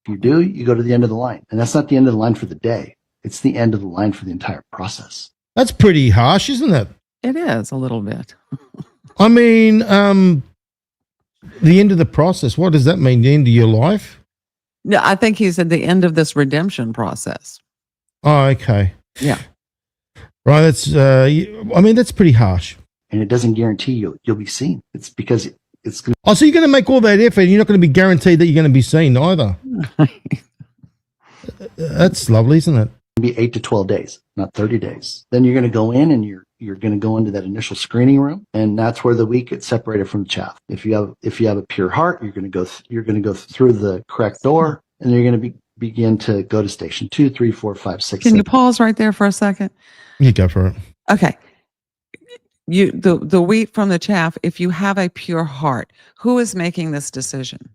you do, you go to the end of the line. And that's not the end of the line for the day. It's the end of the line for the entire process. That's pretty harsh, isn't it? It is a little bit. I mean, the end of the process, what does that mean? The end of your life? Yeah, I think he said the end of this redemption process. Oh, okay. Yeah. Right. That's, I mean, that's pretty harsh. And it doesn't guarantee you'll be seen. It's because it's going Oh, so you're going to make all that effort and you're not going to be guaranteed that you're going to be seen either. That's lovely, isn't it? to be 8 to 12 days, not 30 days. Then you're going to go in and you're going to go into that initial screening room, and that's where the wheat gets separated from the chaff. If you have a pure heart, you're going to go through the correct door, and you're going to begin to go to station 2, 3, 4, 5, 6. Can you pause right there for a second? You go for it. Okay. The wheat from the chaff, if you have a pure heart, who is making this decision?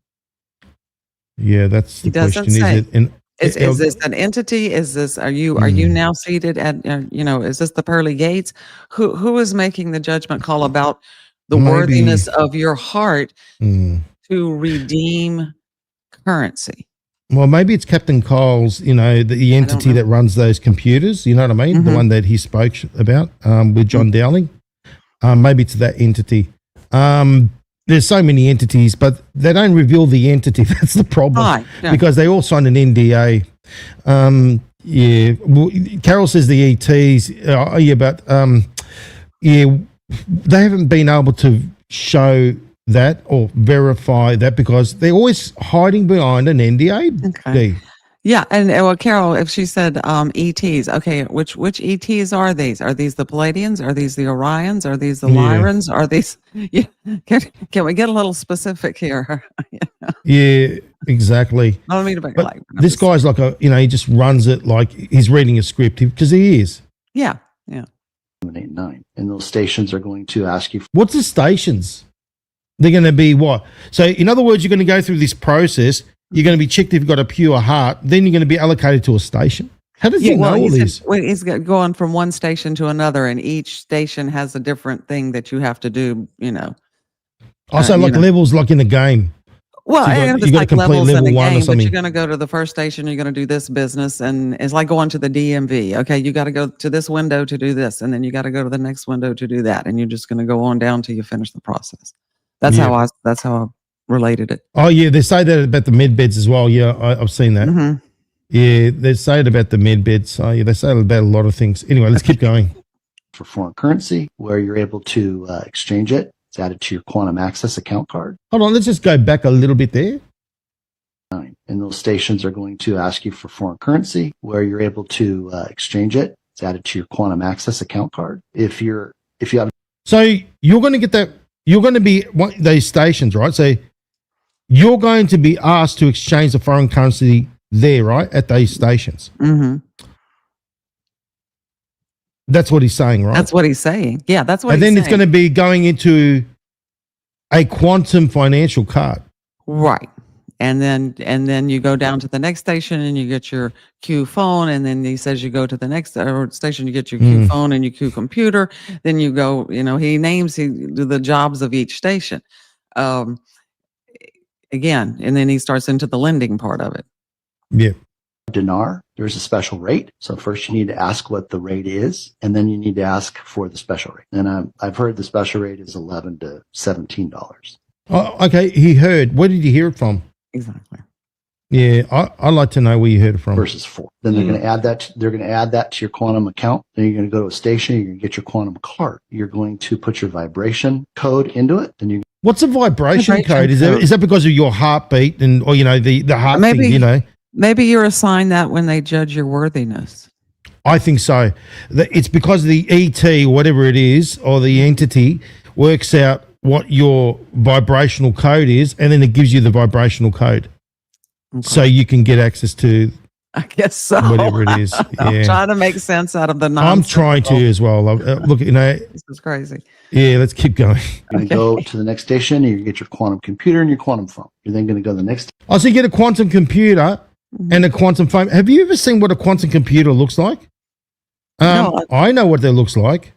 Yeah, that's the question. Is this an entity? Is this, are you now seated at, is this the pearly gates? Who is making the judgment call about the worthiness of your heart to redeem currency? Well, maybe it's Captain Cole's, the entity that runs those computers, you know what I mean? Mm-hmm. The one that he spoke about with John Dowling. Maybe it's that entity. There's so many entities, but they don't reveal the entity. That's the problem. Right, yeah. Because they all signed an NDA. Carol says the ETs, they haven't been able to show that or verify that because they're always hiding behind an NDA. Okay. Yeah, and well, Carol, if she said ETs, okay, which ETs are these? Are these the Palladians? Are these the Orions? Are these the Lyrans? Are these? Yeah, can we get a little specific here? Yeah, exactly. I don't mean to be like this guy's like he just runs it like he's reading a script because he is. Yeah. 7, 8, 9, and those stations are going to ask you. What's the stations? They're going to be what? So, in other words, you're going to go through this process. You're going to be checked if you've got a pure heart. Then you're going to be allocated to a station. How does he know all this? He's going from one station to another, and each station has a different thing that you have to do, Also, levels like in the game. Well, so you got to complete level 1 or something. But you're going to go to the first station, you're going to do this business, and it's like going to the DMV. Okay, you got to go to this window to do this, and then you got to go to the next window to do that, and you're just going to go on down till you finish the process. That's how I related it. Oh yeah, they say that about the med beds as well. Yeah, I've seen that. Mm-hmm. Yeah, they say it about the med beds. Oh yeah, they say it about a lot of things. Anyway, let's keep going. For foreign currency, where you're able to exchange it, it's added to your quantum access account card. Hold on, let's just go back a little bit there. And those stations are going to ask you for foreign currency, where you're able to exchange it. It's added to your quantum access account card. If you have. So you're going to get that. You're going to be those stations, right? So you're going to be asked to exchange the foreign currency there, right, at those stations. Mm-hmm. That's what he's saying, right? That's what he's saying. Yeah, that's what he's saying. And then it's going to be going into a quantum financial card. Right. And then you go down to the next station and you get your Q phone, and then he says you go to the next station, you get your Q phone and your Q computer. Then you go, he names the jobs of each station. Again, and then he starts into the lending part of it. Yeah. Dinar, there's a special rate. So first you need to ask what the rate is, and then you need to ask for the special rate. And I've heard the special rate is $11 to $17. Oh, okay. He heard. Where did you hear it from? Exactly. Yeah, I'd like to know where you heard it from. Versus 4. Then they're going to add that. They're going to add that to your quantum account. Then you're going to go to a station. You're going to get your quantum card. You're going to put your vibration code into it. Then what's a vibration code? Is that because of your heartbeat and the heart thing? Maybe you're assigned that when they judge your worthiness. I think so. It's because the ET, whatever it is, or the entity works out what your vibrational code is, and then it gives you the vibrational code. Okay. So you can get access to, I guess so, whatever it is. I'm trying to make sense out of the nonsense. I'm trying to as well. Look, this is crazy. Yeah, let's keep going. You're going to go to the next station, and you get your quantum computer and your quantum phone. You're then going to go to the next. Oh, so you get a quantum computer and a quantum phone. Have you ever seen what a quantum computer looks like? No, I know what that looks like.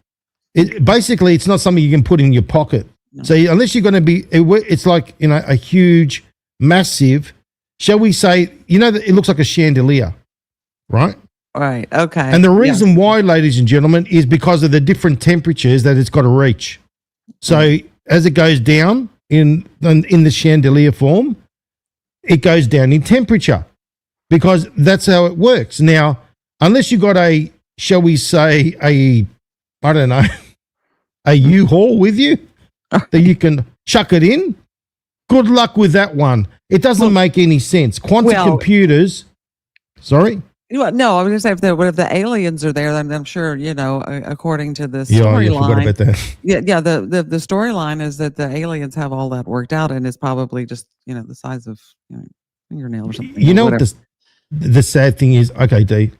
Basically, it's not something you can put in your pocket. No. So unless you're going to be, it's like, a huge, massive, shall we say, it looks like a chandelier, right? Right. Okay. And the reason why, ladies and gentlemen, is because of the different temperatures that it's got to reach. So as it goes down in the chandelier form, it goes down in temperature because that's how it works. Now, unless you've got a shall we say, I don't know, a U-Haul with you that you can chuck it in? Good luck with that one. It doesn't make any sense. Quantum computers, sorry? Well, no, I was going to say if the aliens are there, then I'm sure, according to the Yeah, I forgot storyline. about that. Yeah, the storyline is that the aliens have all that worked out, and it's probably just, the size of fingernail or something. You know what the sad thing is? Okay, D,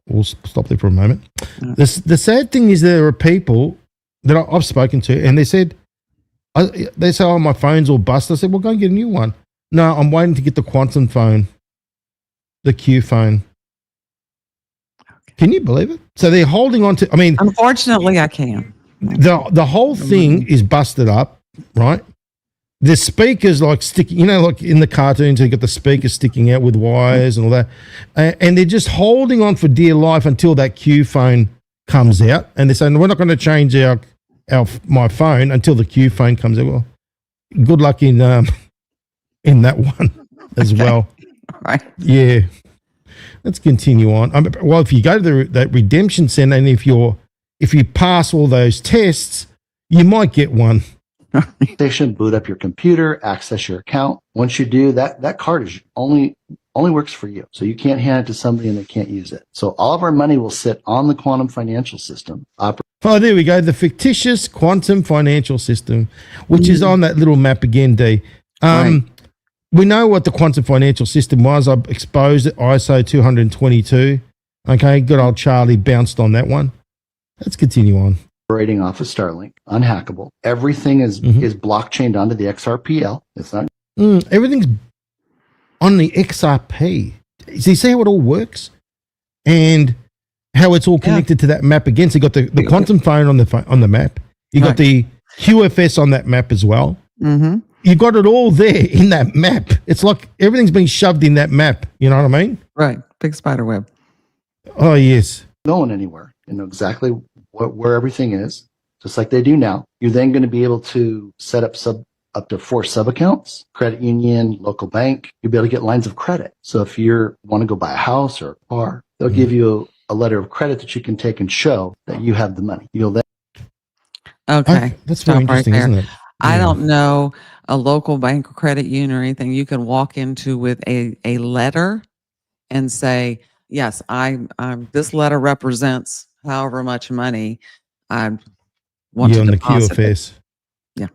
we'll stop there for a moment. The sad thing is there are people that I've spoken to, and they say, oh, my phone's all busted. I said, well, go and get a new one. No, I'm waiting to get the quantum phone, the Q phone. Can you believe it? So they're holding on to, unfortunately, I can. The whole thing is busted up, right? The speakers like sticking, like in the cartoons, you got the speakers sticking out with wires and all that. And they're just holding on for dear life until that Q phone comes out. And they're saying, we're not going to change my phone until the Q phone comes out. Well, good luck in that one as well. Right. Yeah. Let's continue on. Well, if you go to that redemption center and if you pass all those tests, you might get one. Station, boot up your computer, access your account. Once you do that card is only works for you. So you can't hand it to somebody and they can't use it. So all of our money will sit on the quantum financial system. Oh, there we go. The fictitious quantum financial system, which is on that little map again, D. Right. We know what the quantum financial system was. I've exposed it, ISO 222. Okay, good old Charlie bounced on that one. Let's continue on. Operating off of Starlink, unhackable. Everything is blockchained onto the XRPL. It's not. Everything's on the XRP. So you see how it all works? And how it's all connected to that map again. So you got the quantum phone on the map. You got the QFS on that map as well. Mm-hmm. You got it all there in that map. It's like everything's been shoved in that map. You know what I mean? Right. Big spider web. Oh, yes. Going anywhere. You know exactly where everything is, just like they do now. You're then going to be able to set up to 4 sub-accounts, credit union, local bank. You'll be able to get lines of credit. So if you want to go buy a house or a car, they'll give you a letter of credit that you can take and show that you have the money. You'll then. Okay. That's very interesting, isn't it? I don't know a local bank or credit union or anything you can walk into with a letter and say, yes, this letter represents however much money I want to deposit. On the QFS. Yeah.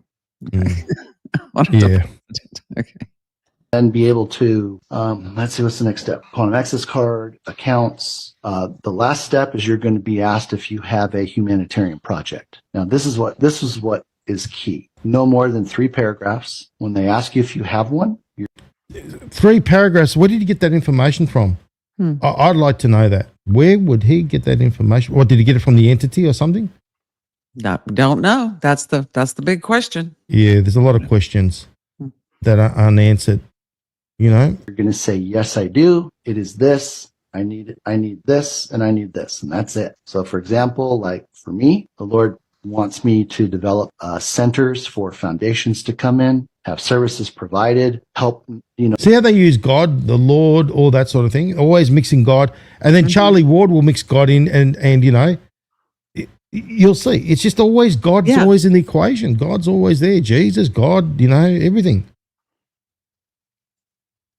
Yeah. Okay. Then be able to, let's see, what's the next step? Quantum access card, accounts. The last step is you're going to be asked if you have a humanitarian project. Now, this is what is key. No more than 3 paragraphs. When they ask you if you have one, 3 paragraphs. Where did you get that information from? I'd like to know that. Where would he get that information? What, did he get it from the entity or something? No, don't know. That's the big question. Yeah, there's a lot of questions that are unanswered. You know, you're going to say, yes, I do. It is this. I need it. I need this, and I need this, and that's it. So, for example, like for me, the Lord wants me to develop centers for foundations to come in, have services provided, help, See how they use God, the Lord, all that sort of thing, always mixing God. And then Charlie Ward will mix God in and you'll see. It's just always God's always in the equation. God's always there. Jesus, God, everything.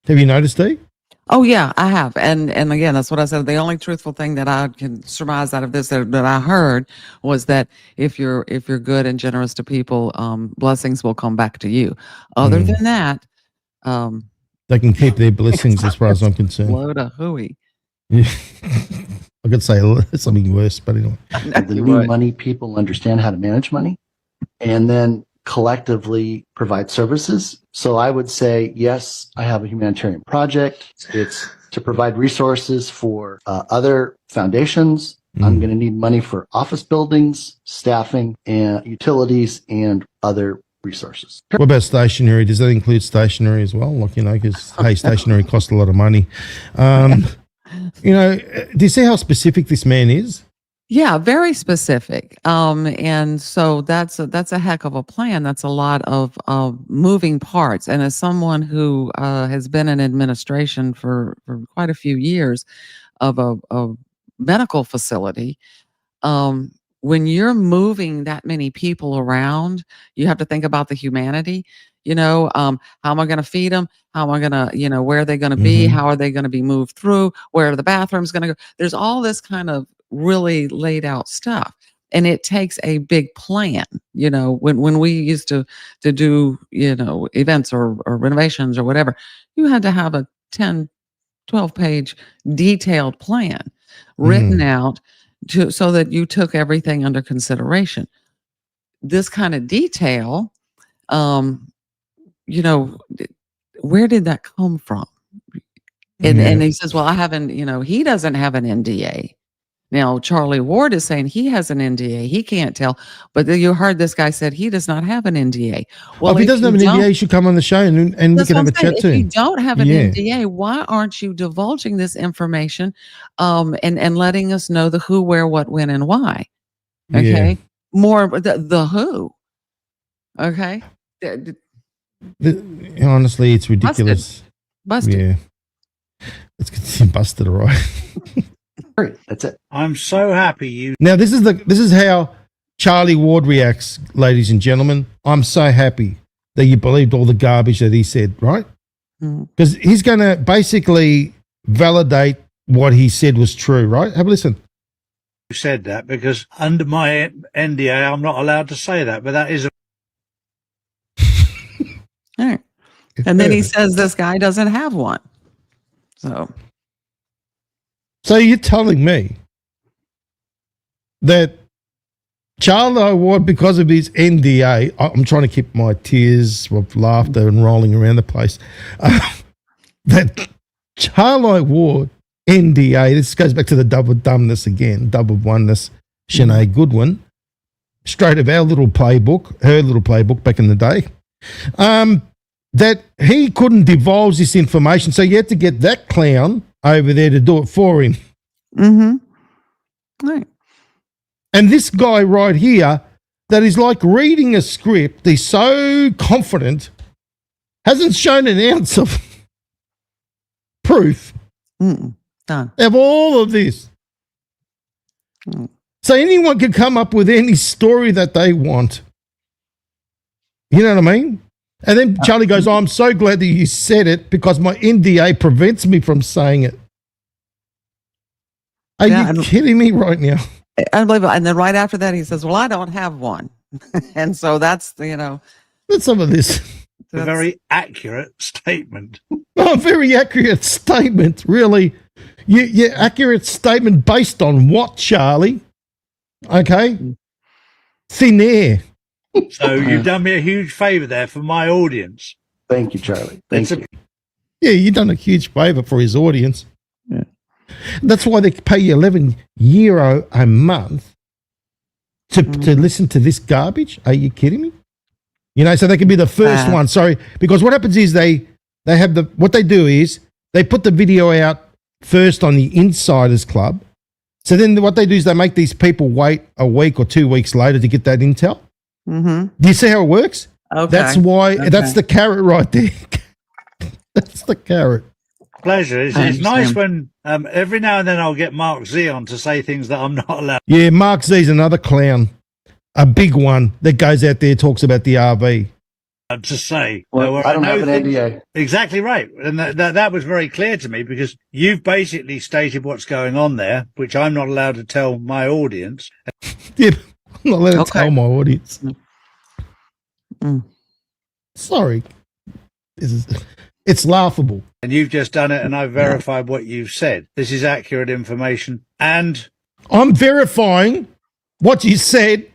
Have you noticed, Steve? Oh yeah, I have. And again, that's what I said. The only truthful thing that I can surmise out of this that I heard was that if you're good and generous to people, blessings will come back to you. Other than that, they can keep their blessings as far as I'm concerned. Load of hooey. Yeah. I could say something worse, but anyway. The new money people understand how to manage money and then collectively provide services. So I would say, yes, I have a humanitarian project. It's to provide resources for other foundations. I'm going to need money for office buildings, staffing, and utilities, and other resources. What about stationery? Does that include stationery as well? Like, because, hey, stationery costs a lot of money. Do you see how specific this man is? Yeah, very specific. And so that's a heck of a plan. That's a lot of moving parts. And as someone who has been in administration for quite a few years of a medical facility, when you're moving that many people around, you have to think about the humanity. How am I going to feed them? How am I going to, where are they going to be? How are they going to be moved through? Where are the bathrooms going to go? There's all this kind of really laid out stuff. And it takes a big plan. When we used to do, events or renovations or whatever, you had to have a 10, 12-page detailed plan written out so that you took everything under consideration. This kind of detail, where did that come from? And he says, well, I haven't, he doesn't have an NDA. Now, Charlie Ward is saying he has an NDA. He can't tell. But you heard this guy said he does not have an NDA. Well, if he doesn't have an NDA, he should come on the show and we can have a chat to him. If you don't have an NDA, why aren't you divulging this information and letting us know the who, where, what, when, and why? Okay. Yeah. More the who. Okay. Honestly, it's ridiculous. Busted. Yeah. Let's get him busted, all right. That's it. I'm so happy you. Now, this is how Charlie Ward reacts, ladies and gentlemen. I'm so happy that you believed all the garbage that he said, right? Because he's going to basically validate what he said was true, right? Have a listen. You said that because under my NDA, I'm not allowed to say that, but that is a. All right. And then he says this guy doesn't have one. So you're telling me that Charlie Ward, because of his NDA, I'm trying to keep my tears of laughter and rolling around the place, that Charlie Ward NDA, this goes back to the double dumbness again, double oneness, Sinead Goodwin, straight of our little playbook, her little playbook back in the day, that he couldn't divulge this information, so you had to get that clown over there to do it for him. Right. And this guy right here, that is like reading a script, he's so confident, hasn't shown an ounce of proof of all of this. So anyone can come up with any story that they want. You know what I mean? And then Charlie goes, I'm so glad that you said it because my NDA prevents me from saying it. Are you kidding me right now? Unbelievable. And then right after that, he says, well, I don't have one. And so that's, That's some of this. A very accurate statement. Oh, very accurate statement, really. Your accurate statement based on what, Charlie? Okay? Thin air. So you've done me a huge favor there for my audience. Thank you, Charlie. Thank you. Yeah, you've done a huge favor for his audience. Yeah. That's why they pay you €11 a month to listen to this garbage. Are you kidding me? So they can be the first one. Sorry, because what happens is they have what they do is they put the video out first on the Insiders Club. So then what they do is they make these people wait a week or 2 weeks later to get that intel. Do you see how it works? Okay. That's why. That's the carrot right there. That's the carrot. Pleasure. It's nice when every now and then I'll get Mark Z on to say things that I'm not allowed. Yeah, Mark Z's another clown, a big one that goes out there, talks about the RV. To say, well, I don't have an NDA. Exactly right, and that was very clear to me because you've basically stated what's going on there, which I'm not allowed to tell my audience. Yeah, I'm not allowed to tell my audience. Sorry, it's laughable. And you've just done it, and I've verified what you've said. This is accurate information, and I'm verifying what you said,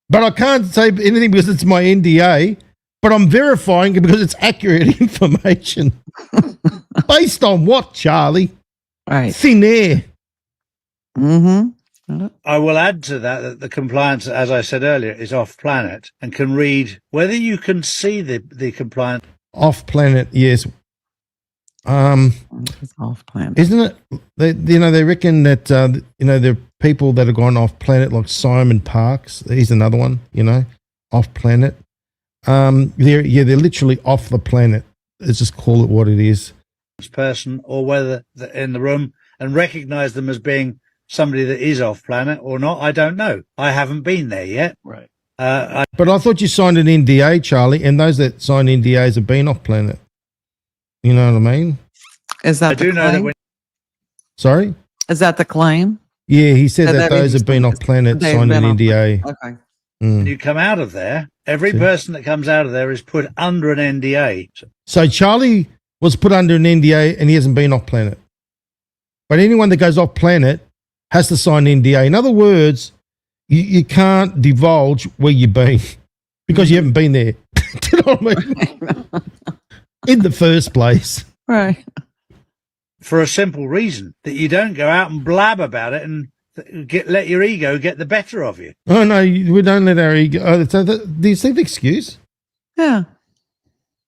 but I can't say anything because it's my NDA. But I'm verifying it because it's accurate information. Based on what, Charlie? Right. Thin air. I will add to that the compliance, as I said earlier, is off planet and can read whether you can see the compliance. Off planet, yes. It's off planet. Isn't it? They reckon that there are people that have gone off planet, like Simon Parks. He's another one. Off planet. They're literally off the planet. Let's just call it what it is. Person, or whether they're in the room, and recognize them as being somebody that is off planet or not, I don't know. I haven't been there yet. Right. But I thought you signed an NDA, Charlie, and those that sign NDAs have been off planet. You know what I mean? Is that I do know that when Sorry? Is that the claim? Yeah, he said that those have been off planet signed an NDA. Okay. when you come out of there, every person that comes out of there is put under an NDA. So Charlie was put under an NDA and he hasn't been off planet. But anyone that goes off planet has to sign an NDA. In other words, you can't divulge where you've been because you haven't been there. Do you know what I mean? In the first place. Right. For a simple reason, that you don't go out and blab about it and let your ego get the better of you. Oh, no, we don't let our ego. Oh, so do you see the excuse? Yeah.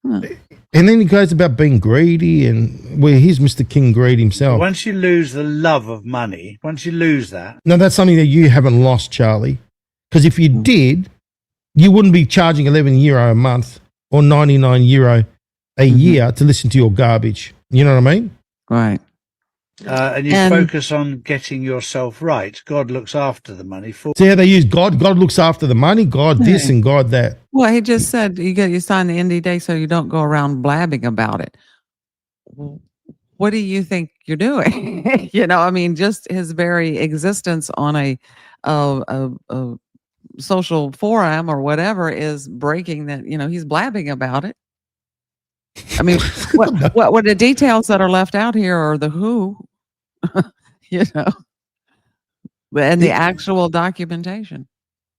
And then he goes about being greedy, and well, he's Mr. King Greed himself. Once you lose the love of money, once you lose that. No, that's something that you haven't lost, Charlie. Because if you did, you wouldn't be charging €11 a month or €99 a year to listen to your garbage. You know what I mean? Right. And you focus on getting yourself right. God looks after the money for. See how they use God? God looks after the money, God this and God that. Well, he just said you sign the NDA so you don't go around blabbing about it. What do you think you're doing? You know, I mean, just his very existence on a social forum or whatever is breaking that. You know, he's blabbing about it. I mean, what the details that are left out here are the who, you know, and the actual documentation.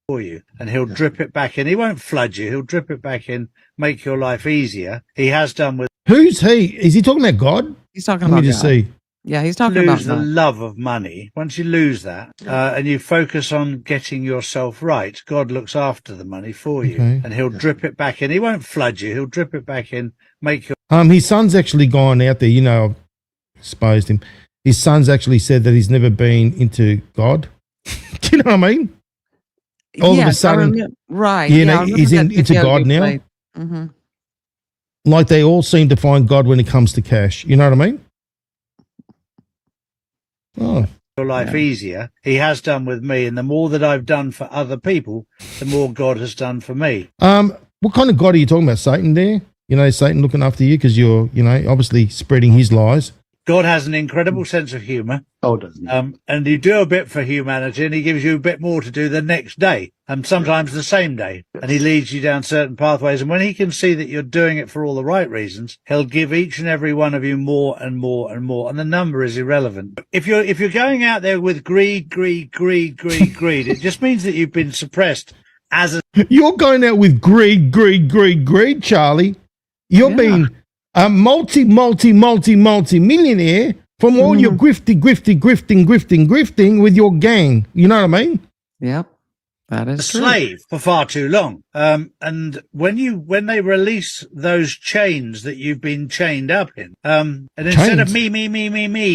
For you, and he'll drip it back in. He won't flood you. He'll drip it back in, make your life easier. He has done with. Who's he? Is he talking about God? He's talking Let about me just God. see. Yeah, he's talking about lose the love of money. Once you lose that, and you focus on getting yourself right, God looks after the money for you, and he'll drip it back in. He won't flood you. He'll drip it back in, make your. His son's actually gone out there. You know, I've exposed him. His son's actually said that he's never been into God. Do you know what I mean? All of a sudden, right? You know, he's into God now. Mm-hmm. Like they all seem to find God when it comes to cash. You know what I mean? Oh. Your life easier. He has done with me, and the more that I've done for other people, the more God has done for me. What kind of God are you talking about? Satan there? You know, Satan looking after you because you're, you know, obviously spreading his lies. God has an incredible sense of humor. Oh, doesn't he? And you do a bit for humanity, and he gives you a bit more to do the next day, and sometimes the same day. And he leads you down certain pathways. And when he can see that you're doing it for all the right reasons, he'll give each and every one of you more and more and more. And the number is irrelevant. If you're going out there with greed, it just means that you've been suppressed as a. You're going out with greed, Charlie. You're being a multi-millionaire from all your grifting with your gang. You know what I mean? Yep. That is true. Slave for far too long. And when they release those chains that you've been chained up in, and instead of me,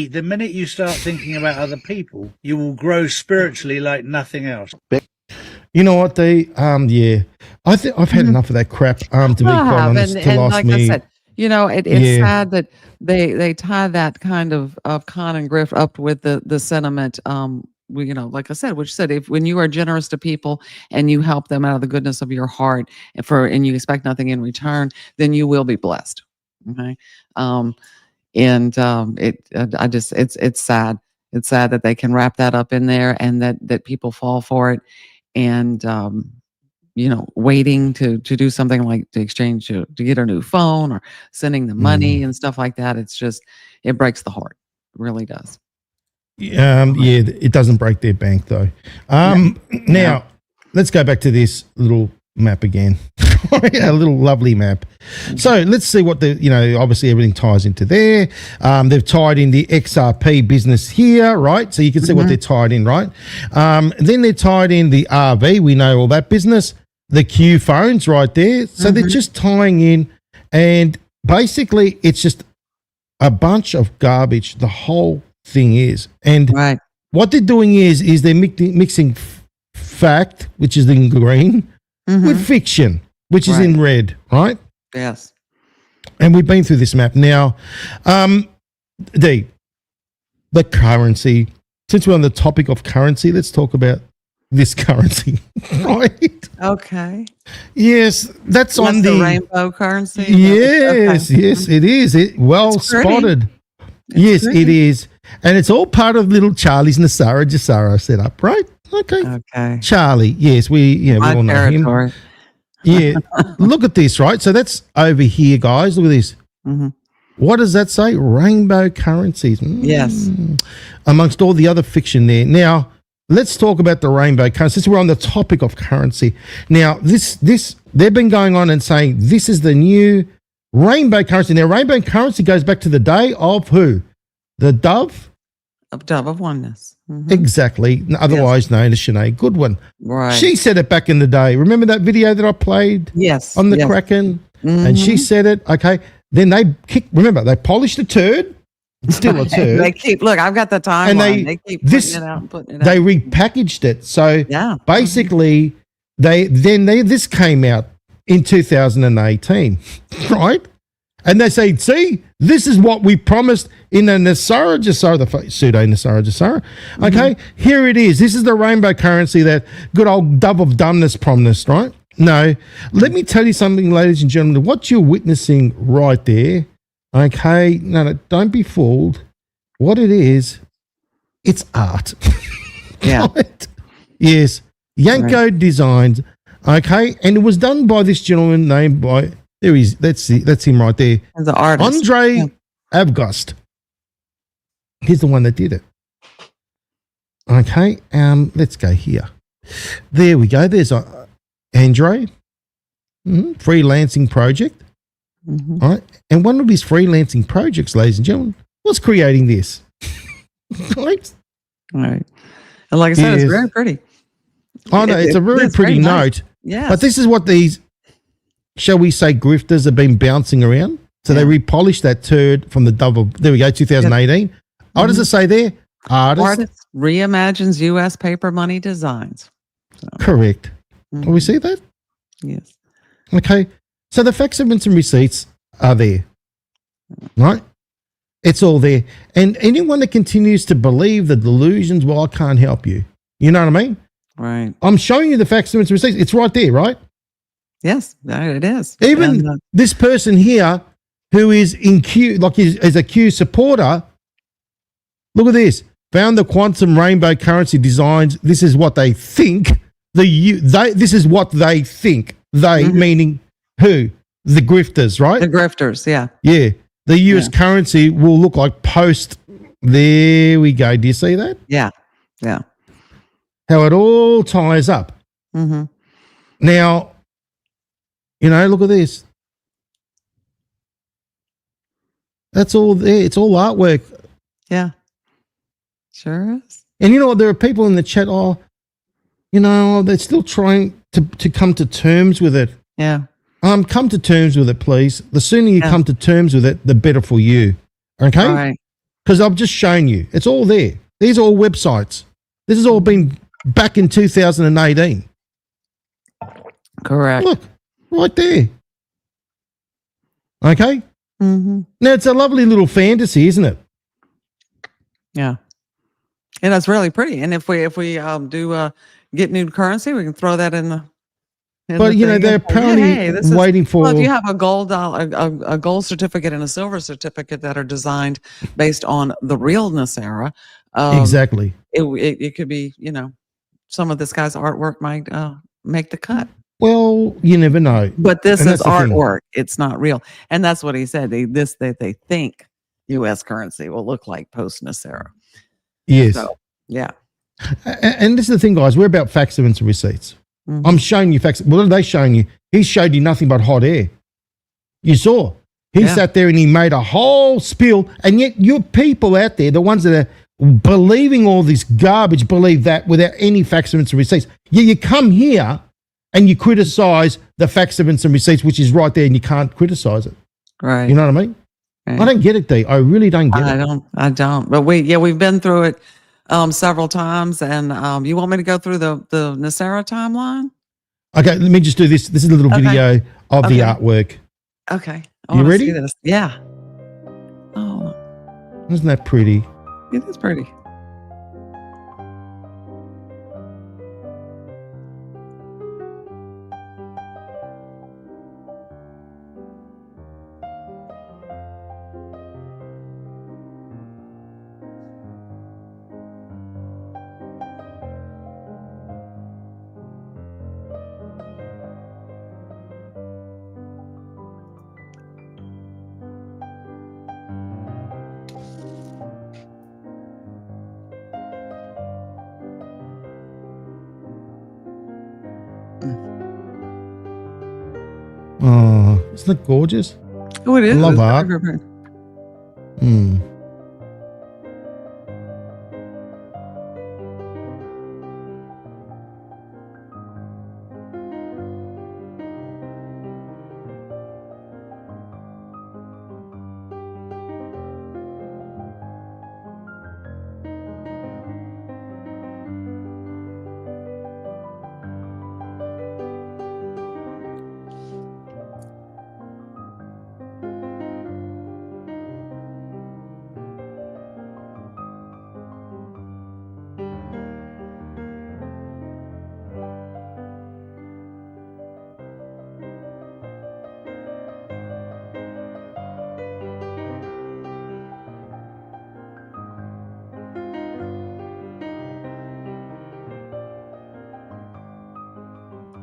the minute you start thinking about other people, you will grow spiritually like nothing else. You know what? I've had enough of that crap. To be quite honest, to last like me. I said, you know, it's sad that they tie that kind of con and grift up with the sentiment. You know, like I said, which said when you are generous to people and you help them out of the goodness of your heart, and you expect nothing in return, then you will be blessed. Okay, it's sad. It's sad that they can wrap that up in there, and that people fall for it, and you know, waiting to do something like to exchange to get a new phone or sending the money and stuff like that. It's just, it breaks the heart. It really does. It doesn't break their bank though. Now let's go back to this little map again. A little lovely map. So let's see what obviously everything ties into there. They've tied in the XRP business here, right? So you can see what they're tied in, right? Then they're tied in the RV. We know all that business. The Q phones right there. So they're just tying in, and basically it's just a bunch of garbage. The whole thing is. And what they're doing is they're mixing fact, which is in green, with fiction, which is in red, right? Yes. And we've been through this map now. The currency since we're on the topic of currency, let's talk about this currency, right? Okay. Yes, that's on the rainbow currency. Yes, yes, it is. Well spotted. Yes, it is. And it's all part of little Charlie's Nasara Jasara setup, right? Okay. Okay. Charlie, yes, we all know him. Yeah. Look at this, right? So that's over here, guys. Look at this. Mm-hmm. What does that say? Rainbow currencies. Yes. Amongst all the other fiction there. Now, let's talk about the rainbow currency. Since we're on the topic of currency. Now, this they've been going on and saying this is the new rainbow currency. Now, rainbow currency goes back to the day of who? The dove? Dove of oneness. Mm-hmm. Exactly. Otherwise known as Sinead Goodwin. Right. She said it back in the day. Remember that video that I played? Yes. On the Kraken? Mm-hmm. And she said it. Okay. Then they they polished a turd. It's still a turd. They keep, look, I've got the timeline. And they keep putting it out and putting it out. They repackaged it. So basically, this came out in 2018, right? And they say, see, this is what we promised in the Nasara Jasara, the pseudo Nasara Jasara. Okay, here it is. This is the rainbow currency that good old dove of dumbness promised, right? No, let me tell you something, ladies and gentlemen. What you're witnessing right there, okay, no, don't be fooled. What it is, it's art. Yeah. Right? Yes, Yanko Designs, okay, and it was done by this gentleman named by... There he is. That's him right there. The artist. Andre Avgost. He's the one that did it. Okay. Let's go here. There we go. There's Andre. Freelancing project. All right. And one of his freelancing projects, ladies and gentlemen, was creating this. Right? All right. And like I said, it's very pretty. Oh, no, it's a very pretty note. Yeah. But this is what these, shall we say, grifters have been bouncing around. So they repolished that turd from the dove of, there we go, 2018. What does it say there? Artist reimagines U.S. paper money designs. So. Correct. Can we see that? Yes. Okay. So the facsiments and receipts are there. Right? It's all there. And anyone that continues to believe the delusions, well, I can't help you. You know what I mean? Right. I'm showing you the facsiments and receipts. It's right there, right? Yes, it is. Even this person here who is in Q, like is a Q supporter, look at this. Found the quantum rainbow currency designs. This is what they think. This is what they think. They, meaning who? The grifters, right? The grifters, yeah. Yeah. The US currency will look like post. There we go. Do you see that? Yeah. Yeah. How it all ties up. Mm-hmm. Now, look at this. That's all there. It's all artwork. Yeah. Sure is. And there are people in the chat, they're still trying to come to terms with it. Yeah. Come to terms with it, please. The sooner you come to terms with it, the better for you. Okay? All right. Because I've just shown you. It's all there. These are all websites. This has all been back in 2018. Correct. Look, right there. Okay? Mm-hmm. Now, it's a lovely little fantasy, isn't it? Yeah. And that's really pretty. And if we do get new currency, we can throw that in the... But they're apparently waiting for. Well, if you have a gold a gold certificate and a silver certificate that are designed based on the realness era, exactly, it could be some of this guy's artwork might make the cut. Well, you never know. But this is artwork; it's not real, and that's what he said. They think U.S. currency will look like post Nasara. Yes. So, yeah. And this is the thing, guys. We're about facsiments and receipts. Mm-hmm. I'm showing you facts. What are they showing you? He showed you nothing but hot air. You saw. He sat there and he made a whole spiel. And yet your people out there, the ones that are believing all this garbage, believe that without any facsiments and receipts. Yeah, you come here and you criticize the facsiments and receipts, which is right there, and you can't criticize it. Right. You know what I mean? Right. I don't get it, D. I really don't get it. I don't. But we've been through it several times, and you want me to go through the Nasara timeline? Okay, let me just do this. This is a little video of the artwork. Okay. You ready? See this. Yeah. Oh. Isn't that pretty? It is pretty. Oh, isn't it gorgeous? Oh, it is. I love It's art. very, very- Mm.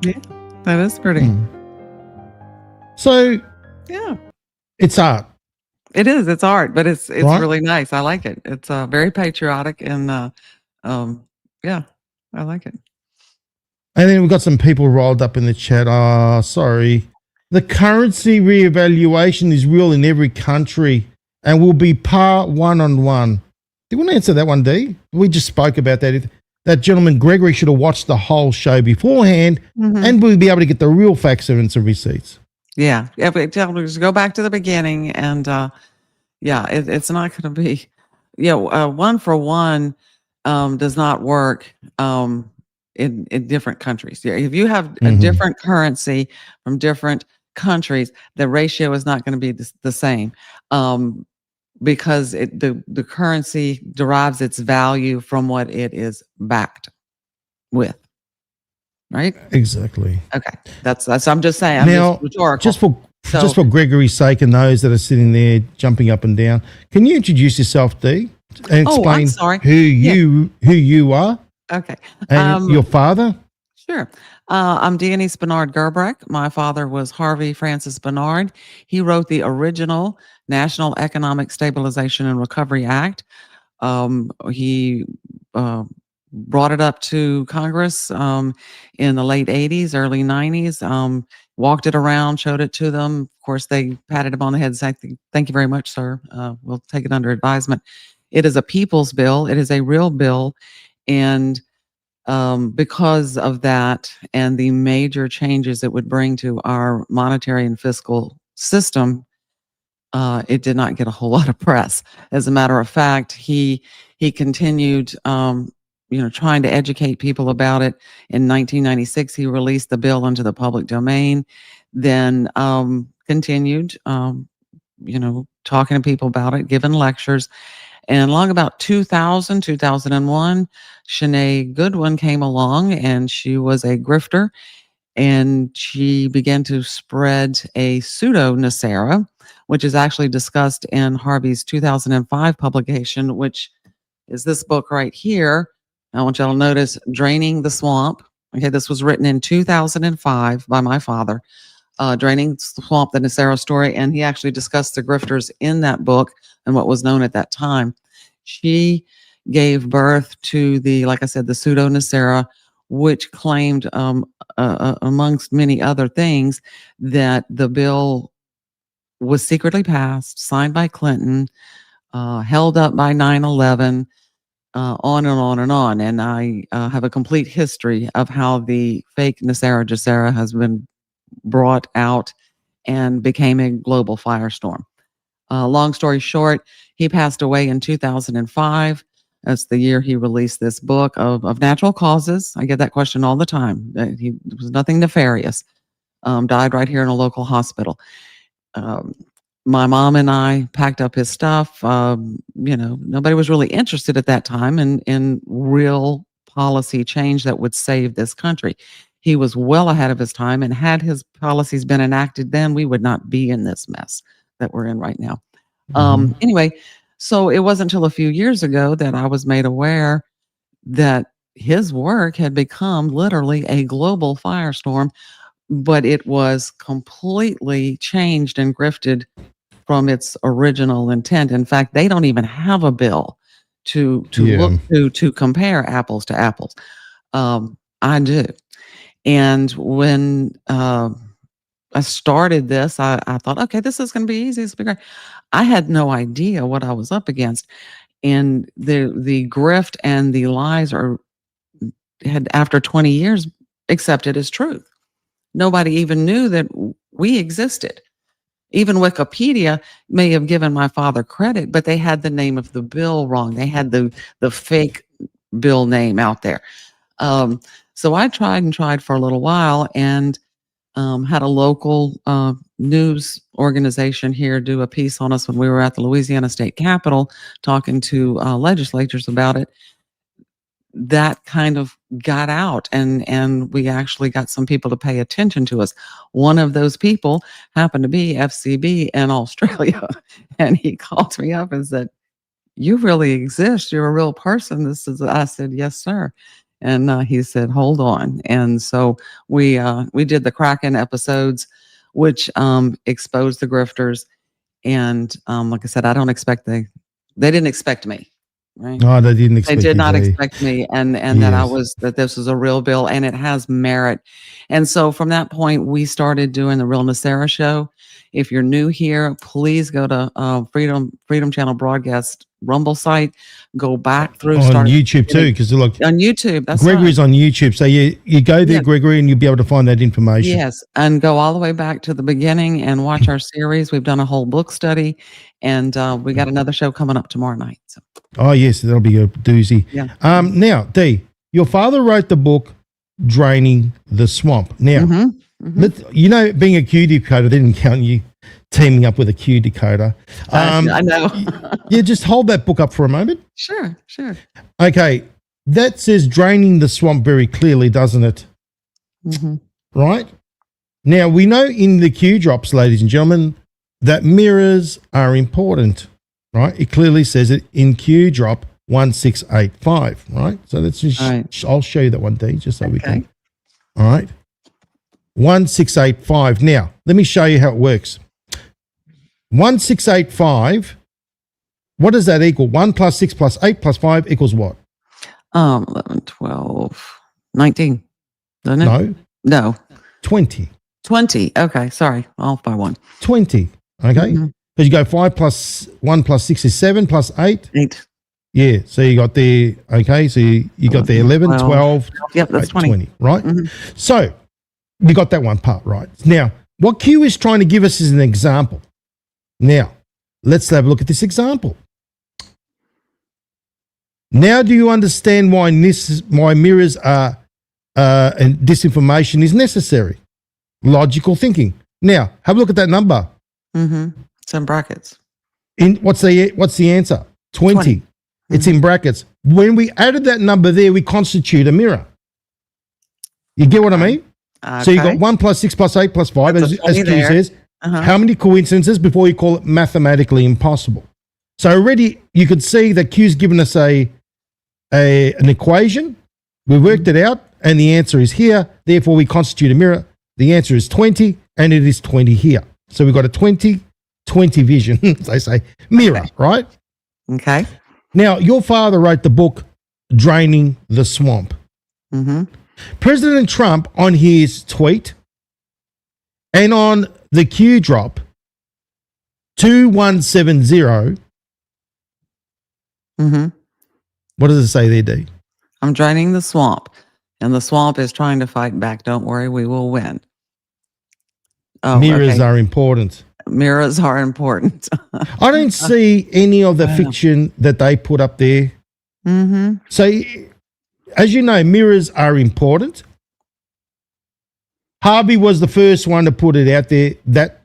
Yeah, that is pretty. Mm. So Yeah, it's art. it is. It's art, but it's Right. really nice. I like it. It's very patriotic and yeah, I like it. And then we've got some people rolled up in the chat. Sorry. The currency reevaluation is real in every country and will be par 1-on-1. Do you want to answer that one, D? We just spoke about that. That gentleman, Gregory, should have watched the whole show beforehand and we'll be able to get the real facts and some receipts. Yeah, yeah. But just go back to the beginning, and yeah, it's not going to be, 1-for-1 does not work in different countries. Yeah, if you have a different currency from different countries, the ratio is not going to be the same because the currency derives its value from what it is backed with. Right? Exactly. Okay. That's I'm just saying. I'm Now, just rhetorical. just for Gregory's sake and those that are sitting there jumping up and down, can you introduce yourself, D, and Oh, I'm explain sorry. who you are Okay. and your father? Sure. I'm DIONESE Barnard GERBRECHT. My father was Harvey Francis Barnard. He wrote the original National Economic Stabilization and Recovery Act. He brought it up to Congress in the late 80s, early 90s, walked it around, showed it to them. Of course, they patted him on the head and said, "Thank you very much, sir. We'll take it under advisement." It is a people's bill. It is a real bill. And because of that and the major changes it would bring to our monetary and fiscal system, it did not get a whole lot of press. As a matter of fact, he continued trying to educate people about it. In 1996, he released the bill into the public domain, then continued, talking to people about it, giving lectures. And along about 2000, 2001, Sinead Goodwin came along, and she was a grifter, and she began to spread a pseudo-NESARA, which is actually discussed in Harvey's 2005 publication, which is this book right here. I want y'all to notice Draining the Swamp. Okay, this was written in 2005 by my father, Draining the Swamp, the NESARA story, and he actually discussed the grifters in that book and what was known at that time. She gave birth to like I said, the pseudo-NESARA, which claimed, amongst many other things, that the bill was secretly passed, signed by Clinton, held up by 9/11, on and on and on. And I have a complete history of how the fake NESARA GESARA has been brought out and became a global firestorm. Long story short, he passed away in 2005. That's the year he released this book of natural causes. I get that question all the time. He was nothing nefarious. Died right here in a local hospital. My mom and I packed up his stuff. Nobody was really interested at that time in real policy change that would save this country. He was well ahead of his time, and had his policies been enacted then, we would not be in this mess that we're in right now. Anyway, so it wasn't until a few years ago that I was made aware that his work had become literally a global firestorm, but it was completely changed and grifted from its original intent. In fact, they don't even have a bill to look to compare apples to apples. I do. And when started this, I thought, okay, this is going to be easy. This will be great. I had no idea what I was up against, and the grift and the lies had after 20 years accepted as truth. Nobody even knew that we existed. Even Wikipedia may have given my father credit, but they had the name of the bill wrong. They had the fake bill name out there. So I tried and tried for a little while, and had a local news organization here do a piece on us when we were at the Louisiana State Capitol talking to legislators about it. That kind of got out, and we actually got some people to pay attention to us. One of those people happened to be FCB in Australia, and he called me up and said, "You really exist. You're a real person." I said, "Yes, sir." And he said, "Hold on." And so we did the Kraken episodes, which exposed the grifters. And like I said, I don't expect they didn't expect me. Right? No, they didn't expect. They did not expect me, and that this was a real bill, and it has merit. And so from that point, we started doing the Real Nacera show. If you're new here, please go to Freedom Channel Broadcast Rumble site. Go back through on YouTube too, because look on YouTube. That's Gregory's right. on YouTube, so you go there, Gregory, and you'll be able to find that information. Yes, and go all the way back to the beginning and watch our series. We've done a whole book study, and we got another show coming up tomorrow night. So. Oh yes, that'll be a doozy. Yeah. Now, Dee, your father wrote the book "Draining the Swamp." Now, you know, being a Q decoder, they didn't count you teaming up with a Q decoder. I know. Yeah, just hold that book up for a moment. Sure. Okay, that says "Draining the Swamp" very clearly, doesn't it? Right. Now we know in the Q drops, ladies and gentlemen, that mirrors are important. Right, it clearly says it in Q drop 1685. Right, so let's just I'll show you that one, Dee, just so we can. All right, 1685. Now let me show you how it works. 1685. What does that equal? 1 plus 6 plus 8 plus 5 equals what? 11, 12, 19. Doesn't it? No. 20. 20. Okay, sorry, off by 1. 20. Okay. Because you go 5 plus 1 plus 6 is 7 plus 8? 8. Yeah, so you got there, okay, so you got there 11, 12. Yep, that's 20. Right? So you got that one part right. Now, what Q is trying to give us is an example. Now, let's have a look at this example. Now, do you understand why mirrors are and disinformation is necessary? Logical thinking. Now, have a look at that number. It's in brackets. What's the answer? 20. It's in brackets. When we added that number there, we constitute a mirror. You get what I mean? So you got 1 plus 6 plus 8 plus 5, as Q says. How many coincidences before you call it mathematically impossible? So already you could see that Q's given us an equation. We worked it out, and the answer is here. Therefore, we constitute a mirror. The answer is 20, and it is 20 here. So we've got a 20 vision, as they say, mirror, right? Okay. Now, your father wrote the book, Draining the Swamp. President Trump, on his tweet and on the Q drop 2170, what does it say there, Dee? I'm draining the swamp, and the swamp is trying to fight back. Don't worry, we will win. Mirrors are important. Mirrors are important. I don't see any of the fiction that they put up there. So, as you know, mirrors are important. Harvey was the first one to put it out there, that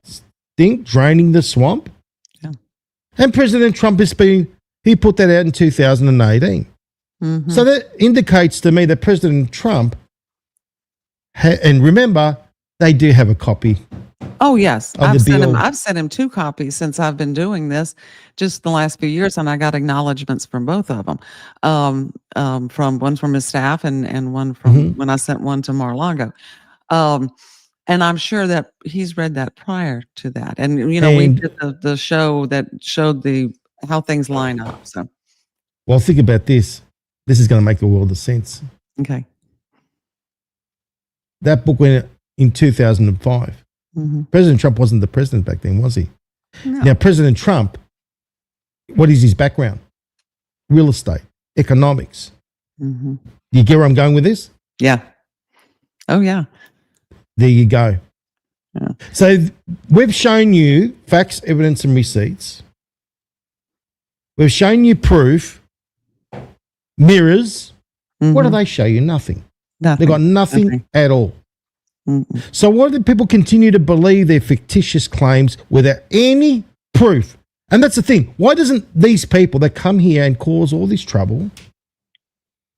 thing, Draining the Swamp. Yeah. And President Trump he put that out in 2018. So that indicates to me that President Trump, and remember, they do have a copy. Oh, yes. I've sent him 2 copies since I've been doing this just the last few years, and I got acknowledgments from both of them. From one from his staff and one from when I sent one to Mar-a-Lago. And I'm sure that he's read that prior to that. And, you know, we did the show that showed how things line up. So, well, think about this. This is going to make the world of sense. Okay. That book went in 2005. President Trump wasn't the president back then, was he? No. Now, President Trump, what is his background? Real estate, economics. Mm-hmm. You get where I'm going with this? Yeah. Oh, yeah. There you go. Yeah. So we've shown you facts, evidence, and receipts. We've shown you proof, mirrors. What do they show you? Nothing. They've got nothing at all. So why do people continue to believe their fictitious claims without any proof? And that's the thing. Why doesn't these people that come here and cause all this trouble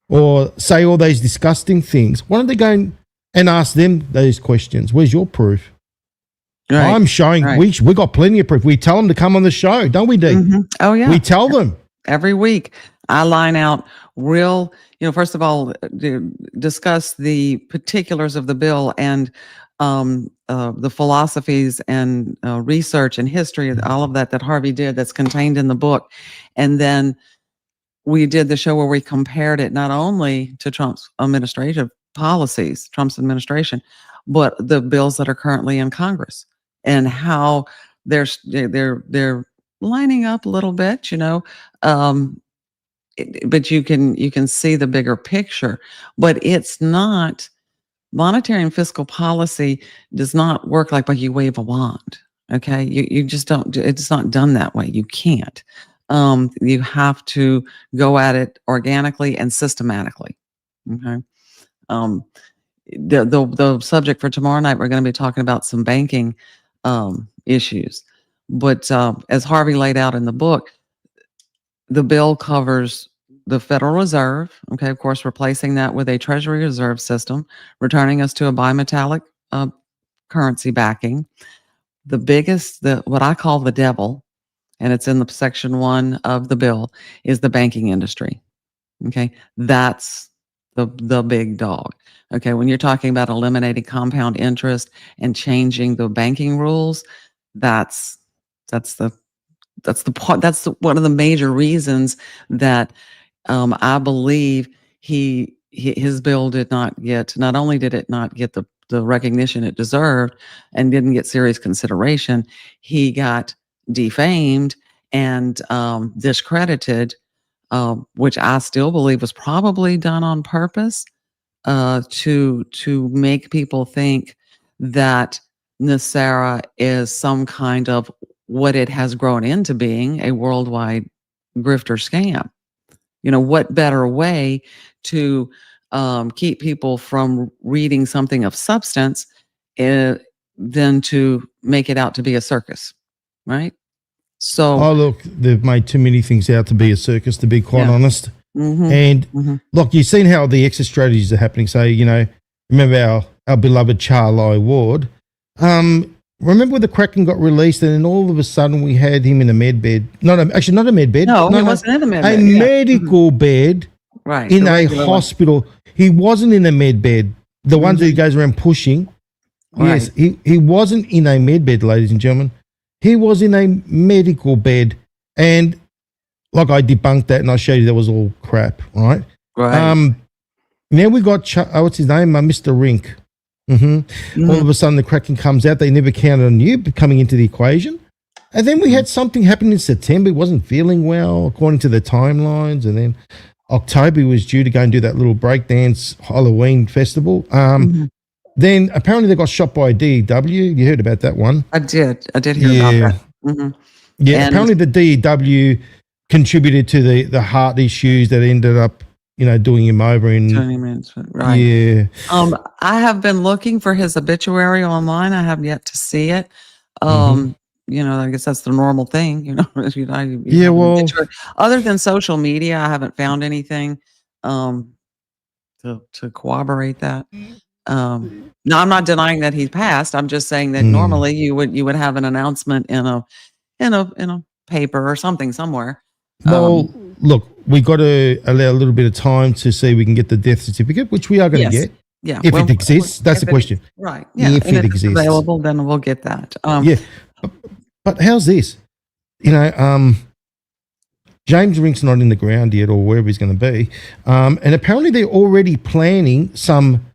or say all those disgusting things, why don't they go and ask them those questions? Where's your proof? Right. I'm showing, we got plenty of proof. We tell them to come on the show, don't we, Dee? Oh, yeah. We tell them. Every week, I line out real, first of all, discuss the particulars of the bill and the philosophies and research and history, all of that Harvey did that's contained in the book. And then we did the show where we compared it not only to Trump's administrative policies, Trump's administration, but the bills that are currently in Congress and how they're lining up a little bit, but you can see the bigger picture. But it's not, monetary and fiscal policy does not work like you wave a wand. Okay, you just don't. It's not done that way. You can't. You have to go at it organically and systematically. Okay. The subject for tomorrow night, we're going to be talking about some banking issues. But as Harvey laid out in the book, the bill covers the Federal Reserve, okay, of course, replacing that with a Treasury Reserve system, returning us to a bimetallic currency backing. The biggest, what I call the devil, and it's in the section 1 of the bill, is the banking industry. Okay, that's the big dog. Okay, when you're talking about eliminating compound interest and changing the banking rules, that's one of the major reasons that I believe his bill did not get, not only did it not get the recognition it deserved and didn't get serious consideration, he got defamed and discredited, which I still believe was probably done on purpose to make people think that NESARA is some kind of what it has grown into being, a worldwide grifter scam. What better way to keep people from reading something of substance than to make it out to be a circus, right? So, look, they've made too many things out to be a circus, to be quite honest. And look, you've seen how the exit strategies are happening. So, remember our beloved Charlie Ward. Remember when the Kraken got released and then all of a sudden we had him in a med bed? Not a med bed. No, he wasn't in a med bed. A medical bed in a hospital. He wasn't in a med bed. The ones that he goes around pushing. Right. Yes, he wasn't in a med bed, ladies and gentlemen. He was in a medical bed. And like I debunked that and I showed you that was all crap, right? Right. Now we got, what's his name? Mr. Rink. All of a sudden the Kraken comes out. They never counted on you coming into the equation. And then we had something happen in September. He wasn't feeling well according to the timelines. And then October he was due to go and do that little breakdance Halloween festival. Then apparently they got shot by a DEW. You heard about that one? I did hear about that. Yeah, and apparently the DEW contributed to the heart issues that ended up doing him over in 20 minutes, right? Yeah. I have been looking for his obituary online. I have yet to see it. I guess that's the normal thing. Well, other than social media, I haven't found anything to corroborate that. No, I'm not denying that he's passed. I'm just saying that normally you would have an announcement in a paper or something somewhere. Well, look, we got to allow a little bit of time to see if we can get the death certificate, which we are going to get. Yeah, if it exists, that's the question. Right. Yeah. If it exists, available, then we'll get that. But how's this? James Rink's not in the ground yet, or wherever he's going to be, and apparently they're already planning some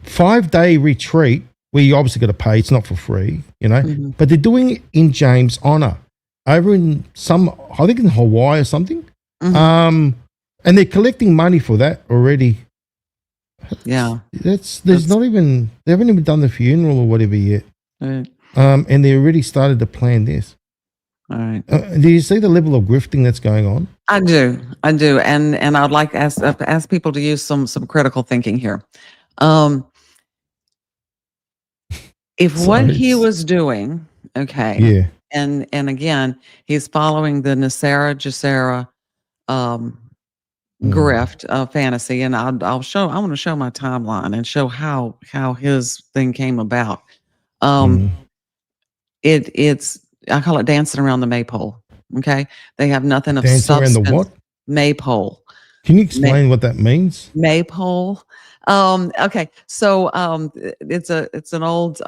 5-day retreat where you obviously got to pay. It's not for free, you know. Mm-hmm. But they're doing it in James' honor over in I think in Hawaii or something. Mm-hmm. And they're collecting money for that already. Yeah. They haven't even done the funeral or whatever yet. Right. And they already started to plan this. All right. Do you see the level of grifting that's going on? I do, and I'd like to ask people to use some critical thinking here. If what he was doing, okay, yeah, and again, he's following the Nasara Jacera grift fantasy, and I want to show my timeline and show how his thing came about. It's I call it dancing around the maypole. Okay, they have nothing of dancing substance. around the what? Maypole. Can you explain what that means? Maypole. Okay, so it's an old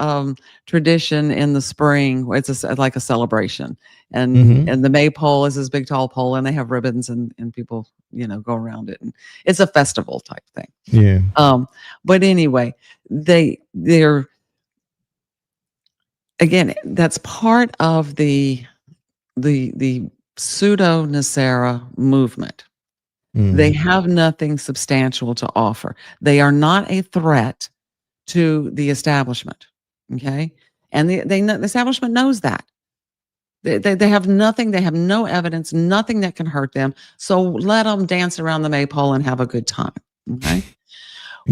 tradition in the spring. It's like a celebration, and the maypole is this big tall pole, and they have ribbons, and people go around it, and it's a festival type thing. Yeah. But anyway, they're again, that's part of the pseudo Nasara movement. They have nothing substantial to offer. They are not a threat to the establishment. Okay. And the establishment knows that. They have nothing. They have no evidence, nothing that can hurt them. So let them dance around the maypole and have a good time. Okay.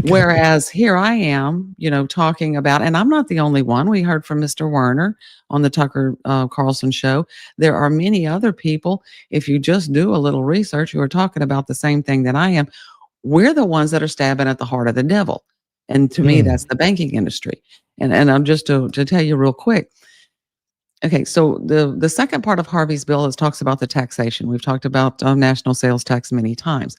Whereas here I am, talking about, and I'm not the only one. We heard from Mr. Werner on the Tucker Carlson show. There are many other people. If you just do a little research, who are talking about the same thing that I am. We're the ones that are stabbing at the heart of the devil. And to me, that's the banking industry. And I'm just to tell you real quick. Okay, so the second part of Harvey's bill talks about the taxation. We've talked about national sales tax many times.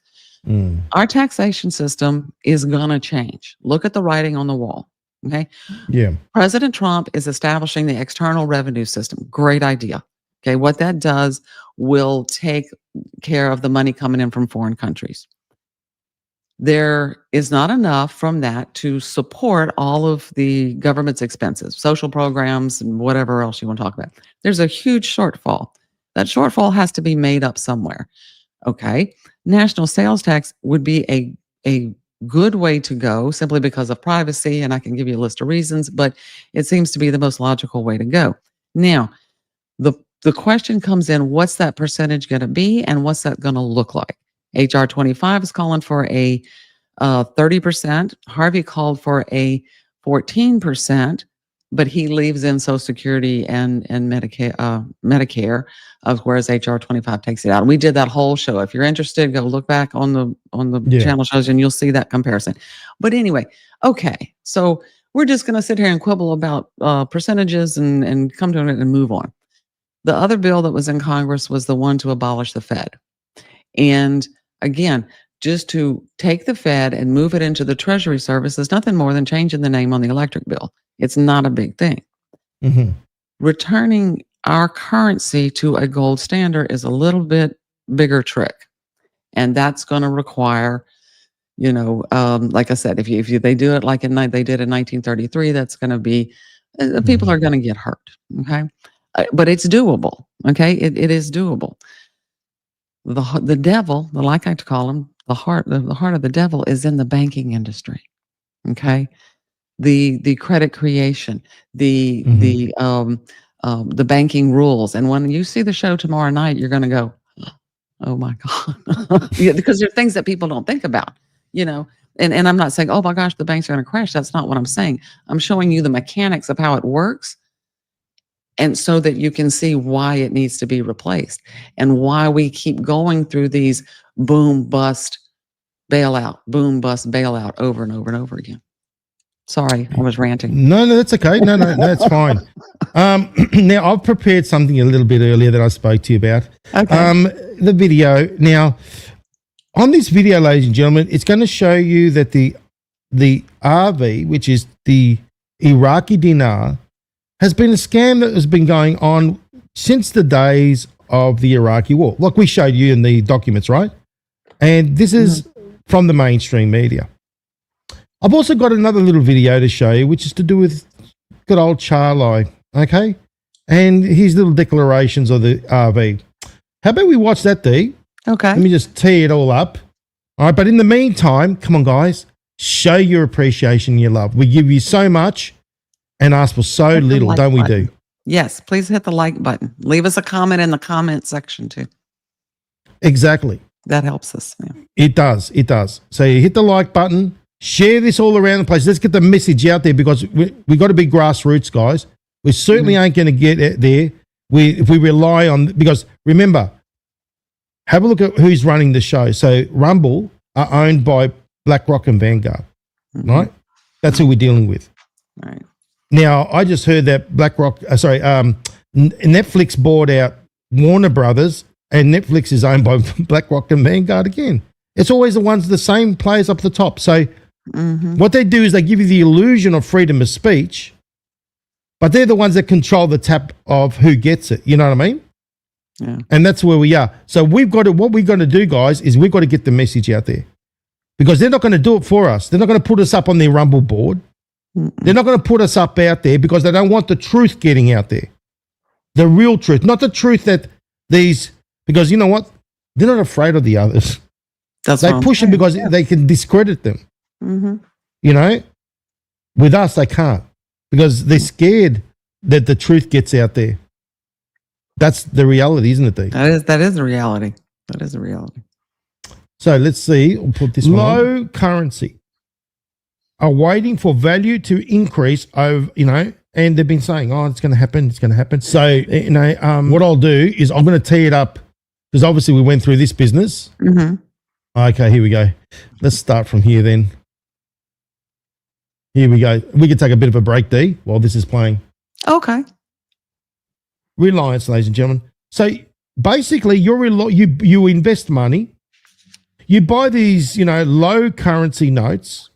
Our taxation system is going to change. Look at the writing on the wall. Okay. Yeah. President Trump is establishing the external revenue system. Great idea. Okay. What that does will take care of the money coming in from foreign countries. There is not enough from that to support all of the government's expenses, social programs, and whatever else you want to talk about. There's a huge shortfall. That shortfall has to be made up somewhere. Okay. National sales tax would be a good way to go simply because of privacy. And I can give you a list of reasons, but it seems to be the most logical way to go. Now, the question comes in, what's that percentage going to be and what's that going to look like? HR 25 is calling for a 30%. Harvey called for a 14%, but he leaves in Social Security and Medicare, whereas HR 25 takes it out. And we did that whole show. If you're interested, go look back on the channel shows and you'll see that comparison. But anyway, okay, so we're just going to sit here and quibble about percentages and come to it and move on. The other bill that was in Congress was the one to abolish the Fed. And again, just to take the Fed and move it into the Treasury Service is nothing more than changing the name on the electric bill. It's not a big thing. Returning our currency to a gold standard is a little bit bigger trick. And that's going to require, like I said, if they do it like they did in 1933, that's going to be, people are going to get hurt. Okay. But it's doable. Okay. It is doable. The devil, like I like to call him, the heart of the devil is in the banking industry. Okay. The credit creation, the banking rules. And when you see the show tomorrow night, you're going to go, oh my God, because there are things that people don't think about, and I'm not saying, oh my gosh, the banks are going to crash. That's not what I'm saying. I'm showing you the mechanics of how it works. And so that you can see why it needs to be replaced and why we keep going through these boom, bust, bailout over and over and over again. Sorry, I was ranting. No, that's okay. No, that's fine. Now, I've prepared something a little bit earlier that I spoke to you about. Okay. The video. Now, on this video, ladies and gentlemen, it's going to show you that the RV, which is the Iraqi dinar, has been a scam that has been going on since the days of the Iraqi war, like we showed you in the documents, right? And this is from the mainstream media. I've also got another little video to show you, which is to do with good old Charlie, okay? And his little declarations of the RV. How about we watch that, D? Okay. Let me just tee it all up. All right, but in the meantime, come on, guys, show your appreciation, your love. We give you so much and ask for so little, like don't we button. do? Yes, please hit the like button. Leave us a comment in the comment section too. Exactly. That helps us. Yeah. It does. It does. So you hit the like button, share this all around the place. Let's get the message out there because we got to be grassroots, guys. We certainly ain't going to get it there. If we rely on, because remember, have a look at who's running the show. So Rumble are owned by BlackRock and Vanguard, right? That's who we're dealing with. Right. Now, I just heard that Netflix bought out Warner Brothers, and Netflix is owned by BlackRock and Vanguard again. It's always the same players up the top. So what they do is they give you the illusion of freedom of speech, but they're the ones that control the tap of who gets it. You know what I mean? Yeah. And that's where we are. So what we've got to do, guys, is we've got to get the message out there because they're not going to do it for us. They're not going to put us up on their Rumble board. They're not going to put us up out there because they don't want the truth getting out there. The real truth, not the truth that because you know what? They're not afraid of the others. They push them because they can discredit them. You know, with us, they can't because they're scared that the truth gets out there. That's the reality, isn't it, Dee? That is the reality. That is the reality. So let's see. I'll put this low currency are waiting for value to increase over, and they've been saying, oh, it's going to happen. It's going to happen. So, what I'll do is I'm going to tee it up because obviously we went through this business. Okay, here we go. Let's start from here then. Here we go. We could take a bit of a break, Dee, while this is playing. Okay. Reliance, ladies and gentlemen. So basically, you invest money, you buy these, low currency notes,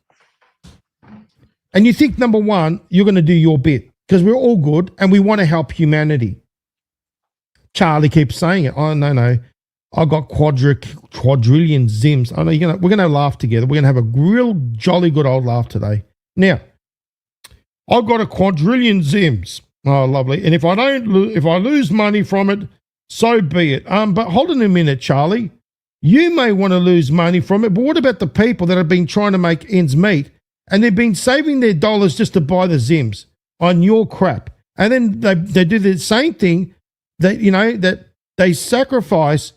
and you think, number one, you're going to do your bit because we're all good and we want to help humanity. Charlie keeps saying it. Oh, no. I got quadrillion Zims. I know we're going to laugh together. We're going to have a real jolly good old laugh today. Now, I've got a quadrillion Zims. Oh, lovely. And if I lose money from it, so be it. But hold on a minute, Charlie. You may want to lose money from it, but what about the people that have been trying to make ends meet and they've been saving their dollars just to buy the Zims on your crap? And then they do the same thing that they sacrifice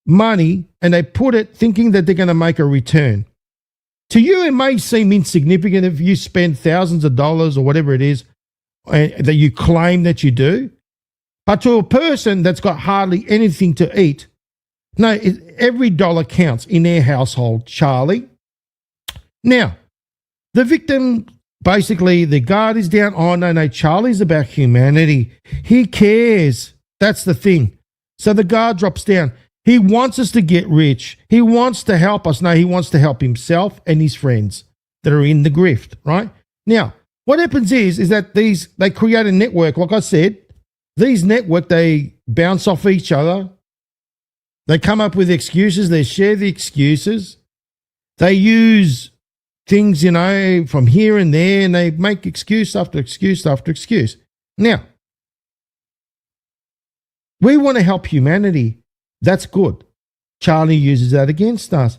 money and they put it thinking that they're going to make a return. To you, it may seem insignificant if you spend thousands of dollars or whatever it is that you claim that you do. But to a person that's got hardly anything to eat, no, every dollar counts in their household, Charlie. Now, the victim, basically, the guard is down. Oh, no, Charlie's about humanity. He cares. That's the thing. So the guard drops down. He wants us to get rich. He wants to help us. No, he wants to help himself and his friends that are in the grift, right? Now, what happens is that they create a network. Like I said, these network, they bounce off each other. They come up with excuses. They share the excuses. They use things, from here and there, and they make excuse after excuse after excuse. Now, we want to help humanity. That's good. Charlie uses that against us.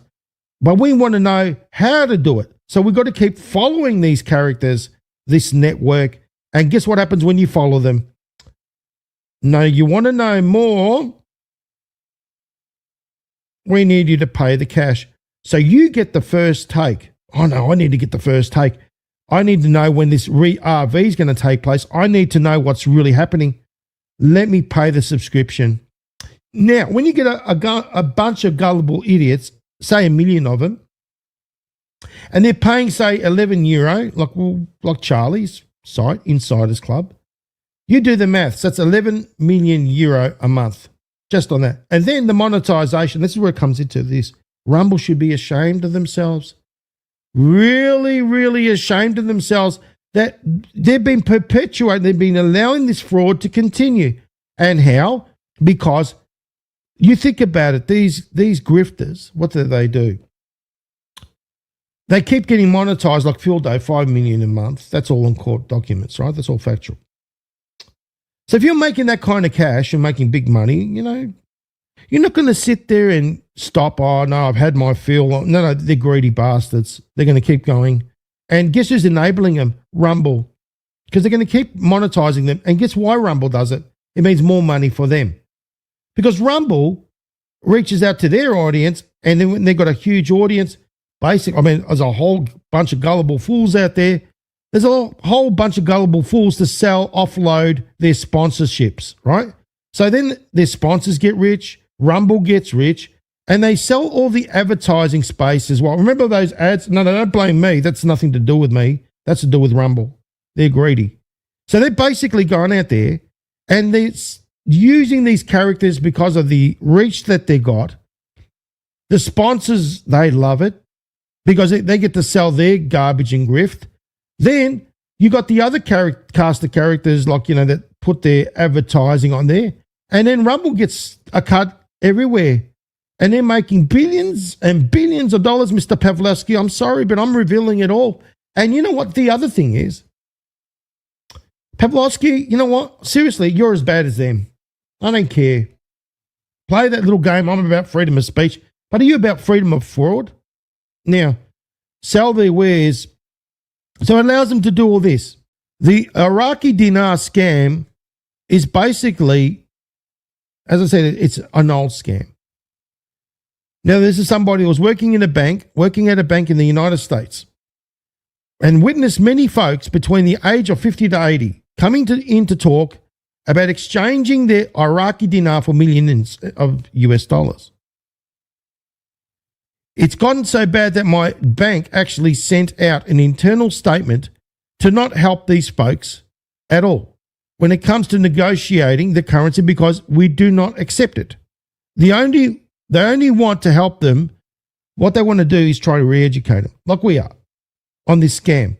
But we want to know how to do it. So we've got to keep following these characters, this network. And guess what happens when you follow them? No, you want to know more? We need you to pay the cash. So you get the first take. Oh, no, I need to get the first take. I need to know when this RV is going to take place. I need to know what's really happening. Let me pay the subscription. Now, when you get a bunch of gullible idiots, say 1 million of them, and they're paying, say, €11, like Charlie's site, Insiders Club, you do the maths. That's €11 million a month, just on that. And then the monetization, this is where it comes into this. Rumble should be ashamed of themselves. Really, really ashamed of themselves that they've been perpetuating, they've been allowing this fraud to continue. And how? Because you think about it, these grifters, what do? They keep getting monetized like Phil Day, 5 million a month. That's all on court documents, right? That's all factual. So if you're making that kind of cash and making big money, you know, you're not going to sit there and stop. Oh, no, I've had my fill. No, they're greedy bastards. They're going to keep going. And guess who's enabling them? Rumble. Because they're going to keep monetizing them. And guess why Rumble does it? It means more money for them. Because Rumble reaches out to their audience, and then they've got a huge audience. There's a whole bunch of gullible fools out there. There's a whole bunch of gullible fools to offload their sponsorships, right? So then their sponsors get rich, Rumble gets rich, and they sell all the advertising space as well. Remember those ads? No, don't blame me. That's nothing to do with me. That's to do with Rumble. They're greedy. So they're basically going out there and they're using these characters because of the reach that they got. The sponsors, they love it because they get to sell their garbage and grift. Then you got the other cast of characters like, you know, that put their advertising on there. And then Rumble gets a cut everywhere. And they're making billions and billions of dollars, Mr. Pavlovsky. I'm sorry, but I'm revealing it all. And you know what the other thing is? Pavlovsky, you know what? Seriously, you're as bad as them. I don't care. Play that little game. I'm about freedom of speech. But are you about freedom of fraud? Now, sell their wares. So it allows them to do all this. The Iraqi dinar scam is basically, as I said, it's an old scam. Now, this is somebody who was working at a bank in the United States and witnessed many folks between the age of 50 to 80 coming in to talk about exchanging their Iraqi dinar for millions of US dollars. It's gotten so bad that my bank actually sent out an internal statement to not help these folks at all when it comes to negotiating the currency because we do not accept it. They only want to help them. What they want to do is try to re-educate them, like we are, on this scam.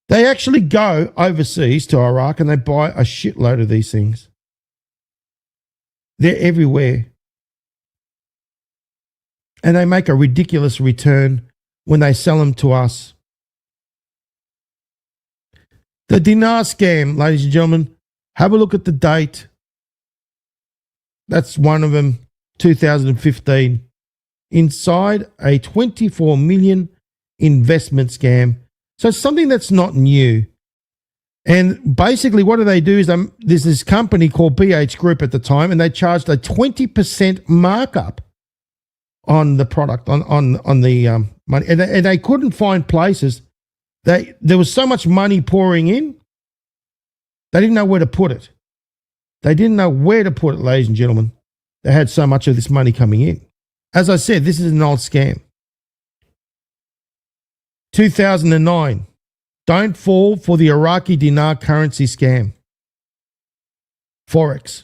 They actually go overseas to Iraq and they buy a shitload of these things. They're everywhere. And they make a ridiculous return when they sell them to us. The dinar scam, ladies and gentlemen, have a look at the date. That's one of them, 2015. Inside a 24 million investment scam. So it's something that's not new. And basically what do? Is there's this company called BH Group at the time, and they charged a 20% markup on the product, on the money. And they couldn't find places. There was so much money pouring in, they didn't know where to put it. They didn't know where to put it, ladies and gentlemen. They had so much of this money coming in. As I said, this is an old scam. 2009, don't fall for the Iraqi dinar currency scam. Forex.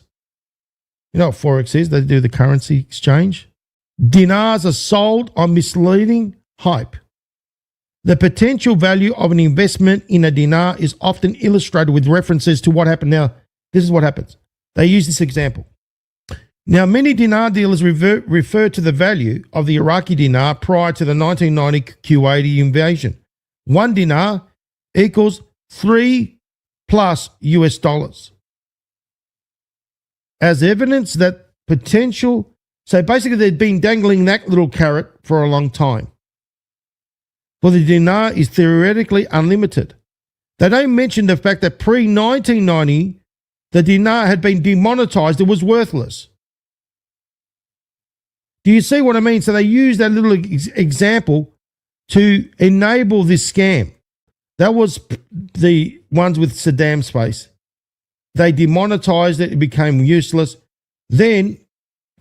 You know what Forex is? They do the currency exchange. Dinars are sold on misleading hype. The potential value of an investment in a dinar is often illustrated with references to what happened. Now, this is what happens. They use this example. Now, many dinar dealers refer to the value of the Iraqi dinar prior to the 1990 Kuwaiti invasion. One dinar equals $3+ US dollars. As evidence that potential. So basically, they've been dangling that little carrot for a long time. Well, the dinar is theoretically unlimited. They don't mention the fact that pre-1990, the dinar had been demonetized. It was worthless. Do you see what I mean? So they use that little example to enable this scam. That was the ones with Saddam's face. They demonetized it. It became useless. Then,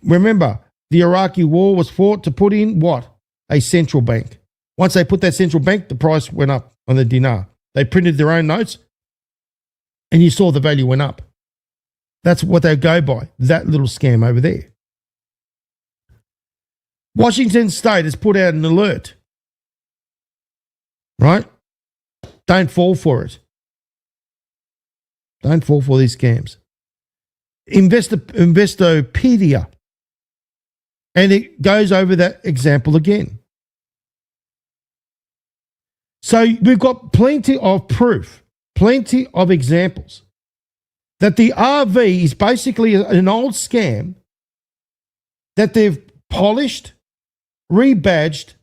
remember, the Iraqi war was fought to put in what? A central bank. Once they put that central bank, the price went up on the dinar. They printed their own notes, and you saw the value went up. That's what they go by, that little scam over there. Washington State has put out an alert, right? Don't fall for it. Don't fall for these scams. Investopedia. And it goes over that example again. So we've got plenty of proof, plenty of examples that the RV is basically an old scam that they've polished, rebadged,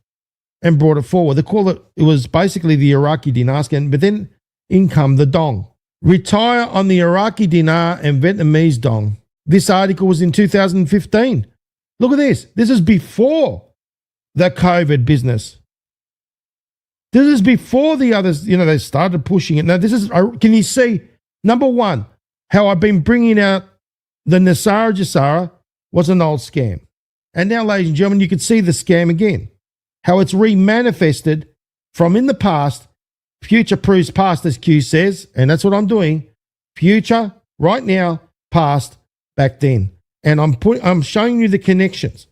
and brought it forward. They call it was basically the Iraqi dinar scam, but then in come the dong. Retire on the Iraqi dinar and Vietnamese dong. This article was in 2015. Look at this. This is before the COVID business. This is before the others, they started pushing it. Now, this is, can you see, number one, how I've been bringing out the Nasara Jasara was an old scam. And now, ladies and gentlemen, you can see the scam again. How it's remanifested from in the past, future proves past, as Q says, and that's what I'm doing. Future, right now, past, back then. And I'm showing you the connections.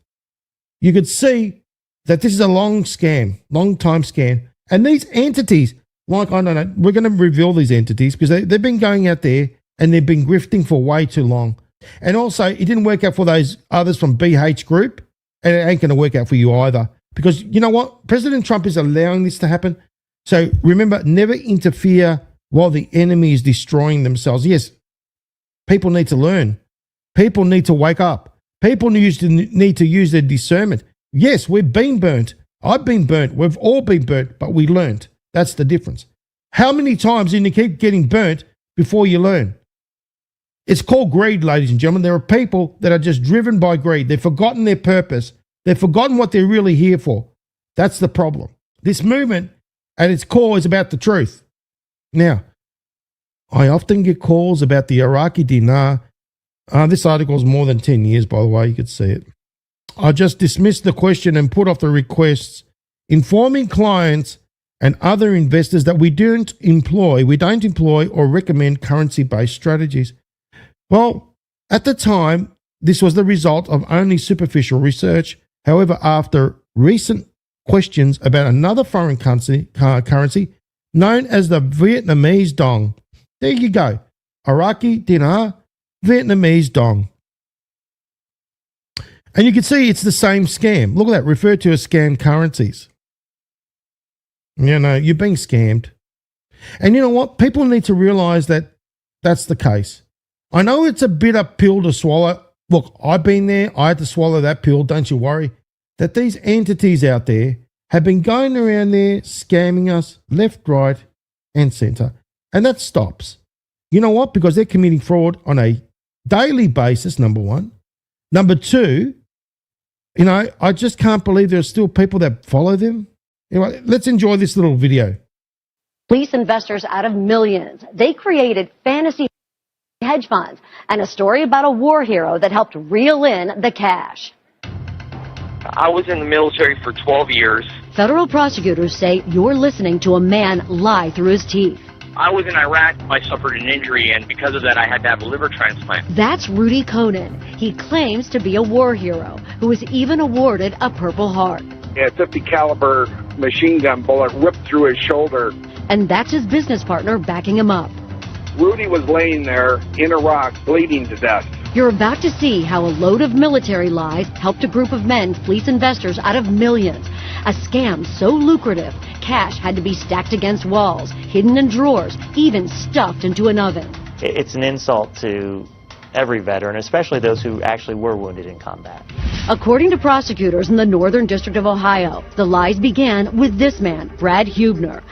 You could see that this is a long scam, long time scam. And these entities, like, I don't know, we're going to reveal these entities because they've been going out there and they've been grifting for way too long. And also, it didn't work out for those others from BH Group, and it ain't going to work out for you either. Because you know what? President Trump is allowing this to happen. So remember, never interfere while the enemy is destroying themselves. Yes, people need to learn. People need to wake up. People need to use their discernment. Yes, we've been burnt. I've been burnt. We've all been burnt, but we learned. That's the difference. How many times do you keep getting burnt before you learn? It's called greed, ladies and gentlemen. There are people that are just driven by greed. They've forgotten their purpose. They've forgotten what they're really here for. That's the problem. This movement at its core is about the truth. Now, I often get calls about the Iraqi dinar. This article is more than 10 years, by the way. You could see it. I just dismissed the question and put off the requests, informing clients and other investors that we don't employ or recommend currency-based strategies. Well, at the time, this was the result of only superficial research. However, after recent questions about another foreign currency known as the Vietnamese dong, there you go, Iraqi dinar, Vietnamese dong. And you can see it's the same scam. Look at that, referred to as scam currencies. You're being scammed. And you know what? People need to realize that that's the case. I know it's a bitter pill to swallow. Look, I've been there. I had to swallow that pill. Don't you worry. That these entities out there have been going around there scamming us left, right, and center. And that stops. You know what? Because they're committing fraud on a daily basis, number one. Number two, I just can't believe there are still people that follow them. Anyway, let's enjoy this little video. Fleece investors out of millions. They created fantasy hedge funds and a story about a war hero that helped reel in the cash. I was in the military for 12 years. Federal prosecutors say you're listening to a man lie through his teeth. I was in Iraq. I suffered an injury, and because of that, I had to have a liver transplant. That's Rudy Conan. He claims to be a war hero who was even awarded a Purple Heart. A 50 caliber machine gun bullet whipped through his shoulder. And that's his business partner backing him up. Rudy was laying there in Iraq, bleeding to death. You're about to see how a load of military lies helped a group of men fleece investors out of millions. A scam so lucrative, cash had to be stacked against walls, hidden in drawers, even stuffed into an oven. It's an insult to every veteran, especially those who actually were wounded in combat. According to prosecutors in the Northern District of Ohio, the lies began with this man, Brad Hubner.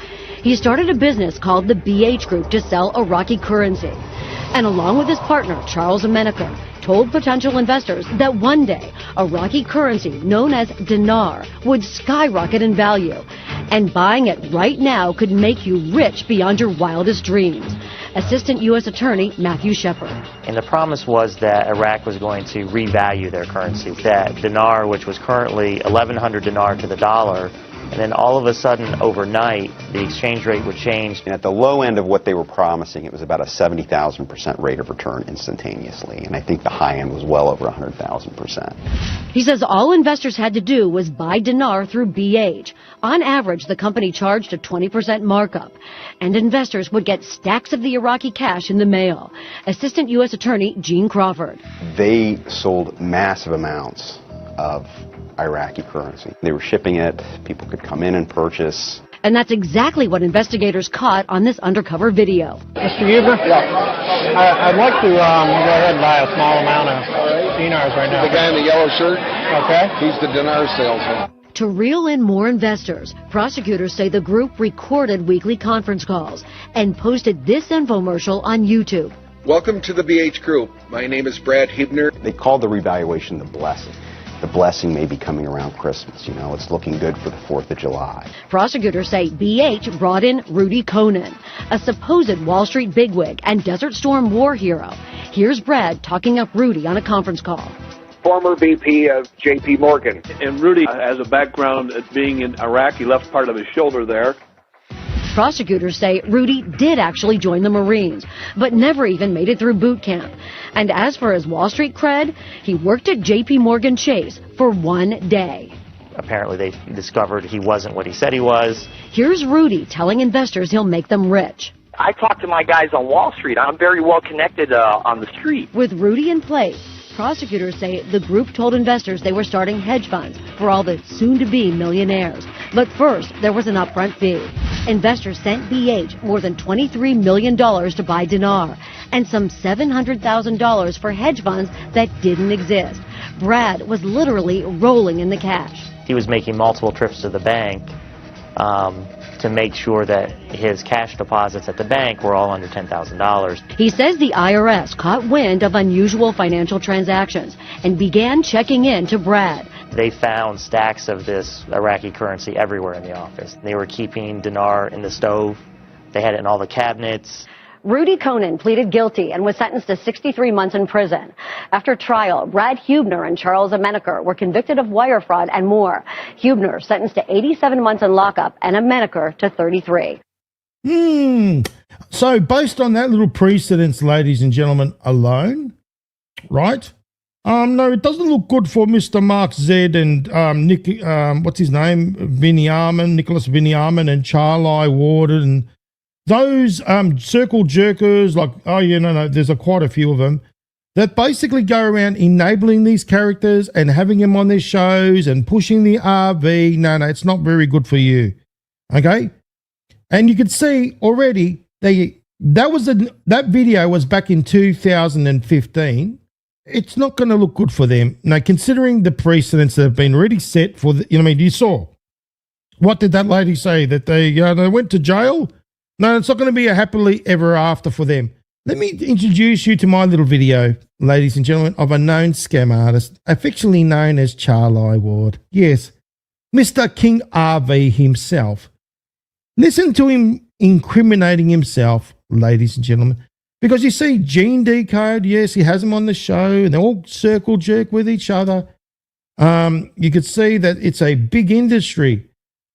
He started a business called the BH Group to sell Iraqi currency. And along with his partner, Charles Amenaker, told potential investors that one day Iraqi currency known as dinar would skyrocket in value. And buying it right now could make you rich beyond your wildest dreams. Assistant U.S. Attorney Matthew Shepard. And the promise was that Iraq was going to revalue their currency. That dinar, which was currently 1,100 dinar to the dollar, and then all of a sudden, overnight, the exchange rate would change. And at the low end of what they were promising, it was about a 70,000% rate of return instantaneously. And I think the high end was well over 100,000%. He says all investors had to do was buy dinar through BH. On average, the company charged a 20% markup. And investors would get stacks of the Iraqi cash in the mail. Assistant U.S. Attorney Gene Crawford. They sold massive amounts of Iraqi currency. They were shipping it. People could come in and purchase. And that's exactly what investigators caught on this undercover video. Mr. Huber? Yeah. I'd like to go ahead and buy a small amount of dinars right now. The guy in the yellow shirt? Okay. He's the dinar salesman. To reel in more investors, prosecutors say the group recorded weekly conference calls and posted this infomercial on YouTube. Welcome to the BH Group. My name is Brad Hubner. They called the revaluation the blessing. The blessing may be coming around Christmas. It's looking good for the 4th of July. Prosecutors say BH brought in Rudy Conan, a supposed Wall Street bigwig and Desert Storm war hero. Here's Brad talking up Rudy on a conference call. Former VP of J.P. Morgan. And Rudy has a background at being in Iraq. He left part of his shoulder there. Prosecutors say Rudy did actually join the Marines, but never even made it through boot camp. And as for his Wall Street cred, he worked at J.P. Morgan Chase for 1 day. Apparently they discovered he wasn't what he said he was. Here's Rudy telling investors he'll make them rich. I talk to my guys on Wall Street. I'm very well connected on the street. With Rudy in place, prosecutors say the group told investors they were starting hedge funds for all the soon-to-be millionaires. But first, there was an upfront fee. Investors sent BH more than $23 million to buy dinar and some $700,000 for hedge funds that didn't exist. Brad was literally rolling in the cash. He was making multiple trips to the bank to make sure that his cash deposits at the bank were all under $10,000. He says the IRS caught wind of unusual financial transactions and began checking in to Brad. They found stacks of this Iraqi currency everywhere in the office. They were keeping dinar in the stove. They had it in all the cabinets. Rudy Conan pleaded guilty and was sentenced to 63 months in prison. After trial, Brad Hubner and Charles Ameneker were convicted of wire fraud and more. Hubner sentenced to 87 months in lockup and Ameneker to 33. So based on that little precedence, ladies and gentlemen, alone, right? No, it doesn't look good for Mr. Mark Zed and Nick, what's his name? Nicholas Viniarman and Charlie Ward and those circle jerkers, like, there's quite a few of them that basically go around enabling these characters and having them on their shows and pushing the RV. No, it's not very good for you. Okay? And you can see already that video was back in 2015. It's not going to look good for them. Now, considering the precedents that have been already set for you saw. What did that lady say? That they went to jail? No, it's not going to be a happily ever after for them. Let me introduce you to my little video, ladies and gentlemen, of a known scam artist, affectionately known as Charlie Ward. Yes, Mr. King RV himself. Listen to him incriminating himself, ladies and gentlemen. Because you see, Gene D3CODED, yes, he has them on the show, and they all circle jerk with each other. You could see that it's a big industry.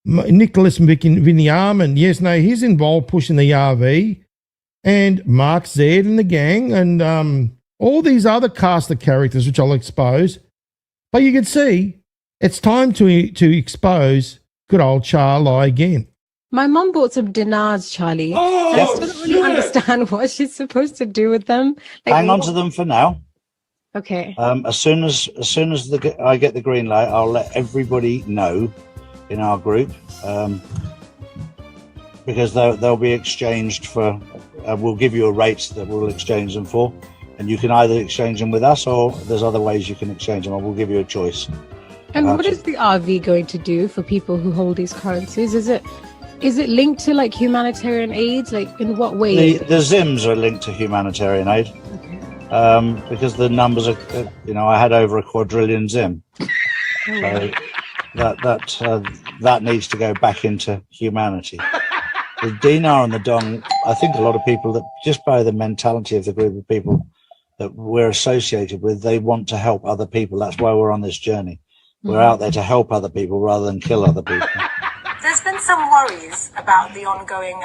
Nicholas Viniarman, yes, he's involved pushing the RV, and Mark Zed and the gang, and all these other cast of characters, which I'll expose. But you can see, it's time to expose good old Charlie again. My mum bought some dinars, Charlie. Oh, I still don't really understand what she's supposed to do with them. Hang on to them for now. Okay. As soon as I get the green light, I'll let everybody know in our group, because they'll be exchanged for. We'll give you a rate that we'll exchange them for, and you can either exchange them with us, or there's other ways you can exchange them. We'll give you a choice. And what is the RV going to do for people who hold these currencies? Is it linked to like humanitarian aid? Like in what way? The Zims are linked to humanitarian aid. Okay. Because the numbers are, I had over a quadrillion Zim. So that needs to go back into humanity. The dinar and the dong, I think a lot of people, that just by the mentality of the group of people that we're associated with, they want to help other people. That's why we're on this journey. We're out there to help other people rather than kill other people. There's been some worries about the ongoing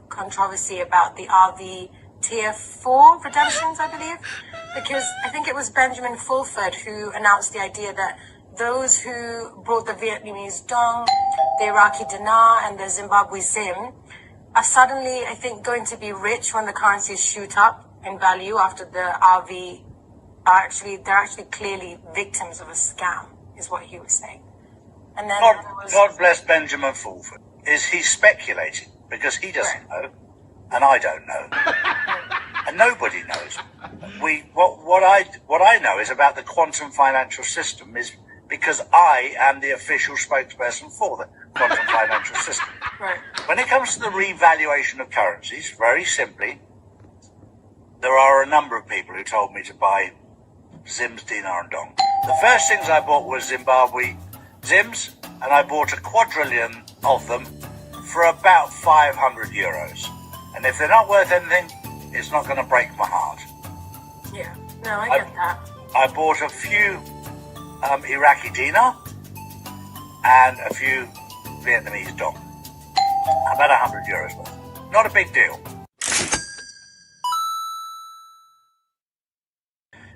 controversy about the RV Tier 4 redemptions, I believe, because I think it was Benjamin Fulford who announced the idea that those who brought the Vietnamese dong, the Iraqi dinar, and the Zimbabwe Zim are suddenly, I think, going to be rich when the currencies shoot up in value after the RV they're actually clearly victims of a scam, is what he was saying. And then God bless Benjamin Fulford. is he's speculating because he doesn't know, and I don't know, and nobody knows. What I know is about the quantum financial system is because I am the official spokesperson for the quantum financial system. Right. When it comes to the revaluation of currencies, very simply, there are a number of people who told me to buy Zims, dinar and dong. The first things I bought was Zimbabwe Zims, and I bought a quadrillion of them for about 500 euros. And if they're not worth anything, it's not going to break my heart. Yeah, no, I get that. I bought a few Iraqi dinar and a few Vietnamese dong. About 100 euros worth. Not a big deal.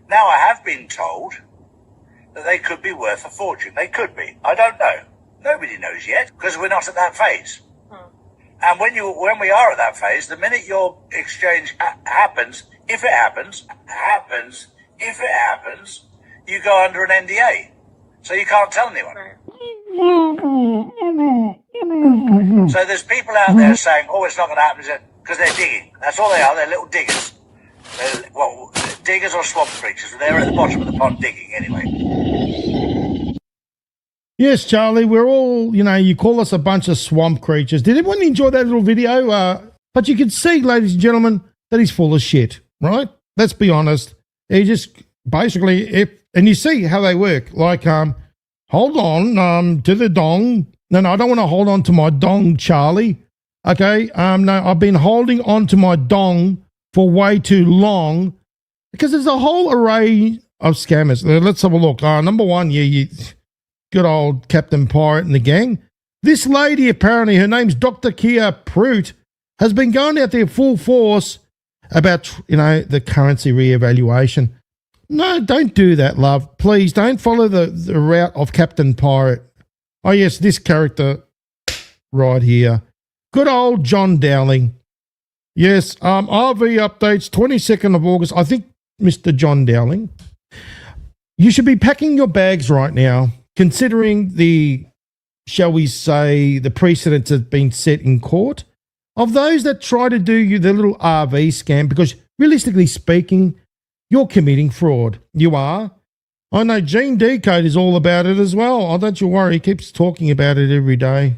Now I have been told that they could be worth a fortune. They could be. I don't know. Nobody knows yet because we're not at that phase. And when we are at that phase, the minute your exchange happens, if it happens, you go under an NDA. So you can't tell anyone. So there's people out there saying, oh, it's not going to happen because they're digging. That's all they are. They're little diggers. Diggers or swamp creatures. They're at the bottom of the pond digging anyway. Yes, Charlie, we're all, you call us a bunch of swamp creatures. Did everyone enjoy that little video? But you can see, ladies and gentlemen, that he's full of shit, right? Let's be honest. He just basically, and you see how they work. Like, hold on to the dong. No, I don't want to hold on to my dong, Charlie. Okay? No, I've been holding on to my dong for way too long because there's a whole array of scammers. Let's have a look. Number one, good old Captain Pirate and the gang. This lady, apparently, her name's Dr. Kia Prout, has been going out there full force about, the currency reevaluation. No, don't do that, love. Please don't follow the route of Captain Pirate. Oh, yes, this character right here. Good old John Dowling. Yes, RV updates, 22nd of August. I think, Mr. John Dowling, you should be packing your bags right now, considering the, shall we say, the precedents that have been set in court of those that try to do you the little RV scam, because realistically speaking, you're committing fraud. You are. I know Gene D3CODED is all about it as well. Oh, don't you worry. He keeps talking about it every day.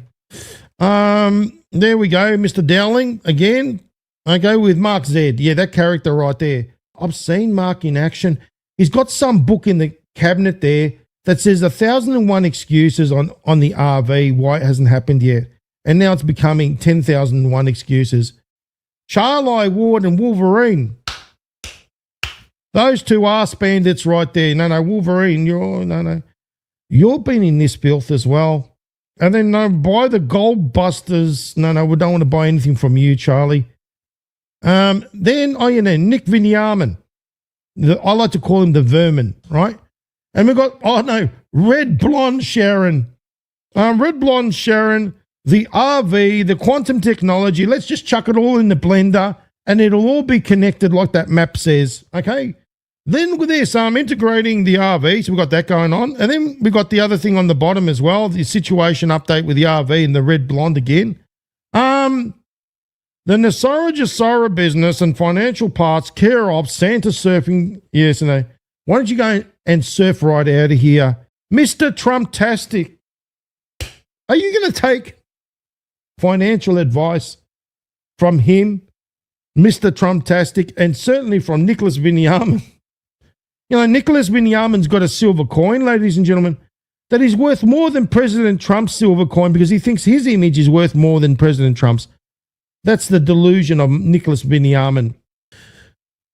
There we go. Mr. Dowling again. I go with Mark Z. Yeah, that character right there. I've seen Mark in action. He's got some book in the cabinet there that says 1,001 excuses on the RV why it hasn't happened yet. And now it's becoming 10,001 excuses. Charlie Ward and Wolverine. Those two arse bandits right there. No, Wolverine, you're been in this filth as well. And then buy the Gold Busters. No, we don't want to buy anything from you, Charlie. Then, Nick Vinyamin. I like to call him the Vermin, right? And we've got, Red Blonde Sharon. Red Blonde Sharon, the RV, the quantum technology. Let's just chuck it all in the blender and it'll all be connected like that map says, okay? Then with this, integrating the RV, so we've got that going on. And then we've got the other thing on the bottom as well, the situation update with the RV and the Red Blonde again. The Nasara Jasara business and financial parts care of Santa surfing. Yes, no. Why don't you go and surf right out of here? Mr. Trumptastic. Are you going to take financial advice from him, Mr. Trumptastic, and certainly from Nicholas Vinyamin? Nicholas Vinyamin's got a silver coin, ladies and gentlemen, that is worth more than President Trump's silver coin because he thinks his image is worth more than President Trump's. That's the delusion of Nicholas Vinyamin.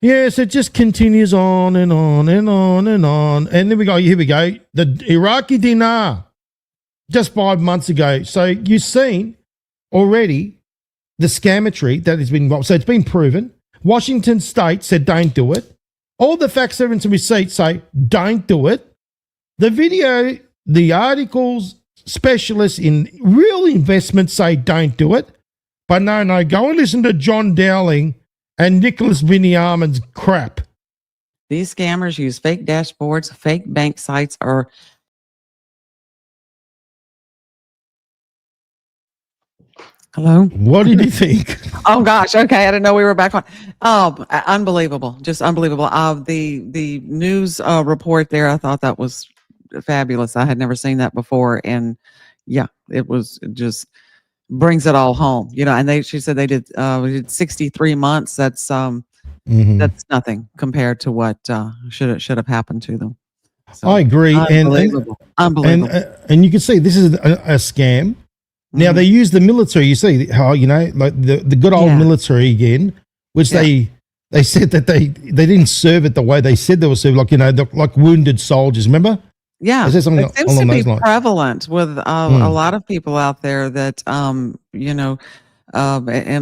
Yes, it just continues on and on and on and on. And then here we go. The Iraqi dinar, just 5 months ago. So you've seen already the scammetry that has been involved. So it's been proven. Washington State said don't do it. All the facts, evidence, and receipts say don't do it. The video, the articles, specialists in real investments say don't do it. But no, go and listen to John Dowling and Nicholas Vinyamin's crap. These scammers use fake dashboards, fake bank sites, or Hello. What did you think? Oh gosh. Okay. I didn't know we were back on. Unbelievable. Just unbelievable. The news report there, I thought that was fabulous. I had never seen that before. And yeah, it just brings it all home, and she said we did 63 months. That's that's nothing compared to what should have happened to them. So, I agree. Unbelievable. And you can see this is a scam. Now they use the military. You see how like the good old military again, which they said that they didn't serve it the way they said they were served, like wounded soldiers. Remember? Yeah, it seems to be prevalent with a lot of people out there that and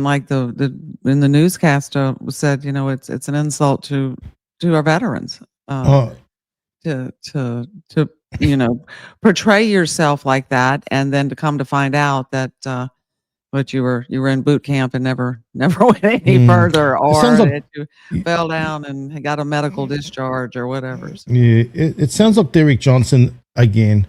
like the in the newscast said, it's an insult to our veterans to portray yourself like that, and then to come to find out that but you were in boot camp and never went any further, or that you fell down and got a medical discharge or whatever. So. Yeah, it sounds like Derek Johnson again,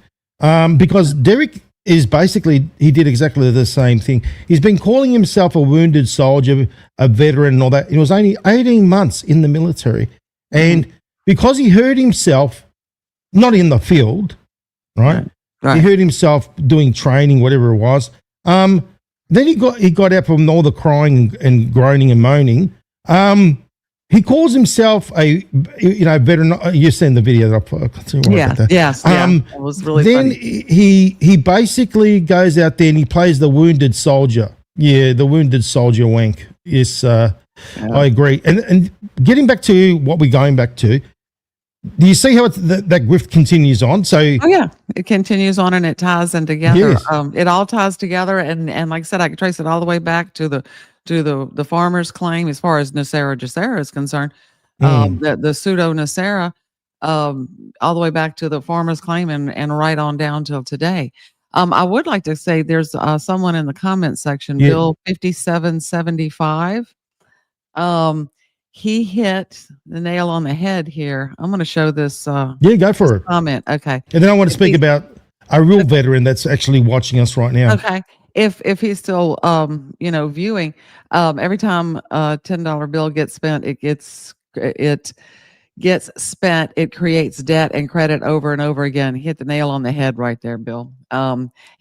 because Derek is basically, he did exactly the same thing. He's been calling himself a wounded soldier, a veteran and all that. He was only 18 months in the military. And because he hurt himself, not in the field, right? He hurt himself doing training, whatever it was. Then he got out from all the crying and groaning and moaning. He calls himself a veteran. You've seen the video that I put. Yes. It was really then funny. he basically goes out there and he plays the wounded soldier. Yeah, the wounded soldier wank. Yes, I agree. And getting back to what we're going back to, do you see how that grift continues on? So it continues on and it ties in together. Yes. It all ties together, and like I said, I could trace it all the way back to the farmer's claim as far as Nasera Jacera is concerned. The pseudo Nasera, all the way back to the farmer's claim and right on down till today. I would like to say there's someone in the comment section, Bill 5775. He hit the nail on the head here. I'm going to show this. Go for it. Comment. Okay. And then I want to speak about a real veteran that's actually watching us right now. Okay. If he's still, viewing, every time a $10 bill gets spent, it gets spent. It creates debt and credit over and over again. Hit the nail on the head right there, Bill.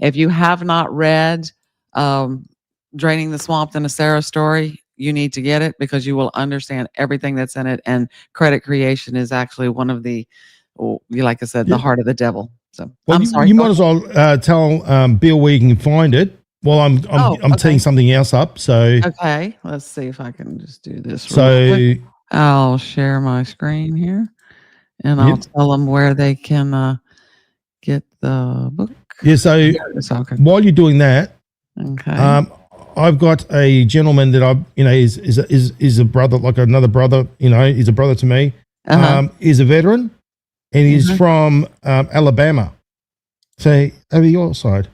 If you have not read Draining the Swamp, the Nasera story, you need to get it because you will understand everything that's in it. And credit creation is actually one of the, like I said, the heart of the devil. So I'm sorry. You might as well tell Bill where you can find it while I'm teeing something else up. So okay, let's see if I can just do this. Real quick. I'll share my screen here, and I'll tell them where they can get the book. Yeah. So while you're doing that, I've got a gentleman that is a brother, like another brother. He's a brother to me. He's a veteran, and he's from Alabama. So over your side.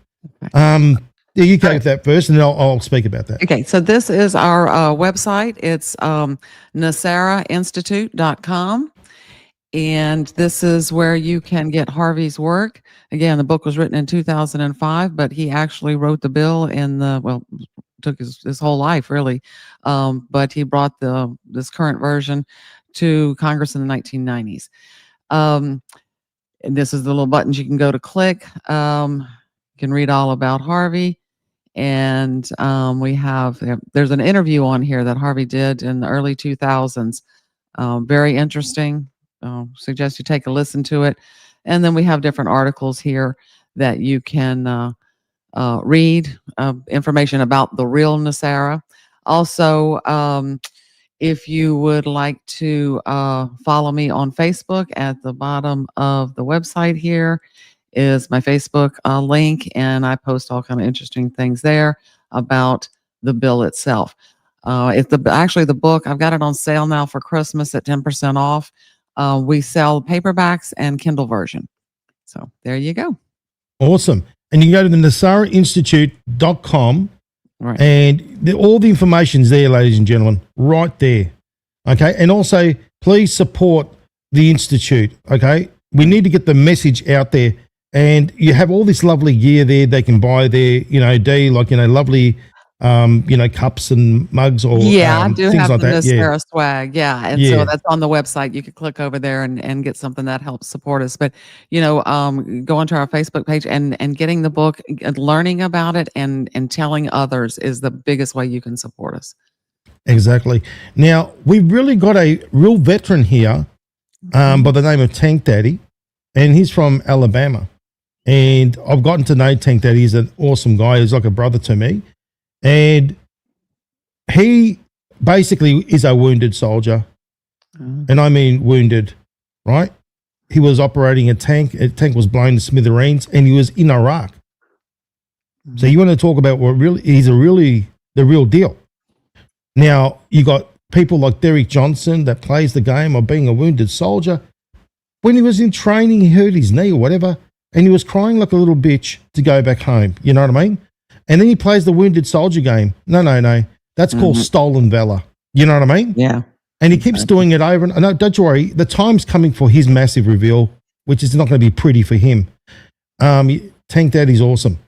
You go with that first, and then I'll speak about that. Okay, so this is our website. It's NaseraInstitute.com. And this is where you can get Harvey's work. Again, the book was written in 2005, but he actually wrote the bill took his whole life, really. But he brought this current version to Congress in the 1990s. And this is the little buttons you can go to click. You can read all about Harvey. And there's an interview on here that Harvey did in the early 2000s. Very interesting. Suggest you take a listen to it. And then we have different articles here that you can read, information about the real Nasera. Also, if you would like to follow me on Facebook, at the bottom of the website here is my Facebook link, and I post all kind of interesting things there about the bill itself. It's the book, I've got it on sale now for Christmas at 10% off. We sell paperbacks and Kindle version. So there you go. Awesome. And you can go to the NaseraInstitute.com, and all the information's there, ladies and gentlemen, right there. Okay. And also, please support the Institute. Okay. We need to get the message out there. And you have all this lovely gear there they can buy there, lovely cups and mugs or I do things have like the that. Miss Yeah. Sarah swag. Yeah. And so that's on the website. You could click over there and get something that helps support us. But, go onto our Facebook page and getting the book, learning about it and telling others is the biggest way you can support us. Exactly. Now, we've really got a real veteran here by the name of Tank Daddy, and he's from Alabama. And I've gotten to know Tank Daddy. He's an awesome guy. He's like a brother to me. And he basically is a wounded soldier. And I mean wounded, right? He was operating a tank. A tank was blown to smithereens, and he was in Iraq. So you want to talk about what really, he's the real deal. Now, you got people like Derek Johnson that plays the game of being a wounded soldier. When he was in training, he hurt his knee or whatever, and he was crying like a little bitch to go back home. You know what I mean? And then he plays the wounded soldier game. No. That's called stolen valor. You know what I mean? Yeah. And he keeps doing it over. And no, don't you worry. The time's coming for his massive reveal, which is not going to be pretty for him. Tank Daddy's awesome.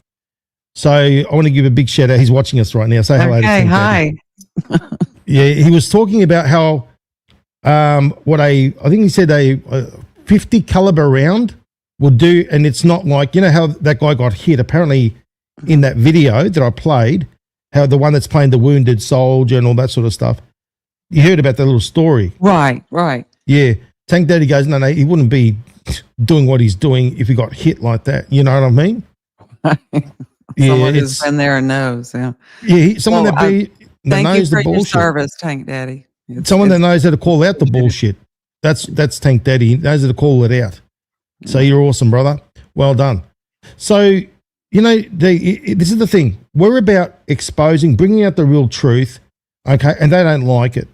So I want to give a big shout out. He's watching us right now. Say hello to Tank Daddy. Yeah, he was talking about how I think he said a 50 caliber round will do, and it's not like, how that guy got hit apparently in that video that I played, how the one that's playing the wounded soldier and all that sort of stuff. You heard about that little story. Right. Yeah. Tank Daddy goes, no, he wouldn't be doing what he's doing if he got hit like that. You know what I mean? Someone who's been there and knows. Yeah. Yeah. Someone that thank knows you for the bullshit. your service, Tank Daddy. Someone that knows how to call out the bullshit. That's Tank Daddy. He knows how to call it out. So you're awesome, brother. Well done. So, this is the thing. We're about exposing, bringing out the real truth, okay? And they don't like it.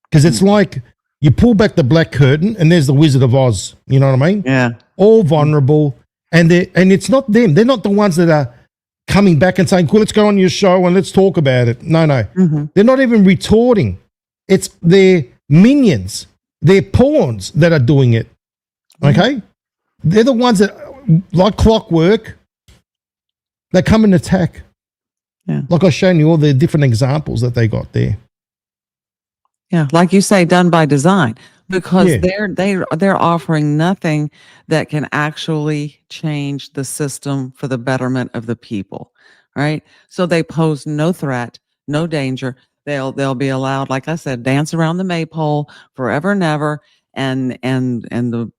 Because it's like you pull back the black curtain and there's the Wizard of Oz. You know what I mean? Yeah. All vulnerable. And it's not them. They're not the ones that are coming back and saying, cool, let's go on your show and let's talk about it. No. They're not even retorting. It's their minions, their pawns that are doing it. Okay? They're the ones that, like clockwork, they come and attack. Yeah. Like I've shown you all the different examples that they got there. Yeah, like you say, done by design, because they're offering nothing that can actually change the system for the betterment of the people, right? So they pose no threat, no danger. They'll be allowed, like I said, dance around the maypole forever and ever, and the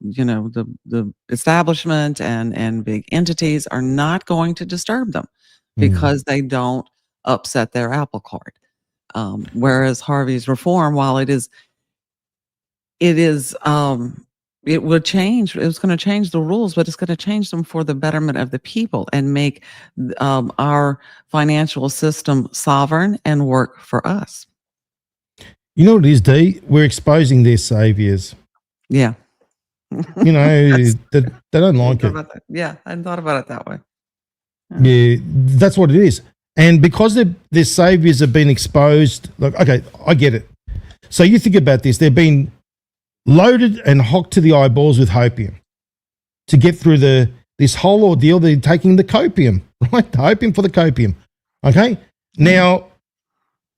establishment and big entities are not going to disturb them because they don't upset their apple cart. Whereas Harvey's reform, while it would change. It was going to change the rules, but it's going to change them for the betterment of the people and make our financial system sovereign and work for us. You know what it is, Dee? We're exposing their saviors. Yeah. They don't like it. Yeah, I hadn't thought about it that way. Yeah, that's what it is. And because their saviors have been exposed, like, okay, I get it. So you think about this. They've been loaded and hocked to the eyeballs with opium to get through this whole ordeal. They're taking the copium, right? The opium for the copium. Okay? Now,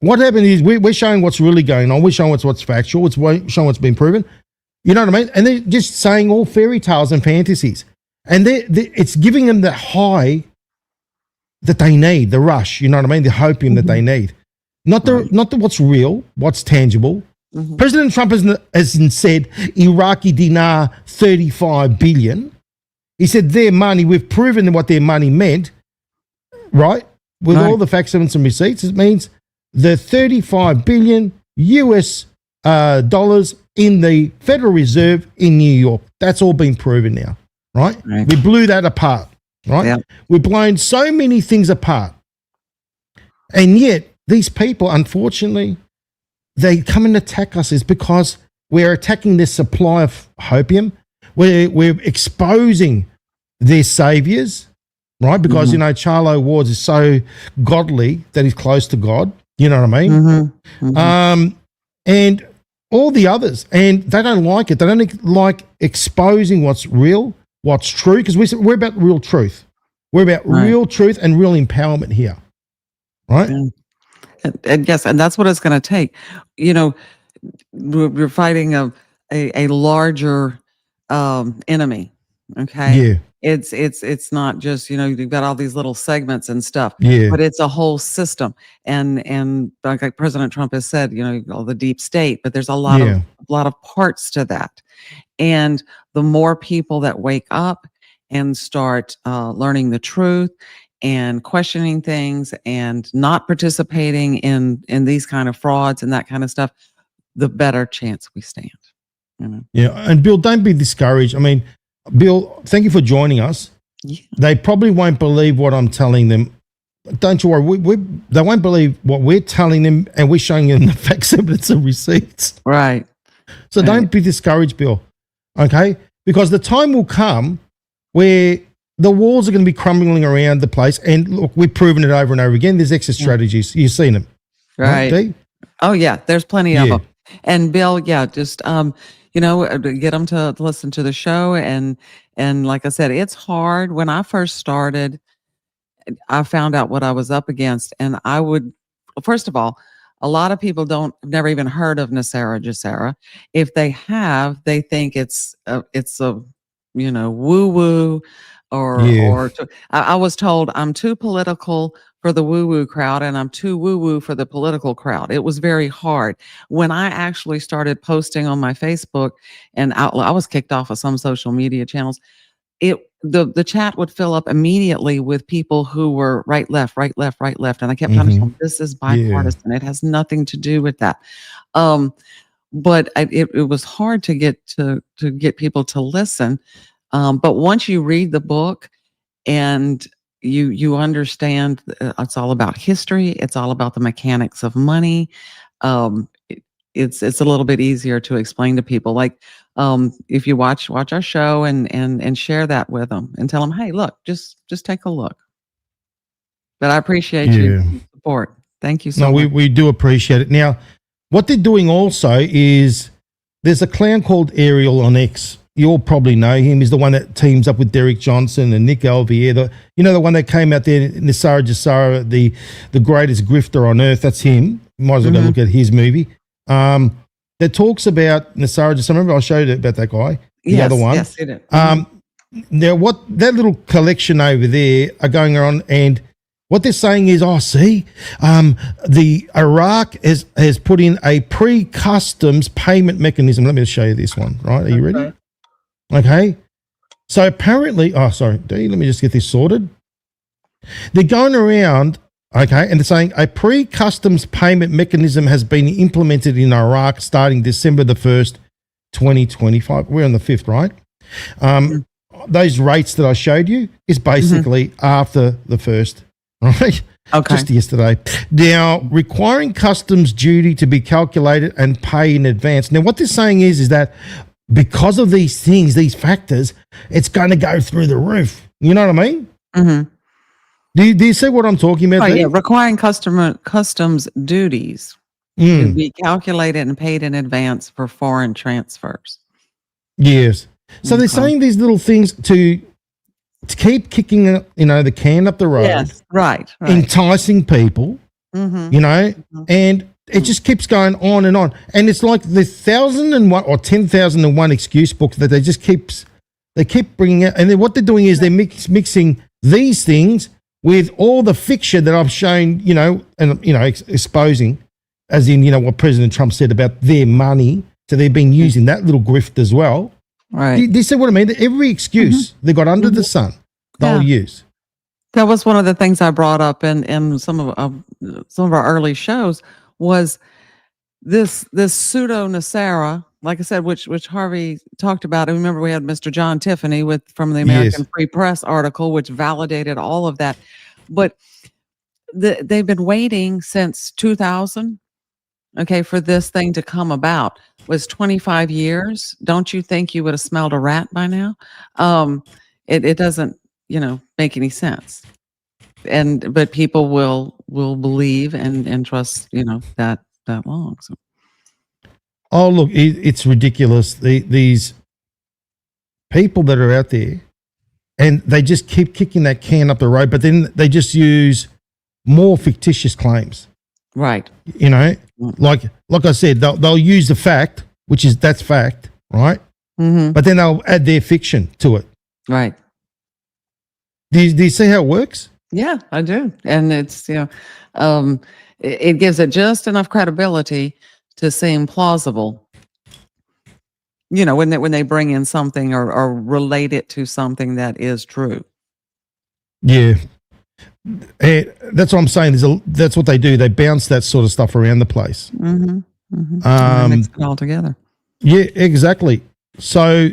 what happened is we're showing what's really going on. We're showing what's factual. We're showing what's been proven. You know what I mean? And they're just saying all fairy tales and fantasies. And it's giving them the high that they need, the rush, you know what I mean? The opium that they need. Not the what's real, what's tangible. President Trump has said Iraqi dinar 35 billion. He said their money, we've proven what their money meant, right? With all the facts, evidence, and receipts, it means the 35 billion US dollars in the Federal Reserve in New York. That's all been proven now, right? We blew that apart, right? Yep. We've blown so many things apart. And yet, these people, unfortunately, they come and attack us is because we're attacking this supply of opium. We're exposing their saviors, right? Because, Charlo Ward is so godly that he's close to God. You know what I mean? And all the others. And they don't like it. They don't like exposing what's real, what's true, because we're about real truth. We're about real truth and real empowerment here, right? And yes, and that's what it's going to take. You know, we're fighting a larger enemy. Okay. Yeah. It's not just, you know, you've got all these little segments and stuff, Yeah. but it's a whole system. And like President Trump has said, you know, all the deep state, but there's a lot of parts to that. And the more people that wake up and start learning the truth and questioning things and not participating in these kind of frauds and that kind of stuff, the better chance we stand. You know? Yeah. And Bill, don't be discouraged. I mean, Bill, thank you for joining us. Yeah. They probably won't believe what I'm telling them. Don't you worry. They won't believe what we're telling them, and we're showing them the facts, evidence, and receipts. Right. So don't be discouraged, Bill. Okay? Because the time will come where the walls are going to be crumbling around the place. And look, we've proven it over and over again. There's exit strategies. You've seen them. Right. Dee? Oh, yeah. There's plenty of them. And Bill, just you know, get them to listen to the show. And like I said, it's hard. When I first started, I found out what I was up against. And I would, first of all, a lot of people have never even heard of NESARA GESARA. If they have, they think it's a you know, woo-woo or I was told I'm too political for the woo-woo crowd and I'm too woo-woo for the political crowd. It was very hard. When I actually started posting on my Facebook, and I was kicked off of some social media channels, the chat would fill up immediately with people who were right, left. And I kept trying to tell them, this is bipartisan. It has nothing to do with that. But it was hard to get people to listen. But once you read the book and you understand it's all about history, it's all about the mechanics of money. It's a little bit easier to explain to people. Like if you watch our show and share that with them and tell them, hey, look, just take a look. But I appreciate your support. Thank you so much. We do appreciate it. Now, what they're doing also is there's a clown called Ariel on X. You all probably know him. He's the one that teams up with Derek Johnson and Nick Alvier. The one that came out there, NESARA GESARA, the greatest grifter on earth. That's him. You might as well go look at his movie. That talks about NESARA GESARA. Remember I showed you about that guy? The other one. Yes, it is. Now, what that little collection over there are going on, and what they're saying is, the Iraq has put in a pre-customs payment mechanism. Let me just show you this one, right? Are you ready? Okay. So apparently, let me just get this sorted. They're going around, okay, and they're saying a pre-customs payment mechanism has been implemented in Iraq starting December the 1st, 2025. We're on the 5th, right? Those rates that I showed you is basically after the 1st, right? Okay. Just yesterday. Now, requiring customs duty to be calculated and pay in advance. Now, what they're saying is that because of these things, these factors, it's going to go through the roof. You know what I mean? Mm-hmm. Do you see what I'm talking about? Oh, yeah, requiring customs duties to be calculated and paid in advance for foreign transfers. Yes. So they're saying these little things to keep kicking, the can up the road. Yes, right. Enticing people, and it just keeps going on and on. And it's like the 1,001 or 10,001 excuse book that they keep bringing out. And then what they're doing is they're mixing these things with all the fiction that I've shown, exposing, as in, what President Trump said about their money. So they've been using that little grift as well. Right. Do you see what I mean? Every excuse they got under the sun, they'll use. That was one of the things I brought up in some of our early shows was this pseudo NESARA, like I said, which Harvey talked about. I remember we had Mr. John Tiffany from the American Free Press article, which validated all of that. But they've been waiting since 2000, for this thing to come about. Was 25 years. Don't you think you would have smelled a rat by now? It doesn't, make any sense. But people will believe and trust, that long. So. Oh, look, it's ridiculous. These people that are out there, and they just keep kicking that can up the road, but then they just use more fictitious claims. Right. You know, like I said, they'll use the fact, that's fact, right? Mm-hmm. But then they'll add their fiction to it. Right. Do you see how it works? Yeah, I do. And it's, it gives it just enough credibility to seem plausible. You know, when they bring in something or relate it to something that is true. Yeah. That's what I'm saying. That's what they do. They bounce that sort of stuff around the place. Mm-hmm. Mm-hmm. Mix it all together. Yeah, exactly. So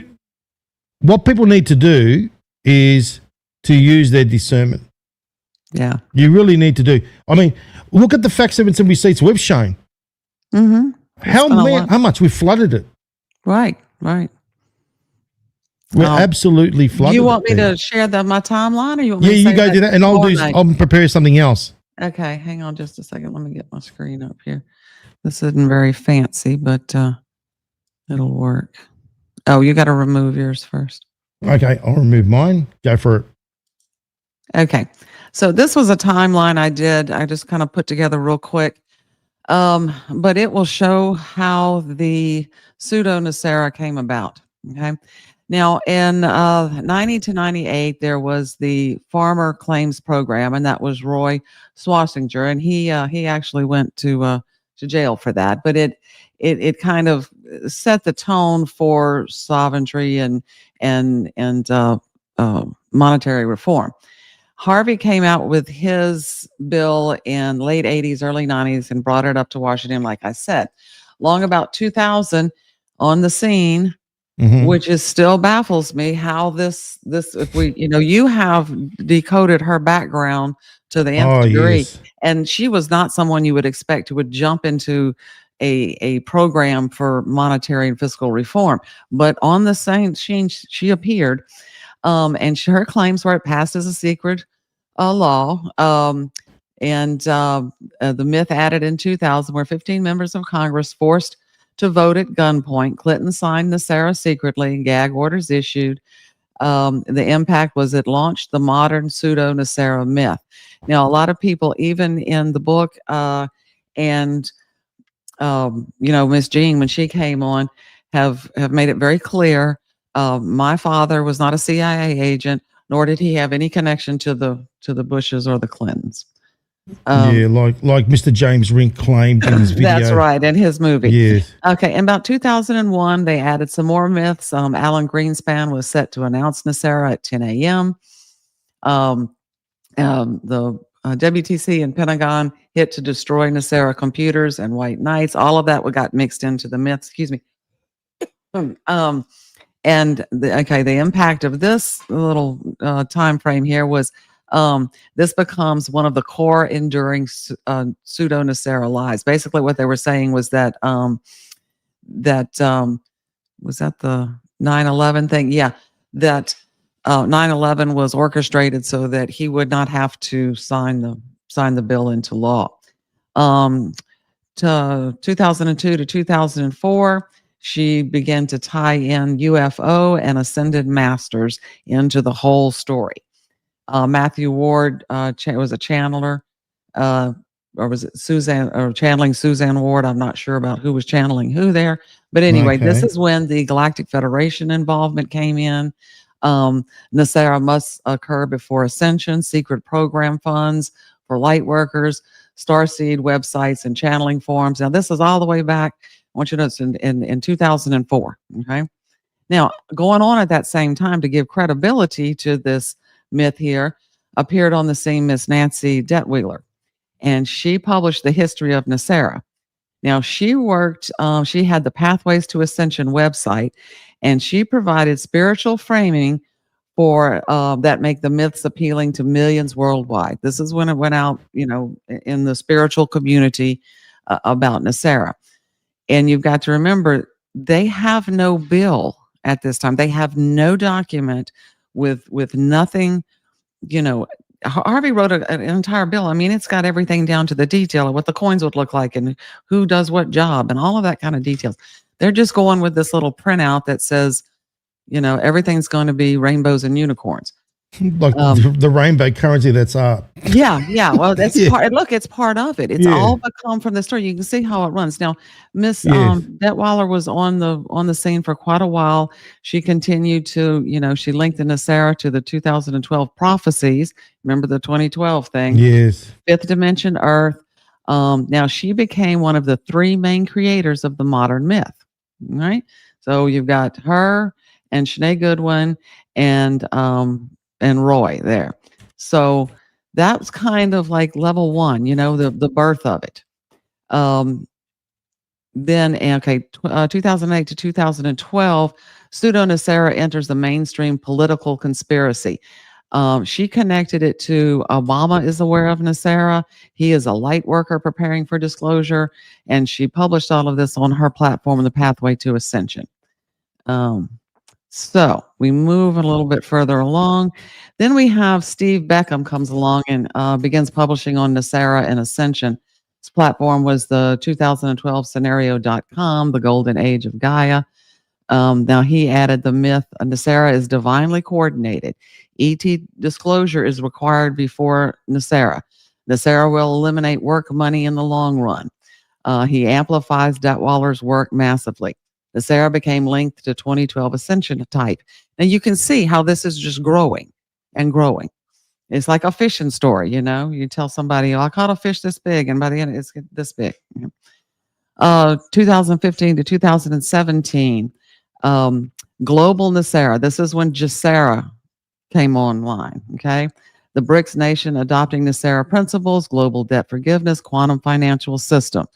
what people need to do is to use their discernment. Yeah. You really need to do. I mean, look at the fact 7 receipts we've shown. Mm-hmm. How much we flooded it. Right, right. We're absolutely flooded. You want me to share my timeline, or you want me to you say go do that, and I'll prepare something else. Okay, hang on just a second. Let me get my screen up here. This isn't very fancy, but it'll work. Oh, you got to remove yours first. Okay, I'll remove mine. Go for it. Okay, so this was a timeline I did. I just kind of put together real quick. But it will show how the pseudo-NESARA came about. Okay. Now, in 90 to 98, there was the Farmer Claims Program, and that was Roy Swasinger, and he actually went to jail for that. But it kind of set the tone for sovereignty and monetary reform. Harvey came out with his bill in late 80s, early 90s, and brought it up to Washington, like I said. Long about 2000 on the scene, which is still baffles me how this if we, you have decoded her background to the nth degree. Yes. And she was not someone you would expect who would jump into a program for monetary and fiscal reform. But on the same, she appeared, and her claims were it passed as a secret law. And the myth added in 2000 where 15 members of Congress forced to vote at gunpoint. Clinton signed NESARA secretly and gag orders issued. The impact was it launched the modern pseudo-NESARA myth. Now, a lot of people, even in the book, and Miss Jean, when she came on, have made it very clear. My father was not a CIA agent, nor did he have any connection to the Bushes or the Clintons. Like Mr. James Rink claimed in his video. That's right, in his movie. Yes. Okay, in about 2001, they added some more myths. Alan Greenspan was set to announce NESARA at 10 a.m. The WTC and Pentagon hit to destroy NESARA computers and white knights. All of that got mixed into the myths. Excuse me. And the impact of this little time frame here was this becomes one of the core enduring pseudo-NESARA lies. Basically, what they were saying was that was that the 9/11 thing? Yeah, that 9/11 was orchestrated so that he would not have to sign the bill into law. To 2002 to 2004. She began to tie in UFO and ascended masters into the whole story. Matthew Ward was a channeler, or was it Suzanne, or channeling Suzanne Ward? I'm not sure about who was channeling who there. But anyway, This is when the Galactic Federation involvement came in. NESARA must occur before ascension, secret program funds for light workers, starseed websites, and channeling forums. Now, this is all the way back. I want you to know it's in 2004. Okay. Now, going on at that same time to give credibility to this myth here, appeared on the scene Miss Nancy Detweiler, and she published the history of NESARA. Now, she worked, she had the Pathways to Ascension website, and she provided spiritual framing for that make the myths appealing to millions worldwide. This is when it went out, in the spiritual community about NESARA. And you've got to remember, they have no bill at this time. They have no document with nothing. Harvey wrote an entire bill. I mean, it's got everything down to the detail of what the coins would look like and who does what job and all of that kind of details. They're just going with this little printout that says, everything's going to be rainbows and unicorns. Like the rainbow currency that's up. Yeah. Well, that's part. Look, it's part of it. It's all become from the story. You can see how it runs. Now, Miss Detweiler was on the scene for quite a while. She continued to, she linked the NESARA to the 2012 prophecies. Remember the 2012 thing? Yes. Fifth dimension Earth. Now she became one of the three main creators of the modern myth. Right. So you've got her and Sinead Goodwin and Roy there. So that was kind of like level one, the birth of it. Then, 2008 to 2012, pseudo-NESARA enters the mainstream political conspiracy. She connected it to Obama is aware of NESARA. He is a light worker preparing for disclosure. And she published all of this on her platform, The Pathway to Ascension. So we move a little bit further along. Then we have Steve Beckham comes along and begins publishing on NESARA and Ascension. His platform was the 2012 scenario.com, the golden age of Gaia. Now he added the myth, NESARA is divinely coordinated. ET disclosure is required before NESARA. NESARA will eliminate work money in the long run. He amplifies Detweiler's work massively. NESARA became linked to 2012 Ascension type. Now you can see how this is just growing and growing. It's like a fishing story, You tell somebody, I caught a fish this big, and by the end it's this big. 2015 to 2017, global NESARA. This is when GESARA came online, okay? The BRICS nation adopting NESARA principles, global debt forgiveness, quantum financial system.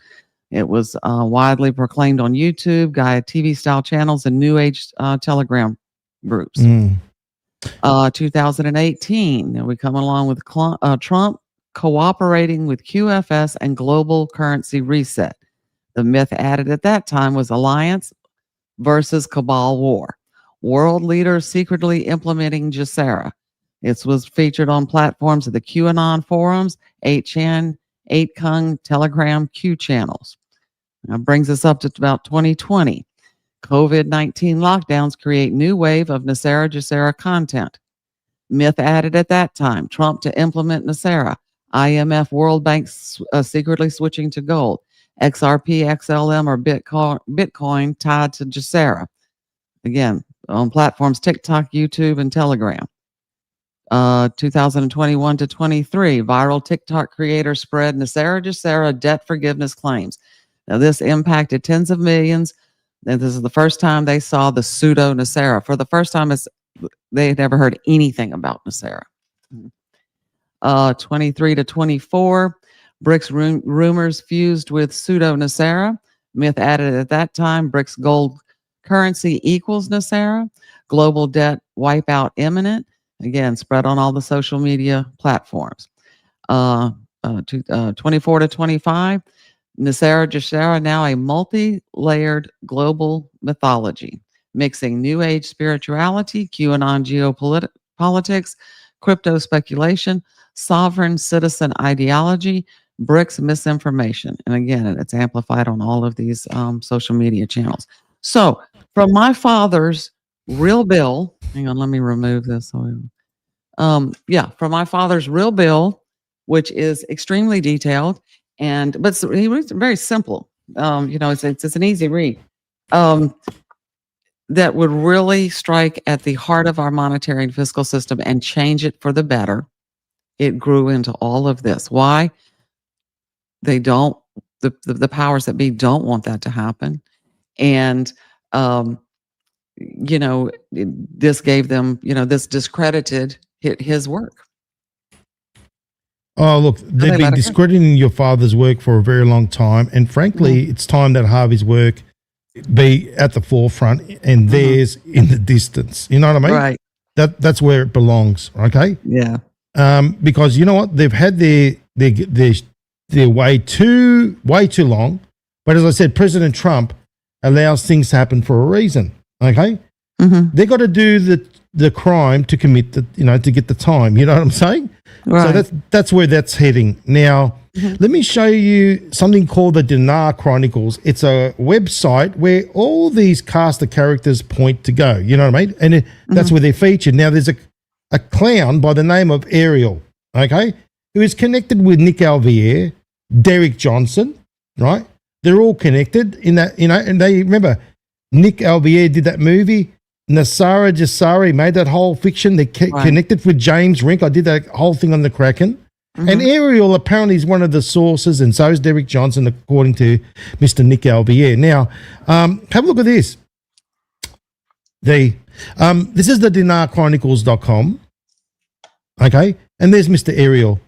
It was widely proclaimed on YouTube, Gaia TV style channels, and New Age Telegram groups. 2018, now we come along with Trump cooperating with QFS and global currency reset. The myth added at that time was alliance versus cabal war. World leaders secretly implementing GESARA. It was featured on platforms of the QAnon forums, 8chan, 8kung, Telegram, Q channels. That brings us up to about 2020. COVID-19 lockdowns create new wave of NESARA GESARA content. Myth added at that time, Trump to implement NESARA. IMF, World Bank secretly switching to gold. XRP, XLM, or Bitcoin tied to GESARA. Again, on platforms TikTok, YouTube, and Telegram. 2021 to 23, viral TikTok creator spread NESARA GESARA debt forgiveness claims. Now, this impacted tens of millions. And this is the first time they saw the pseudo NESARA. For the first time, they had never heard anything about NESARA. 23 to 24, BRICS rumors fused with pseudo NESARA. Myth added at that time, BRICS gold currency equals NESARA. Global debt wipeout imminent. Again, spread on all the social media platforms. 24 to 25, NESARA GESARA now a multi-layered global mythology, mixing New Age spirituality, QAnon geopolitics, crypto speculation, sovereign citizen ideology, BRICS misinformation. And again, it's amplified on all of these social media channels. So from my father's real bill, hang on, let me remove this. From my father's real bill, which is extremely detailed, but he was very simple. It's an easy read. That would really strike at the heart of our monetary and fiscal system and change it for the better. It grew into all of this. Why? They don't, the powers that be don't want that to happen. And, this gave them, this discredited his work. Oh, look, they've been discrediting your father's work for a very long time. And frankly, it's time that Harvey's work be at the forefront and theirs in the distance. You know what I mean? Right. That's where it belongs. Okay. Yeah. Because you know what? They've had their way too long. But as I said, President Trump allows things to happen for a reason. Okay. They got to do the crime to commit to get the time. You know what I'm saying? Right. So that's where that's heading. Now, let me show you something called the Dinar Chronicles. It's a website where all these cast of characters point to go. You know what I mean? And that's where they're featured. Now, there's a clown by the name of Ariel. Okay. who is connected with Nick Alvier, Derek Johnson, right? They're all connected in that, and they remember Nick Alvier did that movie. Nasara Jassari made that whole fiction. They connected with James Rink. I did that whole thing on the Kraken. Mm-hmm. And Ariel apparently is one of the sources, and so is Derek Johnson, according to Mr. Nick Alvier. Now, have a look at this. This is the DinarChronicles.com. Okay, and there's Mr. Ariel.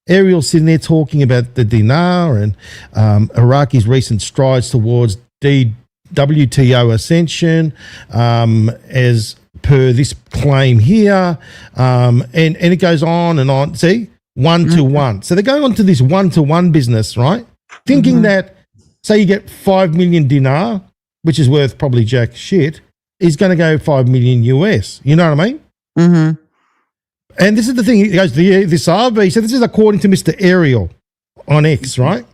Ariel's sitting there talking about the dinar and Iraqi's recent strides towards WTO ascension, as per this claim here, and it goes on and on. See, 1-to-1. So they're going on to this 1-to-1 business, right? Thinking that, say you get 5 million dinar, which is worth probably jack shit, is going to go 5 million US. You know what I mean? Mm-hmm. And this is the thing. He goes, this RV, so this is according to Mr. Ariel on X, right?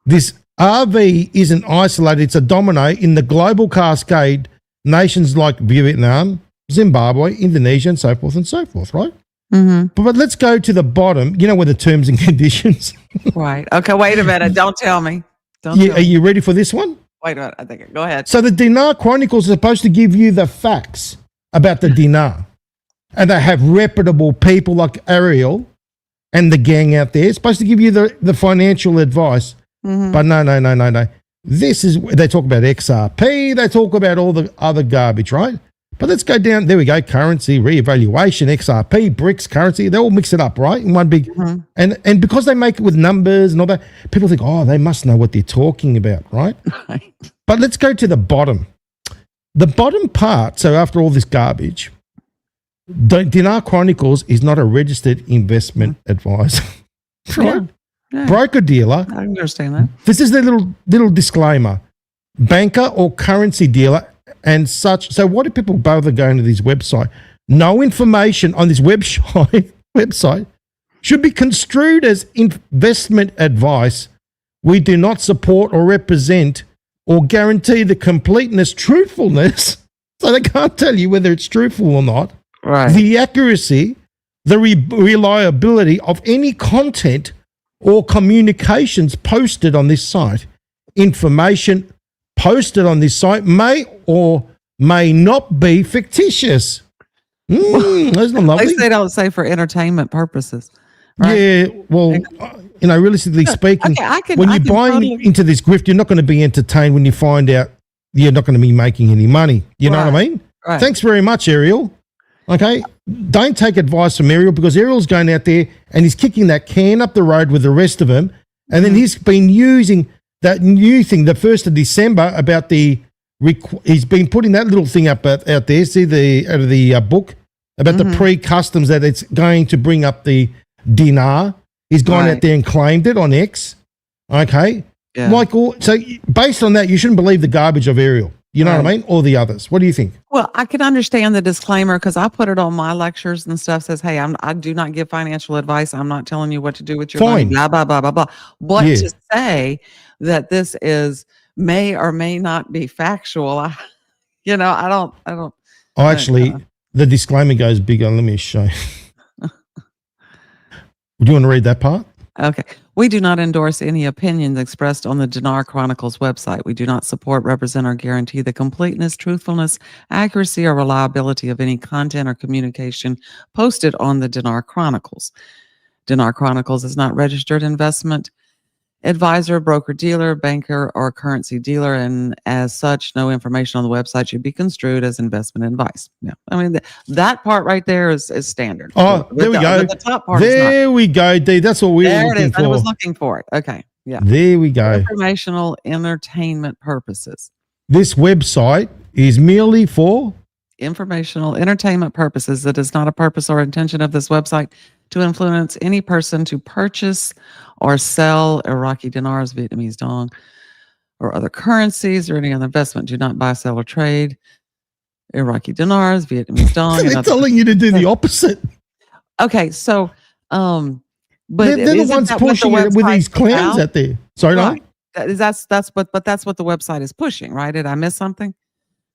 This RV isn't isolated. It's a domino in the global cascade, nations like Vietnam, Zimbabwe, Indonesia, and so forth, right? Mm-hmm. But let's go to the bottom, where the terms and conditions. Right. Okay, wait a minute. Don't tell me. Are you ready for this one? Wait a minute. I think. Go ahead. So the Dinar Chronicles are supposed to give you the facts about the dinar. And they have reputable people like Ariel and the gang out there. It's supposed to give you the financial advice. Mm-hmm. But no. This is, they talk about XRP. They talk about all the other garbage, right? But let's go down. There we go. Currency, reevaluation, XRP, BRICS, currency. They all mix it up, right? In one big. Mm-hmm. And because they make it with numbers and all that, people think, oh, they must know what they're talking about, right? Right. But let's go to the bottom. The bottom part, so after all this garbage, Dinar Chronicles is not a registered investment advisor, right? Yeah. Broker dealer. I understand that. This is their little disclaimer: banker or currency dealer and such. So why do people bother going to this website? No information on this website should be construed as investment advice. We do not support or represent or guarantee the completeness, truthfulness. So they can't tell you whether it's truthful or not. Right. The accuracy, the reliability of any content or communications posted on this site. Information posted on this site may or may not be fictitious. That's not lovely. At least they don't say for entertainment purposes. Right? Yeah, well, realistically speaking, when you buy into this grift, you're not going to be entertained when you find out you're not going to be making any money. You know what I mean? Right. Thanks very much, Ariel. Okay, don't take advice from Ariel, because Ariel's going out there and he's kicking that can up the road with the rest of them. And then he's been using that new thing, the 1st of December, about he's been putting that little thing up out there, see out of the book, about the pre-customs that it's going to bring up the dinar. He's gone out there and claimed it on X. Okay. Yeah. So based on that, you shouldn't believe the garbage of Ariel. You know what I mean? Or the others. What do you think? Well, I can understand the disclaimer, because I put it on my lectures and stuff. Says, hey, I do not give financial advice. I'm not telling you what to do with your money. Blah, blah, blah, blah, blah. But to say that this may or may not be factual, I don't. Actually, the disclaimer goes bigger. Let me show you. Do you want to read that part? Okay. We do not endorse any opinions expressed on the Dinar Chronicles website. We do not support, represent, or guarantee the completeness, truthfulness, accuracy, or reliability of any content or communication posted on the Dinar Chronicles. Dinar Chronicles is not registered investment advisor, broker dealer, banker, or currency dealer, and as such, no information on the website should be construed as investment advice. Yeah, I mean that part right there is standard. Oh, there we go. The top part there we go, D. That's what we were looking for. I was looking for it. Okay, yeah. There we go. Informational entertainment purposes. This website is merely for informational entertainment purposes. It is not a purpose or intention of this website to influence any person to purchase or sell Iraqi dinars, Vietnamese dong, or other currencies, or any other investment. Do not buy, sell, or trade Iraqi dinars, Vietnamese dong. They're telling you to do the opposite. Okay, so, but they're the ones pushing it with these clowns out there. Sorry, right. That's what the website is pushing, right? Did I miss something?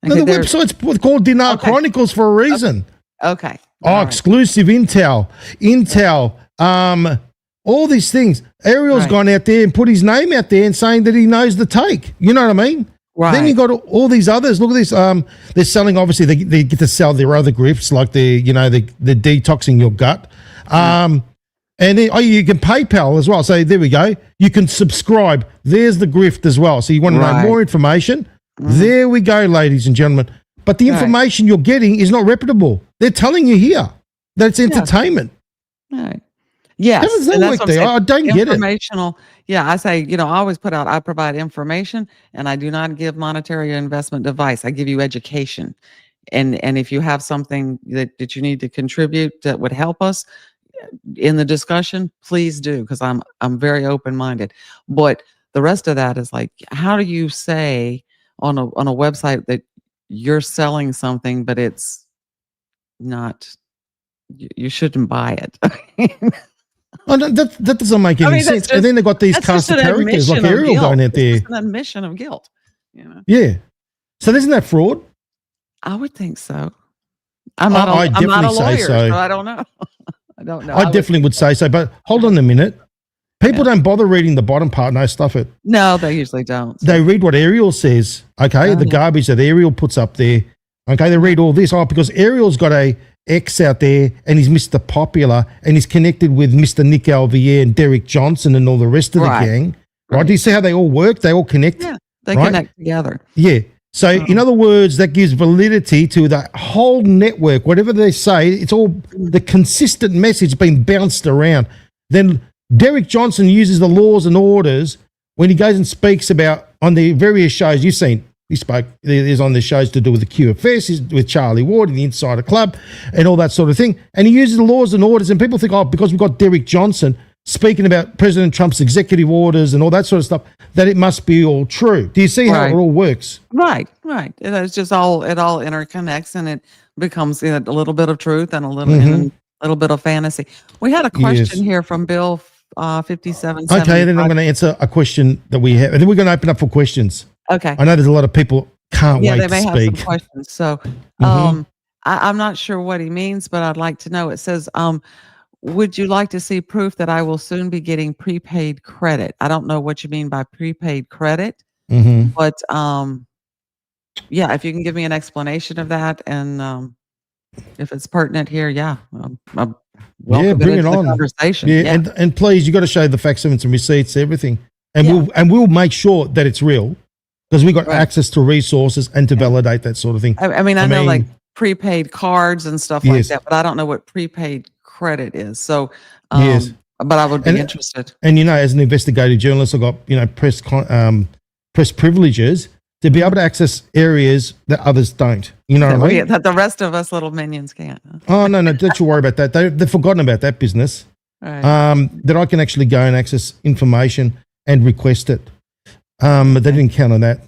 Okay, no, the website's called Dinar Chronicles for a reason. Okay. Oh, exclusive intel. all these things. Ariel's Right. gone out there and put his name out there and saying that he knows the take. You know what I mean? Right. Then you got all these others. Look at this. They're selling. Obviously, they get to sell their other grifts, like the detoxing your gut. And then you can PayPal as well. So there we go. You can subscribe. There's the grift as well. So you want to know more information? There we go, ladies and gentlemen. But the information you're getting is not reputable. They're telling you here that it's entertainment. Right. Yes. How does that and that's work what I'm there? saying. I don't get it. Informational. Yeah, I say, I always put out, I provide information and I do not give monetary or investment advice. I give you education. And if you have something that you need to contribute that would help us in the discussion, please do, because I'm very open-minded. But the rest of that is like, how do you say on a website that you're selling something, but it's not, you shouldn't buy it? Oh, no, that doesn't make any sense. And then they've got these cast of characters like Ariel going out there. It's an admission of guilt. Yeah. So isn't that fraud? I would think so. I'm not a lawyer, so I don't know. I don't know. I definitely would say so. But hold on a minute. People don't bother reading the bottom part. No, stuff it. No, they usually don't. They read what Ariel says. Okay, the garbage that Ariel puts up there. Okay, they read all this. Oh, because Ariel's got a X out there and he's Mr. Popular and he's connected with Mr. Nick Alvier and Derek Johnson and all the rest of the gang. Right? Do you see how they all work? They all connect. Yeah, they connect together. Yeah. So in other words, that gives validity to the whole network. Whatever they say, it's all the consistent message being bounced around. Then Derek Johnson uses the laws and orders when he goes and speaks about on the various shows you've seen. He spoke, there's on the shows to do with the QFS, with Charlie Ward and the Insider Club and all that sort of thing. And he uses the laws and orders and people think, oh, because we've got Derek Johnson speaking about President Trump's executive orders and all that sort of stuff, that it must be all true. Do you see how it all works? Right. It's just it all interconnects and it becomes a little bit of truth and a little bit of fantasy. We had a question here from Bill 57. Okay, then I'm going to answer a question that we have, and then we're going to open up for questions. Okay. I know there's a lot of people can't wait to speak. Yeah, they may have some questions. So I'm not sure what he means, but I'd like to know. It says, would you like to see proof that I will soon be getting prepaid credit? I don't know what you mean by prepaid credit, but if you can give me an explanation of that and if it's pertinent here, I'm bring it on. Conversation. And please, you got to show the facsimile and receipts, everything, and we'll make sure that it's real because we got access to resources and to validate that sort of thing. I mean, I know like prepaid cards and stuff like that, but I don't know what prepaid credit is. So, but I would be interested. And as an investigative journalist, I got press privileges to be able to access areas that others don't. You know what I mean? That the rest of us little minions can't. Huh? Oh no, don't you worry about that. They've forgotten about that business. Right. That I can actually go and access information and request it. But they didn't count on that.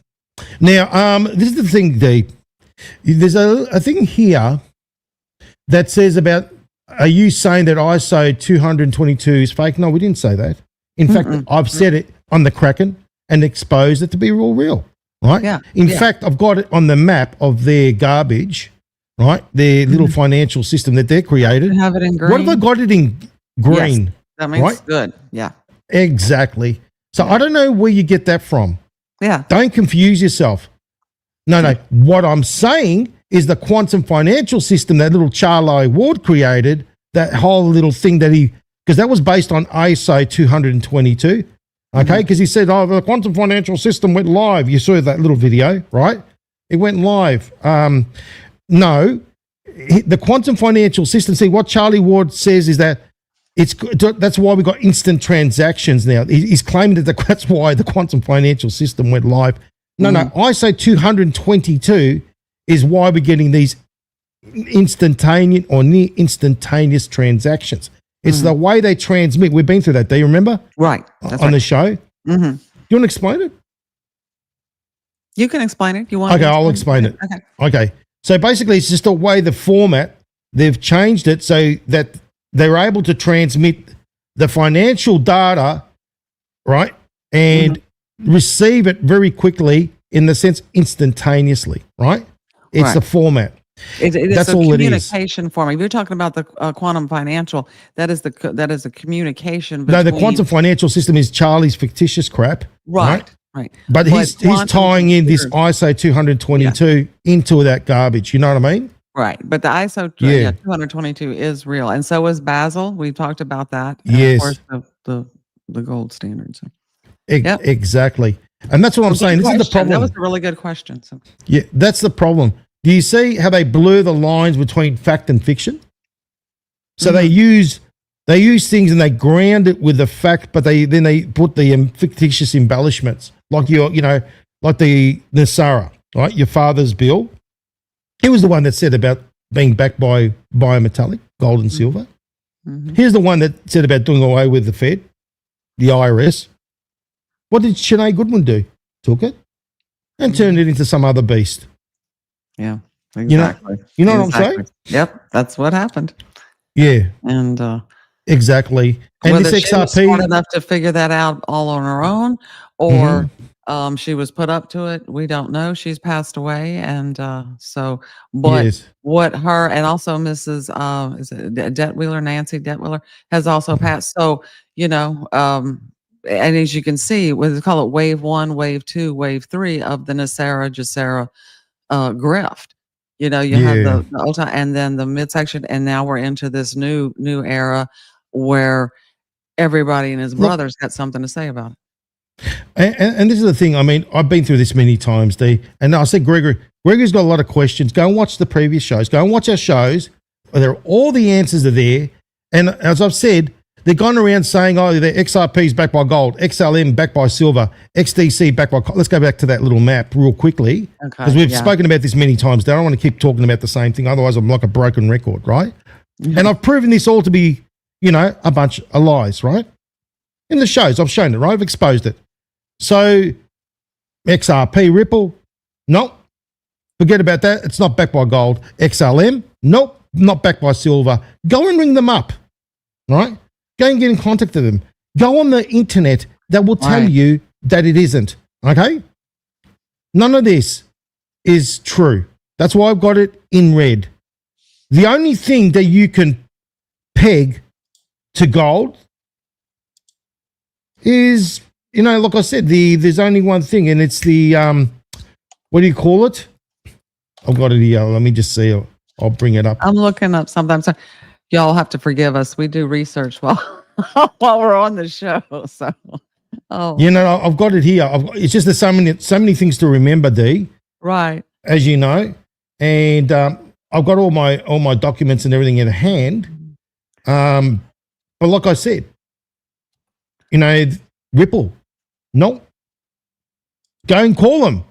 Now, this is the thing, Dee. There's a thing here that says about, are you saying that ISO 222 is fake? No, we didn't say that. In fact, I've said it on the Kraken and exposed it to be real. Right? Yeah. In fact, I've got it on the map of their garbage, right? Their little financial system that they created. You have it in green. What have I got it in green? Yes, that means good. Yeah. Exactly. So I don't know where you get that from. Yeah. Don't confuse yourself. No. What I'm saying is the quantum financial system that little Charlie Ward created, that whole little thing because that was based on ISO 222. Okay, because he said, the quantum financial system went live. You saw that little video, right? It went live. No, the quantum financial system, see, what Charlie Ward says is that that's why we got instant transactions now. He's claiming that that's why the quantum financial system went live. No, ISO 222 is why we're getting these instantaneous or near instantaneous transactions. It's the way they transmit. We've been through that. Do you remember? Right. On the show. Do you want to explain it? You can explain it. You want? Okay, I'll explain it. Okay. So basically, it's just a way the format, they've changed it so that they're able to transmit the financial data, right, and receive it very quickly in the sense instantaneously, right? It's the format. It's That's a all it is. communication form. If you're talking about the quantum financial, that is a communication No, between. the quantum financial system is Charlie's fictitious crap. Right. But he's quantum tying in this computers- ISO 222 into that garbage. You know what I mean? Right. But the ISO Yeah. 222 is real. And so is Basel. We've talked about that. And Yes. of course, the gold standard. So. Exactly. And that's what I'm saying. This is the problem. That was a really good question. So. Yeah, that's the problem. Do you see how they blur the lines between fact and fiction? So they use things and they ground it with the fact, but they put the fictitious embellishments, like like the Nasara, right? Your father's bill. He was the one that said about being backed by biometallic, gold and silver. Here's the one that said about doing away with the Fed, the IRS. What did Sinead Goodwin do? Took it and turned it into some other beast. Yeah, exactly. You know what I'm saying? Yep, that's what happened. Yeah, and exactly. And whether this she was XRP, smart enough to figure that out all on her own, or she was put up to it, we don't know. She's passed away, and but what her and also Mrs. Is it Detweiler, Nancy Detweiler, has also passed. So and as you can see, we call it wave 1, wave 2, wave 3 of the Nasara Jacera grift. You have the old time and then the midsection, and now we're into this new era where everybody and his brothers got something to say about it. And this is the thing. I mean, I've been through this many times, D. And I said, Gregory's got a lot of questions. Go and watch the previous shows. Go and watch our shows. All the answers are there. And as I've said, they're going around saying, oh, the XRP is backed by gold, XLM backed by silver, XDC backed by... Let's go back to that little map real quickly. Because we've spoken about this many times. I don't want to keep talking about the same thing. Otherwise, I'm like a broken record, right? And I've proven this all to be, a bunch of lies, right? In the shows, I've shown it, right? I've exposed it. So, XRP, Ripple, nope. Forget about that. It's not backed by gold. XLM, nope. Not backed by silver. Go and ring them up, right? Go and get in contact with them. Go on the internet. That will tell you that it isn't. Okay? None of this is true. That's why I've got it in red. The only thing that you can peg to gold is, like I said, there's only one thing, and it's the, what do you call it? I've got it here. Let me just see. I'll bring it up. I'm looking up sometimes. Y'all have to forgive us. We do research while we're on the show. So, I've got it here. It's just there's so many things to remember, D. Right. As you know, and I've got all my documents and everything in hand. But like I said, Ripple, no. Go and call them.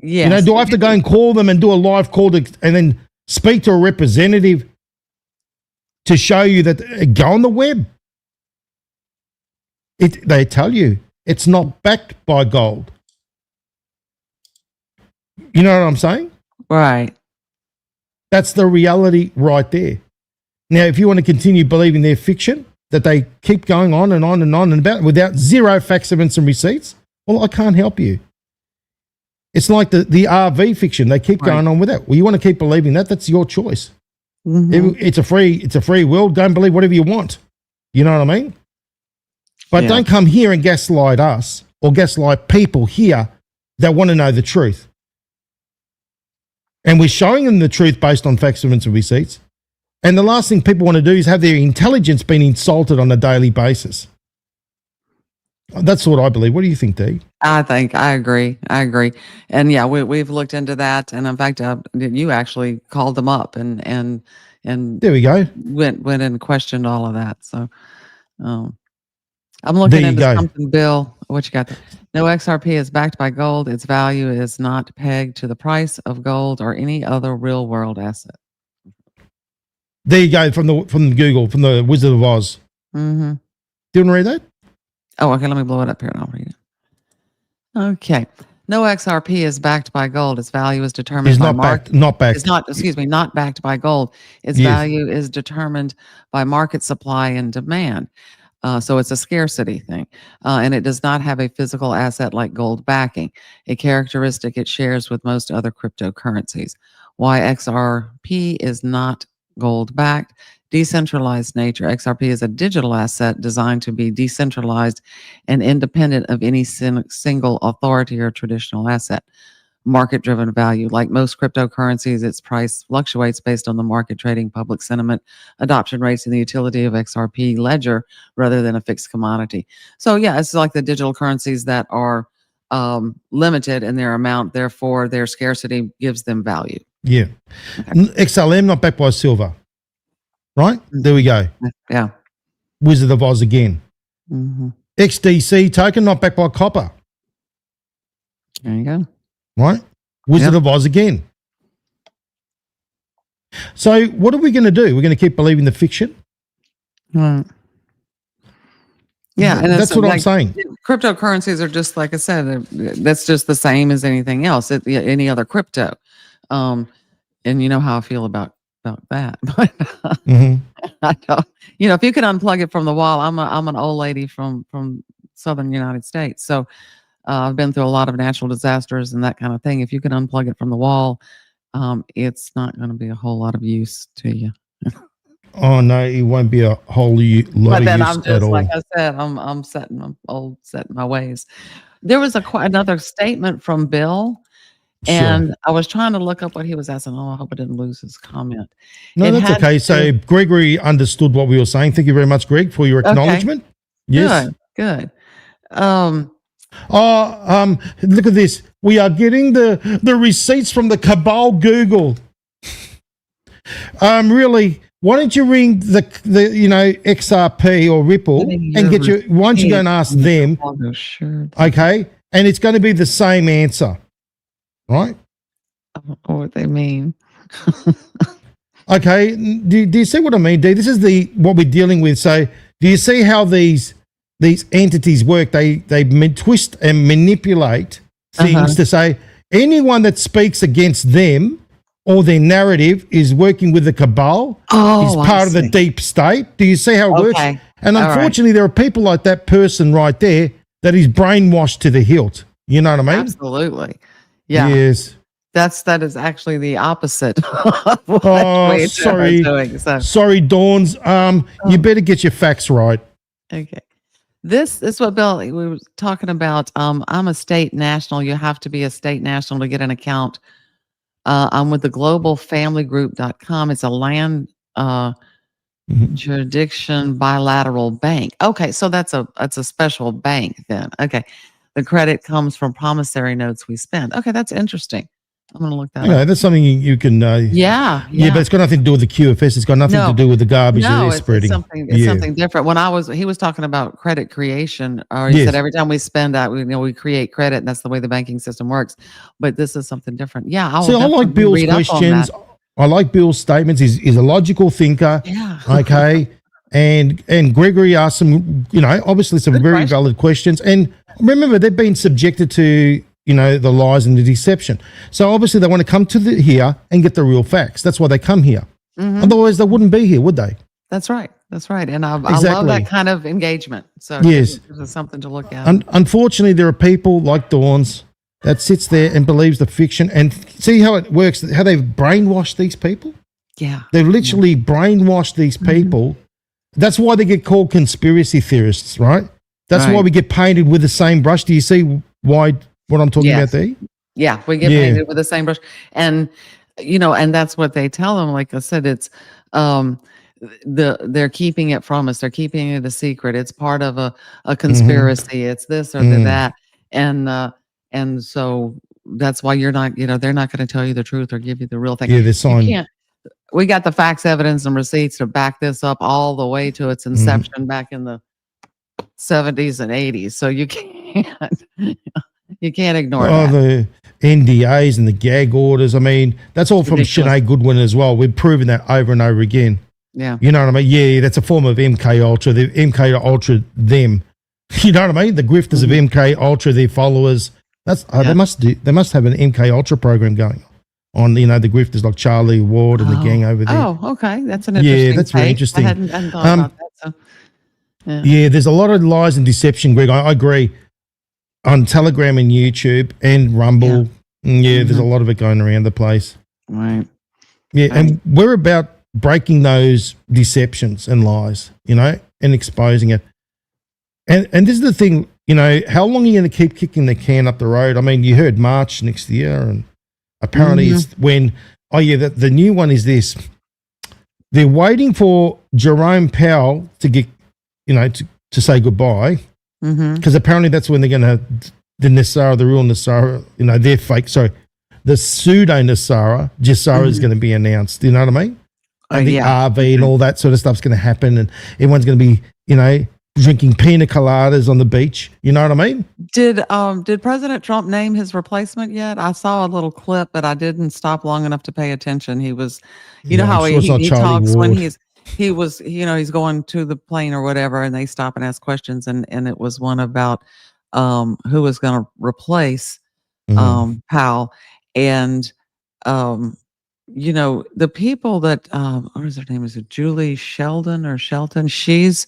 Yes. Do I have to go and call them and do a live call and then speak to a representative to show you that? Go on the web. They tell you it's not backed by gold. You know what I'm saying? Right. That's the reality right there. Now, if you want to continue believing their fiction, that they keep going on and on and on and about without zero facts, evidence, and receipts, well, I can't help you. It's like the RV fiction. They keep going on with that. Well, you want to keep believing that? That's your choice. It's a free world. Don't believe whatever you want. You know what I mean? But don't come here and gaslight us or gaslight people here that want to know the truth. And we're showing them the truth based on facts, evidence, and receipts. And the last thing people want to do is have their intelligence being insulted on a daily basis. That's what I believe. What do you think, Dee? I agree. And yeah, we've looked into that. And in fact, you actually called them up and there we go. Went and questioned all of that. So I'm looking into something, Bill. What you got there? No XRP is backed by gold. Its value is not pegged to the price of gold or any other real world asset. There you go, from Google, from the Wizard of Oz. Mm-hmm. Do you want to read that? Oh, okay. Let me blow it up here and I'll read it. Okay. No XRP is backed by gold. Its value is determined by market. Not backed. It's not, not backed by gold. Its value is determined by market supply and demand. So it's a scarcity thing. And it does not have a physical asset like gold backing, a characteristic it shares with most other cryptocurrencies. why XRP is not gold backed. Decentralized nature. XRP is a digital asset designed to be decentralized and independent of any single authority or traditional asset. Market-driven value. Like most cryptocurrencies, its price fluctuates based on the market trading, public sentiment, adoption rates, and the utility of XRP ledger rather than a fixed commodity. So yeah, it's like the digital currencies that are limited in their amount, therefore their scarcity gives them value. Yeah. XLM not backed by silver. Right? There we go. Yeah. Wizard of Oz again. XDC token not backed by copper. There you go. Right? Wizard of Oz again. So what are we going to do? We're going to keep believing the fiction? Right. Yeah, and that's what I'm saying. Cryptocurrencies are just, like I said, that's just the same as anything else, any other crypto. And you know how I feel about that. But I don't, if you can unplug it from the wall, I'm an old lady from Southern United States. So I've been through a lot of natural disasters and that kind of thing. If you can unplug it from the wall, it's not going to be a whole lot of use to you. Oh no, it won't be a whole lot of use But then I'm at just, all. like I said, I'm set in my ways. There was another statement from Bill. And I was trying to look up what he was asking. Oh, I hope I didn't lose his comment. No, that's okay. So Gregory understood what we were saying. Thank you very much, Greg, for your acknowledgement. Yes. Good. Look at this. We are getting the receipts from the Cabal Google. Really, why don't you ring the XRP or Ripple and get your, why don't you go and ask them? Okay. And it's going to be the same answer. Right? I don't know what they mean. Okay. Do you see what I mean, Dee? This is what we're dealing with. So do you see how these entities work? They twist and manipulate things to say anyone that speaks against them or their narrative is working with the cabal, is part of the deep state. Do you see how it works? And unfortunately, there are people like that person right there that is brainwashed to the hilt. You know what I mean? Absolutely. Yeah. Yes. That is actually the opposite. Sorry. Doing, so. Sorry, Dawns. You better get your facts right. Okay. This is what Bill, we were talking about. I'm a state national. You have to be a state national to get an account. I'm with the globalfamilygroup.com. It's a land jurisdiction bilateral bank. Okay. So that's a special bank then. Okay. The credit comes from promissory notes we spend. Okay, that's interesting. I'm going to look that up. That's something you can... Yeah, but it's got nothing to do with the QFS. It's got nothing to do with the garbage that they're spreading. It's something different. He was talking about credit creation, or he said every time we spend that, we create credit, and that's the way the banking system works. But this is something different. Yeah, I like Bill's questions. I like Bill's statements. He's a logical thinker. Yeah. Okay. And Gregory asked some, obviously some very valid questions. And remember, they've been subjected to, the lies and the deception. So obviously they want to come to here and get the real facts. That's why they come here. Otherwise they wouldn't be here, would they? That's right. And I love that kind of engagement. So yes, there's something to look at. Unfortunately, there are people like Dawns that sits there and believes the fiction, and see how it works, how they've brainwashed these people. Yeah. They've literally brainwashed these people. That's why they get called conspiracy theorists, right? That's why we get painted with the same brush. Do you see what I'm talking about there? Yeah, we get painted with the same brush. And, and that's what they tell them. Like I said, it's they're keeping it from us. They're keeping it a secret. It's part of a conspiracy. It's this or that. And so that's why you're not, they're not going to tell you the truth or give you the real thing. Yeah, they're signing. We got the facts, evidence, and receipts to back this up all the way to its inception back in the 70s and 80s. So you can't ignore that. The NDAs and the gag orders. I mean, that's all from Sinead Goodwin as well. We've proven that over and over again. Yeah. You know what I mean? Yeah, that's a form of MK Ultra. The MK Ultra them. You know what I mean? The grifters of MK Ultra, their followers. That's they must have an MK Ultra program going on, the grifters like Charlie Ward and the gang over there. Oh, okay. That's an interesting that's very interesting. I hadn't thought about that. So, yeah, there's a lot of lies and deception, Greg. I agree. On Telegram and YouTube and Rumble. Yeah, there's a lot of it going around the place. Right. Yeah, and we're about breaking those deceptions and lies, and exposing it. And this is the thing, how long are you going to keep kicking the can up the road? I mean, you heard March next year, and apparently it's when, the new one is this. They're waiting for Jerome Powell to get, to say goodbye, because apparently that's when they're going to, the Nassara, the real Nassara, they're fake, sorry, the pseudo Nassara, Jassara is going to be announced, you know what I mean? And the RV and all that sort of stuff's going to happen, and everyone's going to be, drinking pina coladas on the beach. You know what I mean? Did President Trump name his replacement yet? I saw a little clip, but I didn't stop long enough to pay attention. He was, how he talks when he's going to the plane or whatever, and they stop and ask questions, and it was one about who was going to replace Powell, and the people that what is her name? Is it Julie Sheldon or Shelton? She's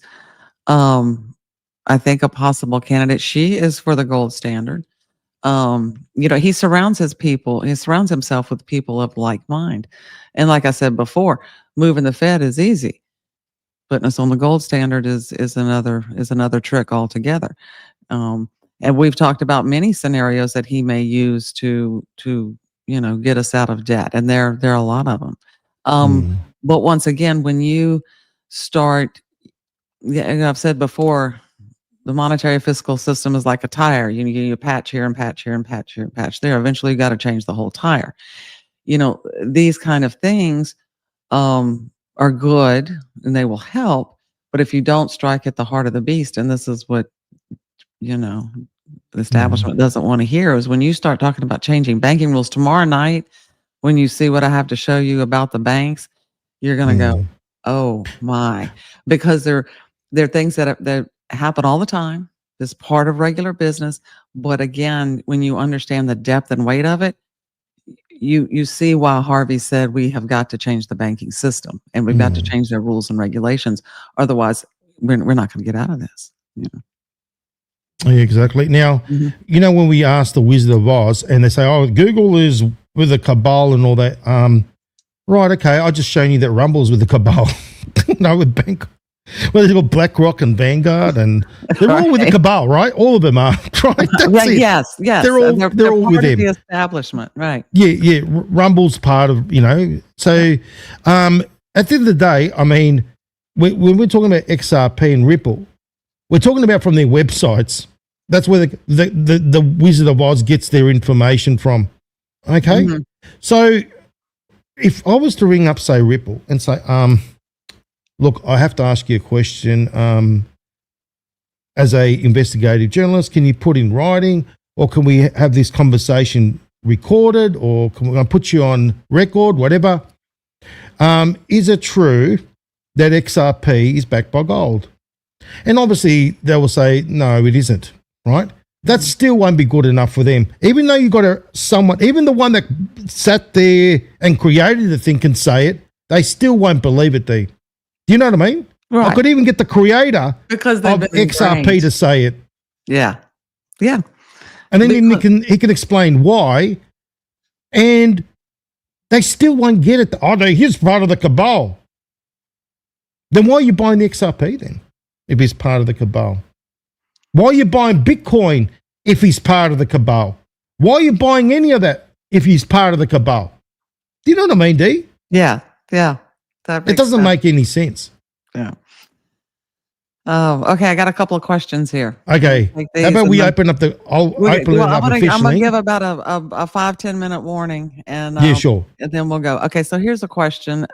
I think a possible candidate. She is for the gold standard. He surrounds himself with people of like mind. And like I said before, moving the Fed is easy. Putting us on the gold standard is another trick altogether. And we've talked about many scenarios that he may use to get us out of debt. And there are a lot of them. But once again, when you start, I've said before, the monetary fiscal system is like a tire. You patch here and patch here and patch here and patch there. Eventually, you got to change the whole tire. These kind of things are good and they will help. But if you don't strike at the heart of the beast, and this is what the establishment doesn't want to hear, is when you start talking about changing banking rules tomorrow night. When you see what I have to show you about the banks, you're going to go, oh my, because they're things that happen all the time. It's part of regular business. But again, when you understand the depth and weight of it, you see why Harvey said we have got to change the banking system, and we've got to change their rules and regulations. Otherwise, we're not going to get out of this. Yeah, exactly. Now, when we ask the Wizard of Oz and they say, oh, Google is with the cabal and all that. Right, okay, I just shown you that Rumble's with the cabal. With bank. Well, they've got BlackRock and Vanguard, and they're all with the cabal, right? All of them are, right? That's it. Yes. They're all with them. The establishment, right? Yeah. Rumble's part of, So, at the end of the day, I mean, when we're talking about XRP and Ripple, we're talking about from their websites. That's where the Wizard of Oz gets their information from. Okay, so if I was to ring up, say, Ripple and say, look, I have to ask you a question. As a investigative journalist, can you put in writing, or can we have this conversation recorded, or can I put you on record, whatever? Is it true that XRP is backed by gold? And obviously they will say, no, it isn't, right? That still won't be good enough for them. Even though you got even the one that sat there and created the thing can say it, they still won't believe it, Do you know what I mean? Right. I could even get the creator of XRP to say it. Yeah. And then he can explain why, and they still won't get it. Oh, no, he's part of the cabal. Then why are you buying the XRP then, if he's part of the cabal? Why are you buying Bitcoin if he's part of the cabal? Why are you buying any of that if he's part of the cabal? Do you know what I mean, D? Yeah. It doesn't make any sense. Yeah. Oh, okay. I got a couple of questions here. Okay. How about we open up the? I'm going to give about a 5-10 minute warning, and yeah, sure. And then we'll go. Okay. So here's a question.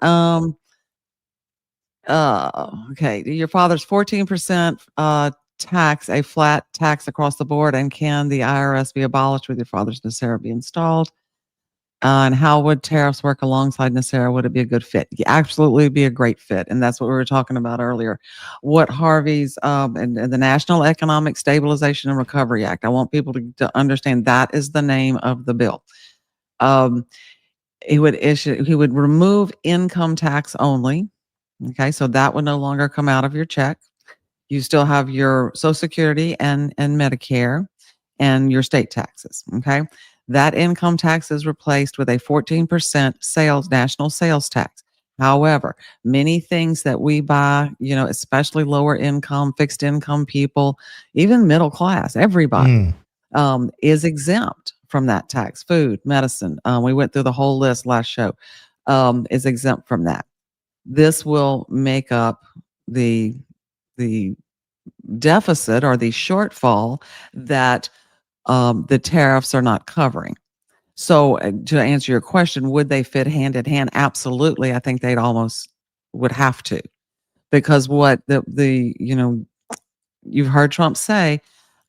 Okay. Your father's 14% tax, a flat tax across the board, and can the IRS be abolished with your father's NESARA be installed? And how would tariffs work alongside NESARA? Would it be a good fit? Yeah, absolutely be a great fit. And that's what we were talking about earlier. What Harvey's and the National Economic Stabilization and Recovery Act, I want people to understand that is the name of the bill. He would remove income tax only. Okay, so that would no longer come out of your check. You still have your Social Security and Medicare and your state taxes. Okay. That income tax is replaced with a 14% national sales tax. However, many things that we buy, especially lower income, fixed income people, even middle class, everybody is exempt from that tax. Food, medicine. We went through the whole list last show, is exempt from that. This will make up the deficit or the shortfall that the tariffs are not covering. So to answer your question, would they fit hand in hand? Absolutely. I think they'd almost would have to, because what you've heard Trump say,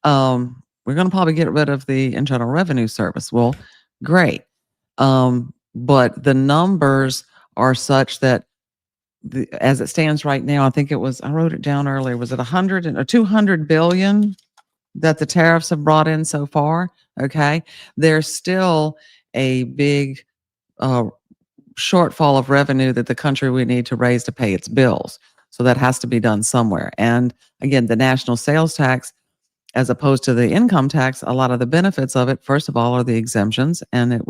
we're going to probably get rid of the Internal Revenue Service. Well, great. But the numbers are such that as it stands right now, I think I wrote it down earlier, was it 100 or 200 billion that the tariffs have brought in so far? Okay. There's still a big shortfall of revenue that the country would need to raise to pay its bills. So that has to be done somewhere. And again, the national sales tax, as opposed to the income tax, a lot of the benefits of it, first of all, are the exemptions, and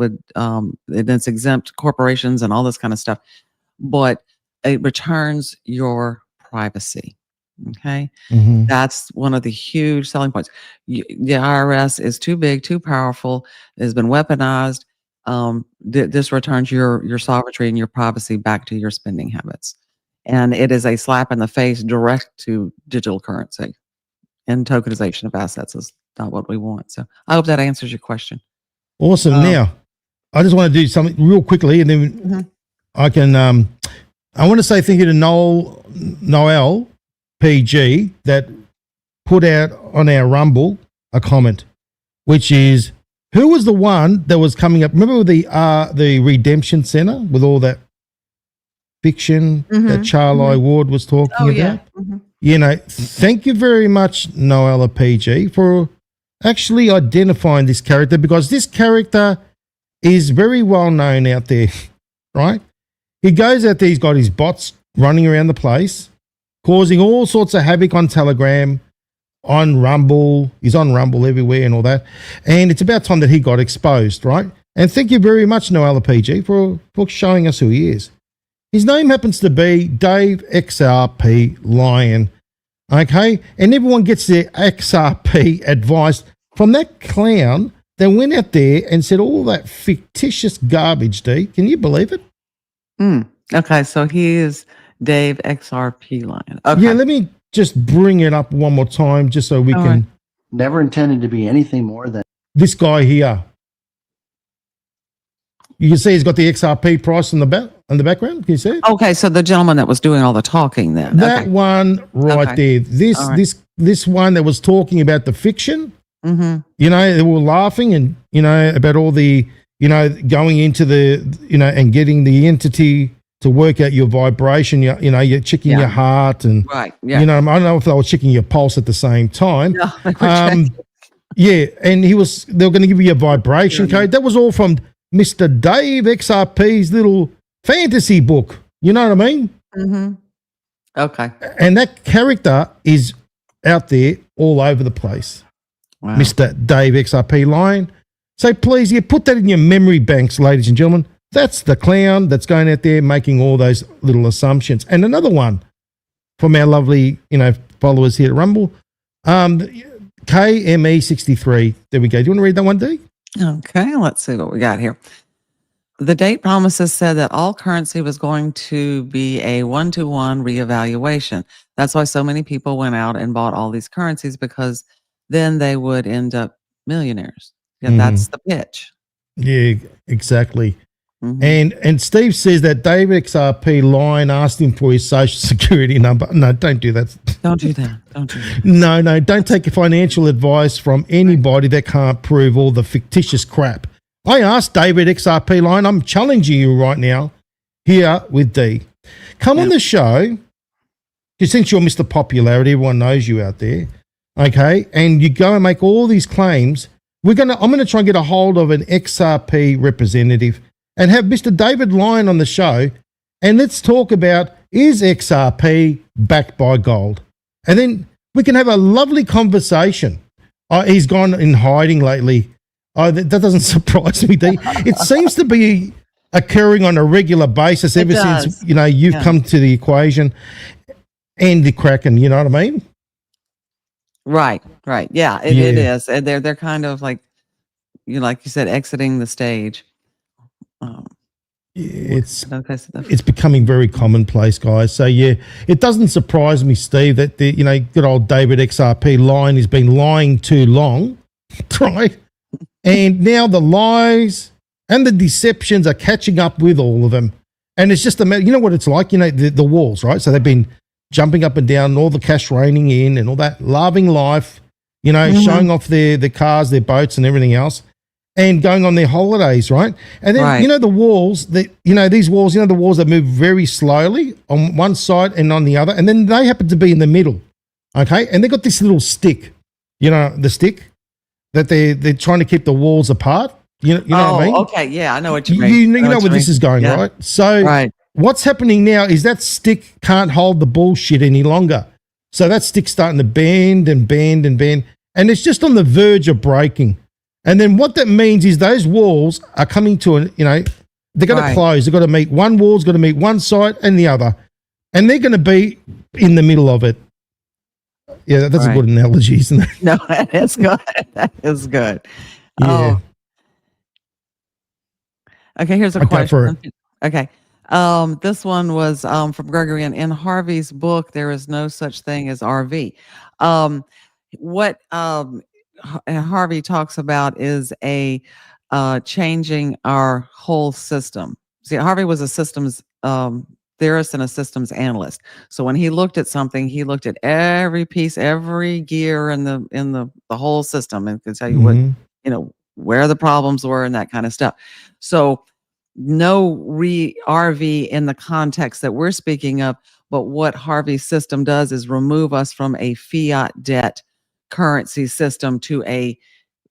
it's exempt corporations and all this kind of stuff, but it returns your privacy. Okay. That's one of the huge selling points. The IRS is too big, too powerful. It has been weaponized. This returns your sovereignty and your privacy back to your spending habits. And it is a slap in the face direct to digital currency, and tokenization of assets is not what we want. So I hope that answers your question. Awesome. Now, I just want to do something real quickly, and then I can, I want to say thank you to Noel PG that put out on our Rumble a comment, which is, who was the one that was coming up? Remember the Redemption Center with all that fiction that Charlie Ward was talking about? Thank you very much, Noella PG, for actually identifying this character, because this character is very well known out there, right? He goes out there, he's got his bots running around the place, causing all sorts of havoc on Telegram, on Rumble. He's on Rumble everywhere and all that. And it's about time that he got exposed, right? And thank you very much, Noella PG, for showing us who he is. His name happens to be Dave XRP Lion, okay? And everyone gets their XRP advice from that clown that went out there and said all that fictitious garbage, D. Can you believe it? Okay, so he is Dave XRP Lion. Okay. Yeah, let me just bring it up one more time just so we can... Right. Never intended to be anything more than... This guy here. You can see he's got the XRP price in the background. Can you see it? Okay, so the gentleman that was doing all the talking then. That one right there. This one that was talking about the fiction. They were laughing and, about all the, going into the, and getting the entity to work out your vibration, you're checking your heart and, I don't know if they were checking your pulse at the same time. No, and they were going to give you a vibration code. That was all from Mr. Dave XRP's little fantasy book. You know what I mean? Okay. And that character is out there all over the place. Wow. Mr. Dave XRP Lion. So please, put that in your memory banks, ladies and gentlemen. That's the clown that's going out there making all those little assumptions. And another one from our lovely, followers here at Rumble, KME63. There we go. Do you want to read that one, D? Okay, let's see what we got here. The date promises said that all currency was going to be a 1-to-1 reevaluation. That's why so many people went out and bought all these currencies, because then they would end up millionaires. That's the pitch. Yeah, exactly. And Steve says that David XRP Lion asked him for his social security number. No, don't do that. Don't do that. Don't do that. No, don't take financial advice from anybody that can't prove all the fictitious crap. I asked David XRP Lion, I'm challenging you right now here with D. Come on the show, because since you're Mr. Popularity, everyone knows you out there, okay, and you go and make all these claims, I'm going to try and get a hold of an XRP representative and have Mr. David Lion on the show, and let's talk about, is XRP backed by gold? And then we can have a lovely conversation. He's gone in hiding lately, Oh, that doesn't surprise me, D. It seems to be occurring on a regular basis ever since, you've come to the equation and the Kraken, you know what I mean? Right. Yeah, it is. And they're kind of like, like you said, exiting the stage. It's becoming very commonplace, guys. So it doesn't surprise me, Steve, that the good old David XRP line has been lying too long, right? And now the lies and the deceptions are catching up with all of them. And it's just you know what it's like, the walls, right? So they've been jumping up and down, all the cash raining in and all that, loving life, showing off their cars, their boats and everything else, and going on their holidays, right? And then, the walls, these walls, the walls that move very slowly on one side and on the other, and then they happen to be in the middle, okay? And they've got this little stick, the stick that they're trying to keep the walls apart. You know what I mean? Okay, yeah, I know what you mean. You know where this is going, right? So what's happening now is that stick can't hold the bullshit any longer. So that stick's starting to bend and bend and bend, and it's just on the verge of breaking. And then what that means is those walls are coming to they're going to close. They've got to meet one wall's got to meet one side and the other, and they're going to be in the middle of it. Yeah, that's a good analogy, isn't it? No, that is good. That is good. Yeah. Okay, here's a question. Okay. This one was from Gregory. And in Harvey's book, there is no such thing as RV. What Harvey talks about is a changing our whole system. See, Harvey was a systems theorist and a systems analyst. So when he looked at something, he looked at every piece, every gear in the whole system, and could tell you what where the problems were and that kind of stuff. So no RV in the context that we're speaking of, but what Harvey's system does is remove us from a fiat debt currency system to a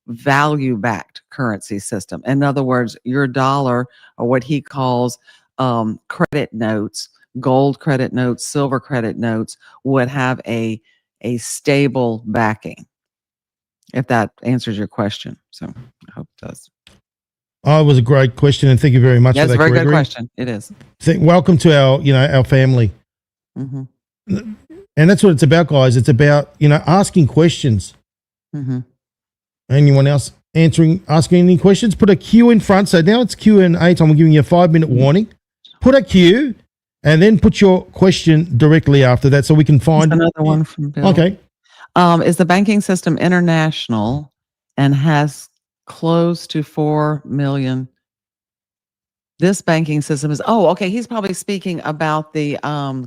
value-backed currency system. In other words, your dollar, or what he calls credit notes, gold credit notes, silver credit notes, would have a stable backing. If that answers your question. So I hope it does. Oh, it was a great question, and thank you very much for that, That's a very Gregory. good question. It is. Welcome to our family. Mm-hmm. And that's what it's about, guys. It's about, asking questions. Mm-hmm. Anyone else asking any questions? Put a Q in front. So now it's Q&A time. We're giving you a 5-minute warning. Put a Q and then put your question directly after that so we can find another one from Bill. Okay. Is the banking system international and has close to 4 million? This banking system is, okay. He's probably speaking about the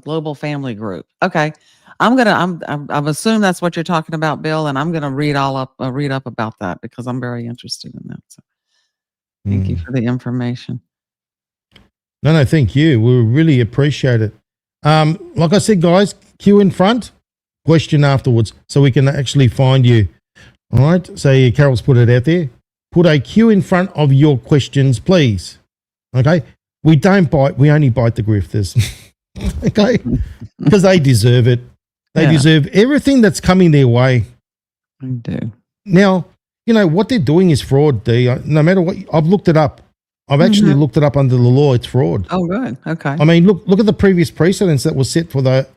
Global Family Group. Okay. I've assumed that's what you're talking about, Bill, and I'm going to read up about that because I'm very interested in that. So thank you for the information. No, thank you. We really appreciate it. Like I said, guys, Q in front, question afterwards, so we can actually find you. All right. So Carol's put it out there. Put a Q in front of your questions, please. Okay. We don't bite. We only bite the grifters. Okay. Because they deserve it. They deserve everything that's coming their way. They do. Now, what they're doing is fraud, D. No matter what, I've looked it up. I've actually looked it up under the law. It's fraud. Oh, good. Okay. I mean, look at the previous precedents that was set for that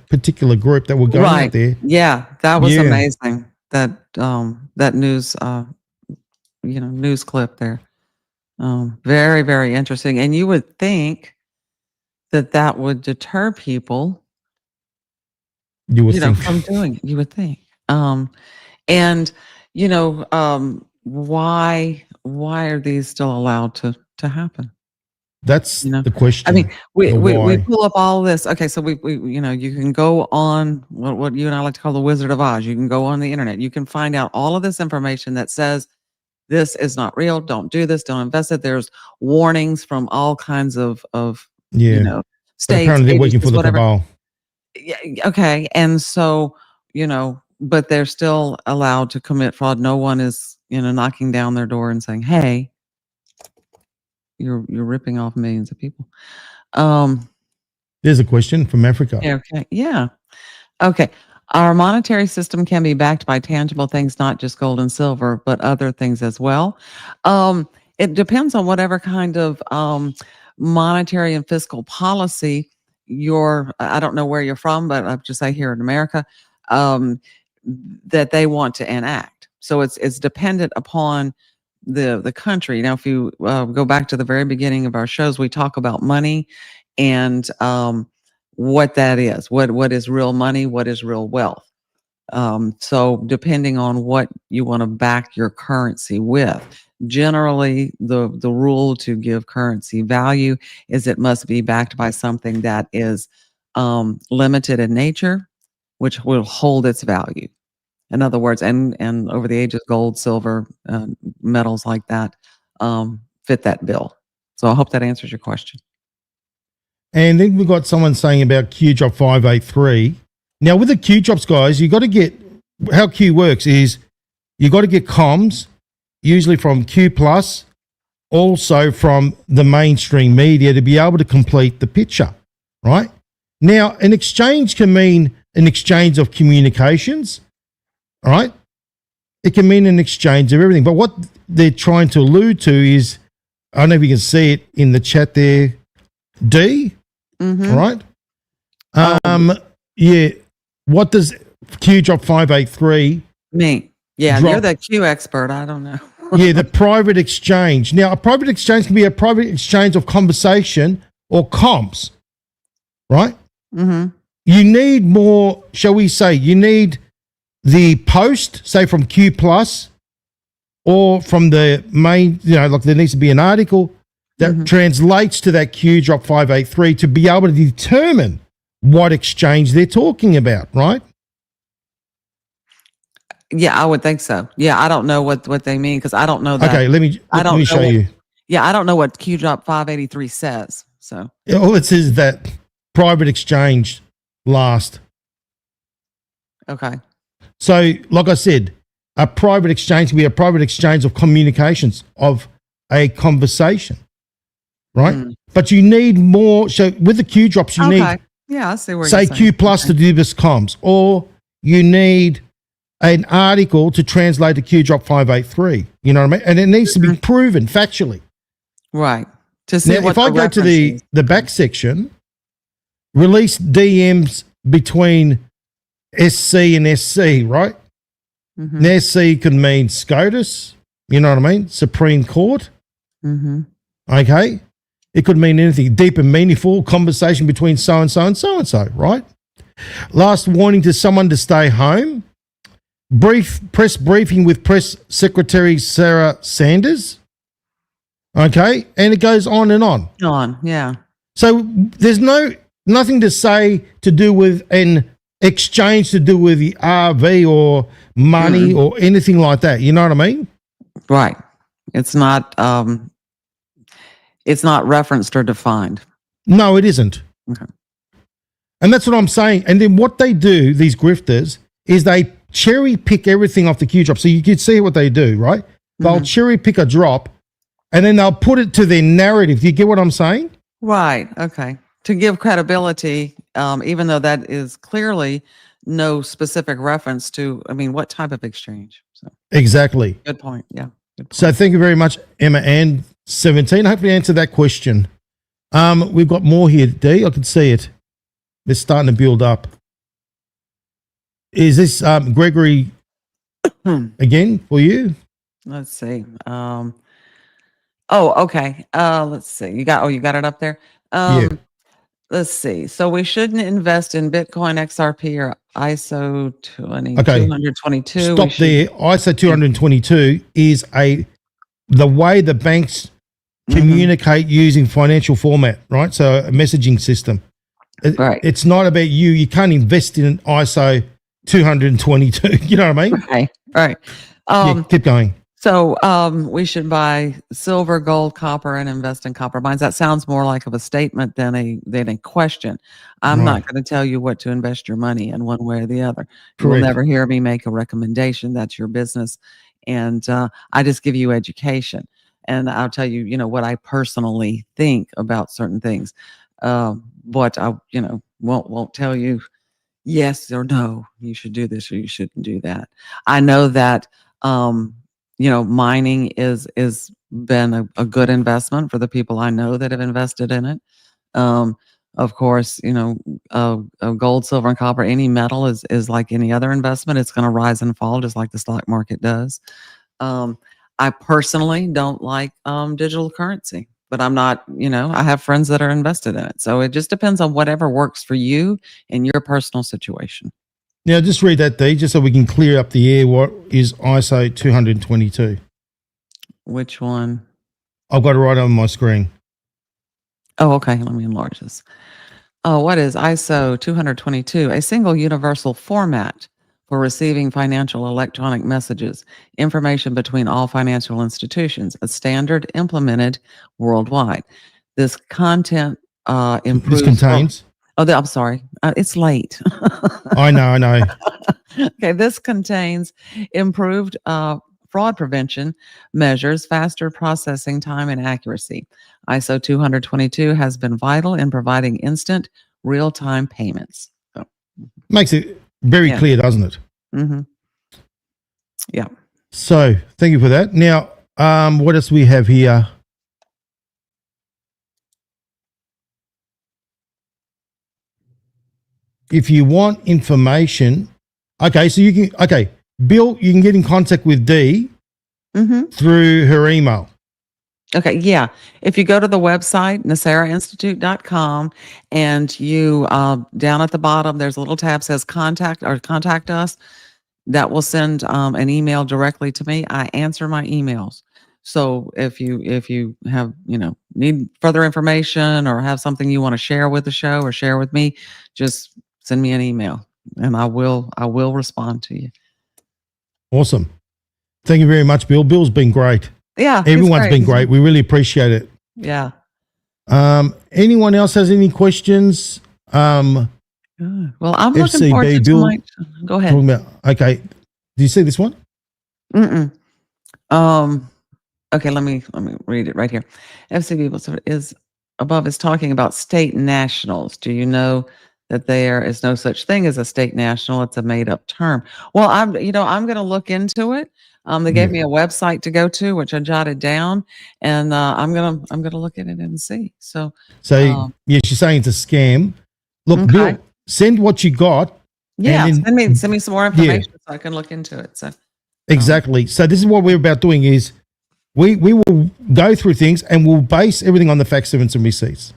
particular group that were going out there. Yeah, that was amazing. That news, news clip there. Very, very interesting. And you would think that would deter people. You would think. From doing it. You would think. Why are these still allowed to happen? That's the question. I mean, we pull up all this. Okay, so we you can go on what you and I like to call the Wizard of Oz. You can go on the internet. You can find out all of this information that says this is not real. Don't do this. Don't invest it. There's warnings from all kinds of states. Apparently they're working for the cabal. Yeah. Okay, and so but they're still allowed to commit fraud. No one is knocking down their door and saying, "Hey, you're ripping off millions of people." There's a question from Africa. Okay. Yeah. Okay. Our monetary system can be backed by tangible things, not just gold and silver, but other things as well. It depends on whatever kind of monetary and fiscal policy I don't know where you're from, but I'll just say here in America, that they want to enact. So it's dependent upon the country. Now, if you go back to the very beginning of our shows, we talk about money and what that is, what is real money, what is real wealth. So depending on what you want to back your currency with, generally the rule to give currency value is it must be backed by something that is limited in nature, which will hold its value. In other words, and over the ages, gold, silver, metals like that fit that bill. So I hope that answers your question. And then we've got someone saying about Q drop 583. Now with the Q drops, guys, you got to get, how Q works is you got to get comms, usually from Q plus, also from the mainstream media to be able to complete the picture, right? Now, an exchange can mean an exchange of communications, all right? It can mean an exchange of everything. But what they're trying to allude to is, I don't know if you can see it in the chat there, D, right? Yeah. What does Q drop 583 mean? Yeah, drop? you're the Q expert. I don't know. Yeah, the private exchange. Now, a private exchange can be a private exchange of conversation or comms, right? You need more, shall we say, you need the post, say from Q plus, or from the main, like there needs to be an article that translates to that Q drop 583 to be able to determine what exchange they're talking about, right? Yeah, I would think so. Yeah, I don't know what they mean because I don't know that. Okay, let me show you. Yeah, I don't know what Q drop 583 says. So all it says is that private exchange last. Okay. So, like I said, a private exchange can be a private exchange of communications of a conversation, right? But you need more. So with the Q drops, you need, yeah, I see where say, you're saying. Q plus to do this comms, or you need an article to translate to Q drop 583. You know what I mean? And it needs to be proven factually. Right. To see now, if I go to the back section, release DMs between SC and SC, right? Now, SC could mean SCOTUS, you know what I mean? Supreme Court. Okay. It could mean anything. Deep and meaningful conversation between so-and-so and so-and-so, right? Last warning to someone to stay home. Press briefing with Press Secretary Sarah Sanders. Okay. And it goes on and on. Yeah. So there's nothing to say to do with an exchange to do with the RV or money or anything like that. You know what I mean? Right. It's not referenced or defined. No, it isn't. Okay. And that's what I'm saying. And then what they do, these grifters, is they cherry pick everything off the Q drop. So you can see what they do, right? They'll cherry pick a drop and then they'll put it to their narrative. Do you get what I'm saying? Right. Okay. To give credibility, even though that is clearly no specific reference to, what type of exchange? So exactly. Good point. Yeah. Good point. So thank you very much, Emma and 17. Hopefully answer that question. We've got more here, D. I can see it. They're starting to build up. Is this Gregory again for you? Let's see. Okay. Let's see. You got it up there. Yeah. Let's see. So we shouldn't invest in Bitcoin, XRP, or ISO 222. Stop there. ISO 222 is the way the banks communicate using financial format, right? So a messaging system. Right. It's not about you. You can't invest in ISO 222. You know what I mean? Okay. Right. Keep going. So we should buy silver, gold, copper, and invest in copper mines. That sounds more like of a statement than a question. I'm not going to tell you what to invest your money in one way or the other. You will never hear me make a recommendation. That's your business. And I just give you education. And I'll tell you, what I personally think about certain things. But I, won't tell you, yes or no, you should do this or you shouldn't do that. I know that, mining is been a good investment for the people I know that have invested in it. Of course, gold, silver, and copper, any metal is like any other investment. It's going to rise and fall just like the stock market does. I personally don't like digital currency, but I'm not, I have friends that are invested in it. So it just depends on whatever works for you in your personal situation. Now, just read that, D, just so we can clear up the air. What is ISO 222? Which one? I've got it right on my screen. Oh, okay. Let me enlarge this. Oh, what is ISO 222? A single universal format for receiving financial electronic messages, information between all financial institutions, a standard implemented worldwide. This content improves. This contains. I'm sorry. It's late. I know. Okay, this contains improved fraud prevention measures, faster processing time, and accuracy. ISO 222 has been vital in providing instant, real-time payments. So, makes it very clear, doesn't it? Mm-hmm. Yeah. So, thank you for that. Now, what else we have here? If you want information, okay, so you can, Bill, you can get in contact with Dee through her email. Okay, yeah. If you go to the website, NESARAinstitute.com, and you, down at the bottom, there's a little tab says contact us. That will send an email directly to me. I answer my emails. So if you have, need further information or have something you want to share with the show or share with me, just send me an email and I will respond to you. Awesome. Thank you very much, Bill. Bill's been great. Yeah. Everyone's been great. We really appreciate it. Yeah. Anyone else has any questions? Well, I'm looking forward to tonight. Go ahead. Okay. Do you see this one? Okay, let me read it right here. FCB is above is talking about state nationals. Do you know that there is no such thing as a state national? It's a made up term. Well, I'm going to look into it. They gave me a website to go to, which I jotted down, and I'm gonna look at it and see. So she's saying it's a scam. Look, Bill, send what you got. Yeah, send me some more information so I can look into it. So exactly. So this is what we're about doing is we will go through things and we'll base everything on the facts, evidence, and receipts.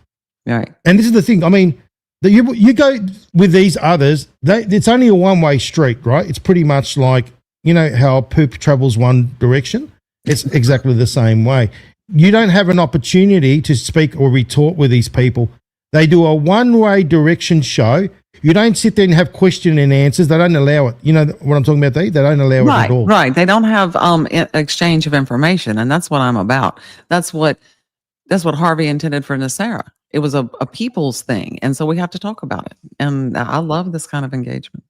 Right. And this is the thing. I mean, you go with these others. It's only a one-way street, right? It's pretty much like, how poop travels one direction. It's exactly the same way. You don't have an opportunity to speak or retort with these people. They do a one-way direction show. You don't sit there and have question and answers. They don't allow it. You know what I'm talking about? They don't allow it at all. Right. They don't have exchange of information, and that's what I'm about. That's what Harvey intended for NESARA. It was a people's thing, and so we have to talk about it. And I love this kind of engagement.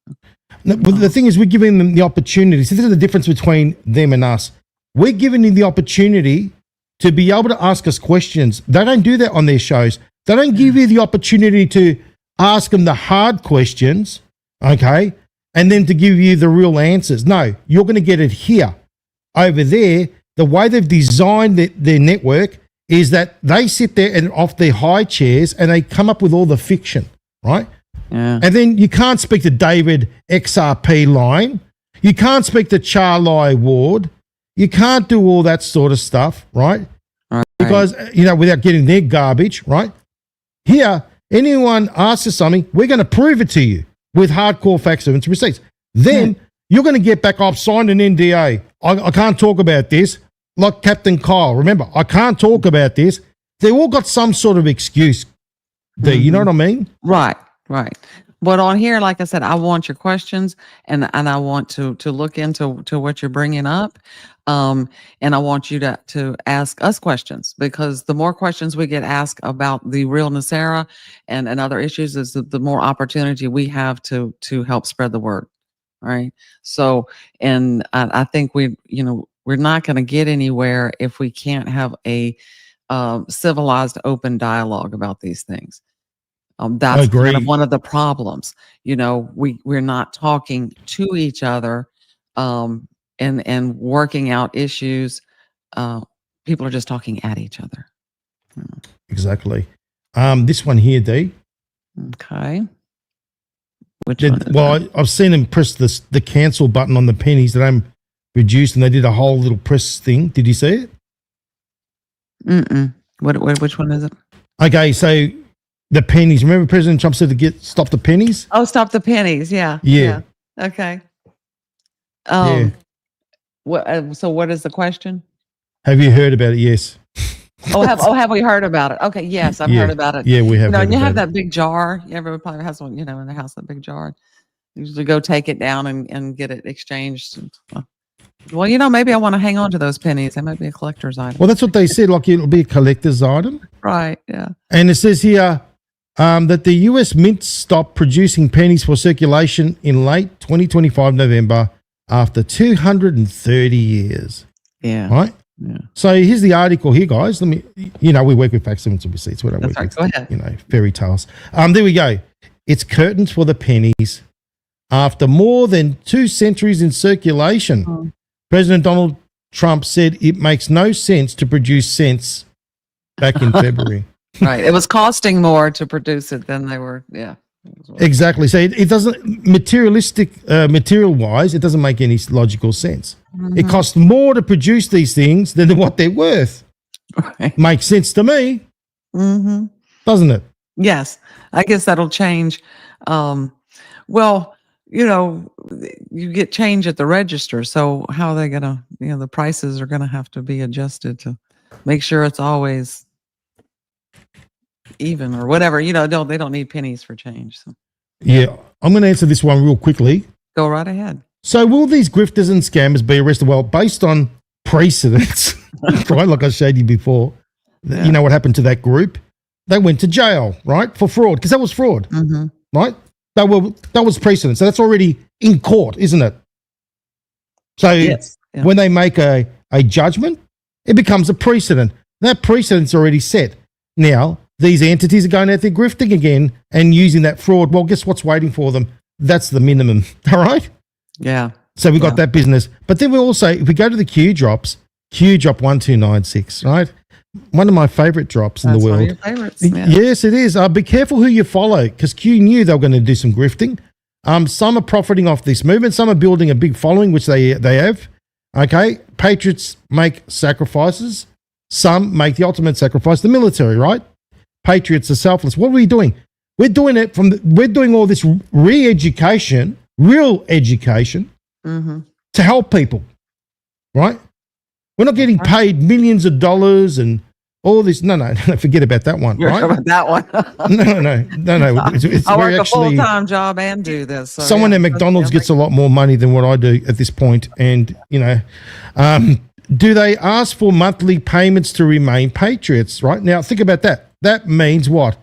No, but the thing is, we're giving them the opportunity. So this is the difference between them and us. We're giving them the opportunity to be able to ask us questions. They don't do that on their shows. They don't give you the opportunity to ask them the hard questions, okay, and then to give you the real answers. No, you're going to get it here. Over there, the way they've designed their network is that they sit there and off their high chairs and they come up with all the fiction, right? Yeah. And then you can't speak to David XRP line. You can't speak to Charlie Ward. You can't do all that sort of stuff, right? Because, without getting their garbage, right? Here, anyone asks us something, we're going to prove it to you with hardcore facts, evidence, and receipts. Then you're going to get back, I've signed an NDA. I can't talk about this. Like Captain Kyle, remember, I can't talk about this. They all got some sort of excuse. You know what I mean? Right. But on here, like I said, I want your questions and I want to look into what you're bringing up. And I want you to ask us questions, because the more questions we get asked about the real NESARA and other issues is the more opportunity we have to help spread the word. All right. So, and I think we're not going to get anywhere if we can't have a civilized, open dialogue about these things. That's agree. kind of one of the problems. We're not talking to each other, and working out issues. People are just talking at each other. Exactly. This one here, D. Okay. Which one? Well, I've seen them press the cancel button on the pennies that I'm reduced, and they did a whole little press thing. Did you see it? Mm-mm. Which one is it? Okay, so the pennies. Remember President Trump said to stop the pennies? Oh, stop the pennies. Yeah. Yeah. Okay. Yeah. So what is the question? Have you heard about it? Yes. Have we heard about it? Okay, yes, I've heard about it. Yeah, we have. And you have that big jar. Everybody probably has one, in their house, that big jar. You usually go take it down and get it exchanged. Well, maybe I want to hang on to those pennies. They might be a collector's item. Well, that's what they said. Like it'll be a collector's item. Right. Yeah. And it says here that the U.S. Mint stopped producing pennies for circulation in late 2025 November after 230 years. Yeah. Right. Yeah. So here's the article here, guys. Let me, we work with facsimiles and receipts. We don't work with, go ahead. Fairy tales. There we go. It's curtains for the pennies. After more than 2 centuries in circulation, President Donald Trump said it makes no sense to produce cents back in February. Right. It was costing more to produce it than they were. Yeah. Exactly. So it doesn't, material-wise, it doesn't make any logical sense. Mm-hmm. It costs more to produce these things than what they're worth. Right. Makes sense to me. Mm-hmm. Doesn't it? Yes. I guess that'll change. You get change at the register. So how are they going to, the prices are going to have to be adjusted to make sure it's always even or whatever. They don't need pennies for change. So. Yeah. I'm going to answer this one real quickly. Go right ahead. So will these grifters and scammers be arrested? Well, based on precedents, right, like I showed you before, you know what happened to that group? They went to jail, right, for fraud, because that was fraud, right? That was precedent. So that's already in court, isn't it? So when they make a judgment, it becomes a precedent. That precedent's already set. Now, these entities are going out there grifting again and using that fraud. Well, guess what's waiting for them? That's the minimum, all right? Yeah. So we got that business. But then we also, if we go to the Q drop 1296, right? One of my favorite drops in the world. One of your favorites. Yeah. Yes, it is. Be careful who you follow, because Q knew they were going to do some grifting. Some are profiting off this movement. Some are building a big following, which they have. Okay. Patriots make sacrifices. Some make the ultimate sacrifice, the military, right? Patriots are selfless. What are we doing? We're doing it we're doing all this re-education, real education to help people, right? We're not getting paid millions of dollars and all this. No, forget about that one. You're right? about that one. No. It's I work a full-time job and do this. So someone at McDonald's gets a lot more money than what I do at this point. And, do they ask for monthly payments to remain patriots, right? Now, think about that. That means what?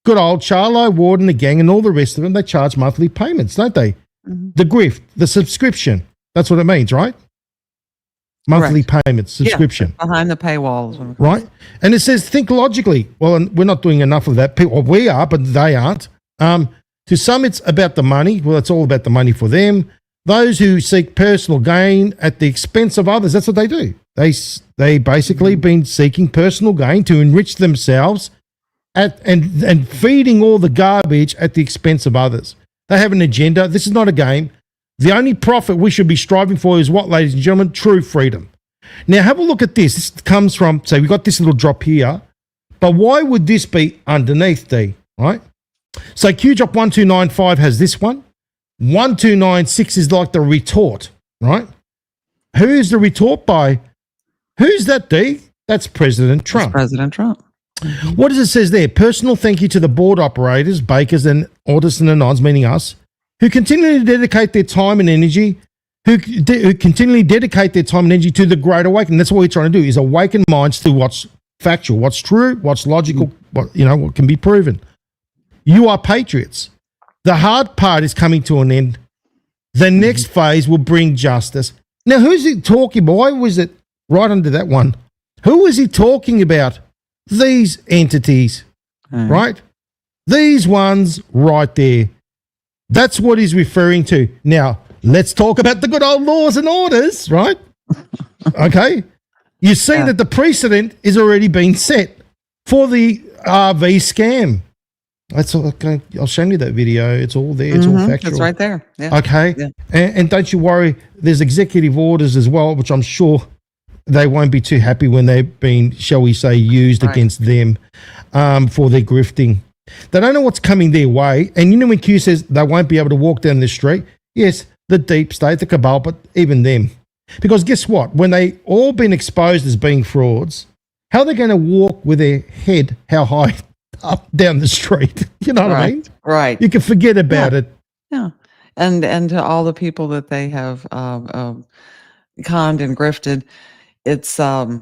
Good old Charlo, Ward and the gang and all the rest of them, they charge monthly payments, don't they? The grift, the subscription. That's what it means, right? Monthly payments, subscription. Yeah, behind the paywalls. Right? And it says, think logically. Well, and we're not doing enough of that. Well, we are, but they aren't. To some, it's about the money. Well, it's all about the money for them. Those who seek personal gain at the expense of others, that's what they do. They basically been seeking personal gain to enrich themselves and feeding all the garbage at the expense of others. They have an agenda. This is not a game. The only profit we should be striving for is what, ladies and gentlemen? True freedom. Now, have a look at this. This comes from, so we've got this little drop here, but why would this be underneath D, right? So QDrop 1295 has this one. 1296 is like the retort, right? Who's the retort by? Who's that, D? That's President Trump. That's President Trump. What does it says there? Personal thank you to the board operators, bakers and artists and anons, meaning us, who continually dedicate their time and energy, who continually dedicate their time and energy to the great awakening. That's what we're trying to do, is awaken minds to what's factual, what's true, what's logical, what can be proven. You are patriots. The hard part is coming to an end. The next phase will bring justice. Now, who's he talking about? Why was it right under that one? Who was he talking about? These entities, right? These ones right there. That's what he's referring to. Now, let's talk about the good old laws and orders, right? Okay. You see that the precedent is already been set for the RV scam. That's okay. I'll show you that video. It's all there. It's all factual. It's right there. Yeah. Okay. Yeah. And don't you worry. There's executive orders as well, which I'm sure they won't be too happy when they've been, shall we say, used against them for their grifting. They don't know what's coming their way. And you know when Q says they won't be able to walk down the street? Yes, the deep state, the cabal, but even them. Because guess what? When they all been exposed as being frauds, how are they going to walk with their head how high up down the street? You know what I mean? Right. You can forget about it. Yeah. And to all the people that they have conned and grifted, it's they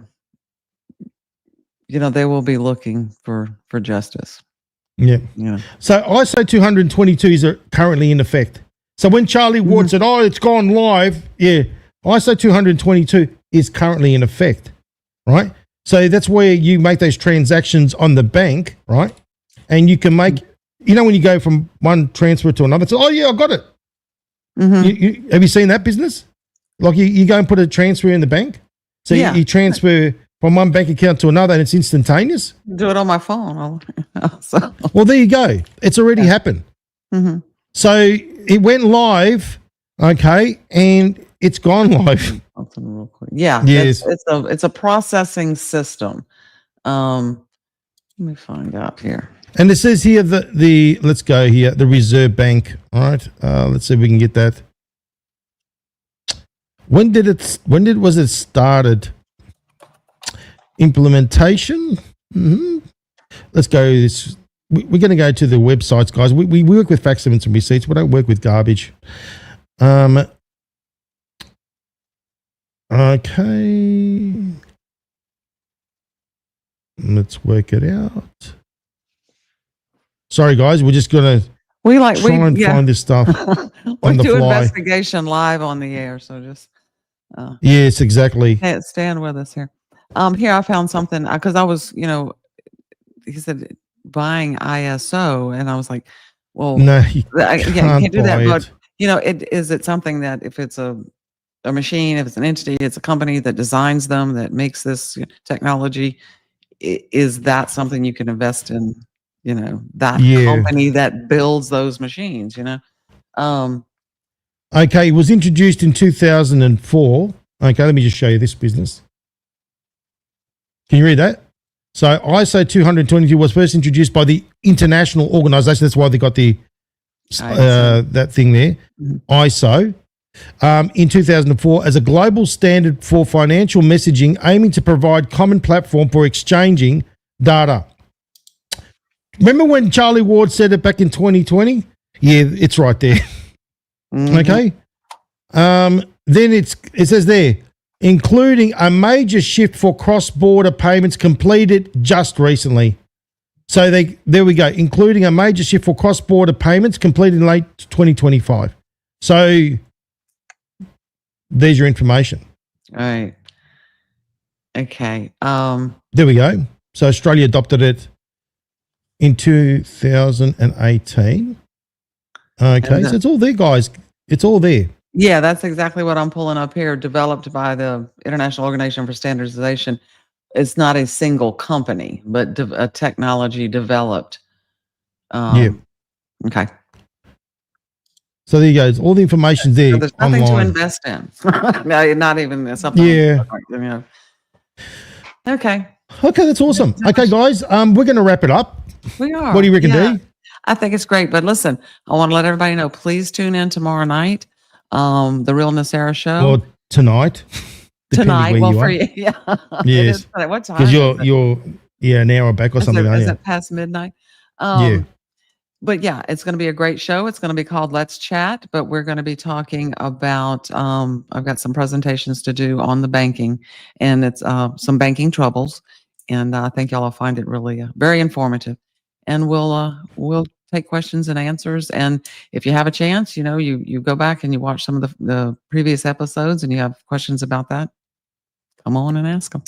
will be looking for justice. Yeah. So ISO 222s are currently in effect. So when Charlie Ward said, "Oh, it's gone live," yeah, ISO 222 is currently in effect, right? So that's where you make those transactions on the bank, right? And you can make, when you go from one transfer to another, it's, "Oh yeah, I got it." Have you seen that business? Like you go and put a transfer in the bank. So you transfer from one bank account to another and it's instantaneous. Do it on my phone. Well, there you go. It's already happened. So it went live, okay, and it's gone live. Something real quick. Yeah, yes. It's a processing system. Let me find out here. And it says here the let's go here, the Reserve Bank. All right. Let's see if we can get that. When was it started? Implementation. Let's go this. We're going to go to the websites, guys. We work with facts, evidence, and receipts. We don't work with garbage. Okay. Let's work it out. Sorry, guys. We're just going to try and find this stuff on the do fly. Investigation live on the air, so just yes, exactly. Stand with us here. Here I found something because I was, he said buying ISO, and I was like, well, no, you can't do that. buy But it. is it something that if it's a machine, if it's an entity, it's a company that designs them, that makes this technology, is that something you can invest in? That company that builds those machines. Okay, it was introduced in 2004. Okay, let me just show you this business. Can you read that? So ISO 222 was first introduced by the international organization. That's why they got the that thing there, ISO, in 2004 as a global standard for financial messaging, aiming to provide common platform for exchanging data. Remember when Charlie Ward said it back in 2020? Yeah, it's right there. Okay. Then it says there, including a major shift for cross-border payments completed just recently. So there we go, including a major shift for cross-border payments completed in late 2025. So there's your information. All right. Okay. There we go. So Australia adopted it in 2018. Okay, so it's all there, guys. It's all there. Yeah, that's exactly what I'm pulling up here. Developed by the International Organization for Standardization. It's not a single company, but a technology developed. Okay. So there you go. All the information's there. So there's nothing online to invest in. No, not even something. Yeah. Okay. Okay, that's awesome. Okay, guys, we're going to wrap it up. We are. What do you reckon, Dee? I think it's great. But listen, I want to let everybody know, please tune in tomorrow night. The Realness Era show. Or tonight. Tonight. Well, for you. Yeah. Yes. What time? Because you're an hour back or something, aren't Is you? it past midnight? Yeah. But yeah, it's going to be a great show. It's going to be called Let's Chat, but we're going to be talking about, I've got some presentations to do on the banking, and it's some banking troubles. And I think y'all will find it really very informative. And we'll take questions and answers. And if you have a chance, you go back and you watch some of the previous episodes and you have questions about that, come on and ask them.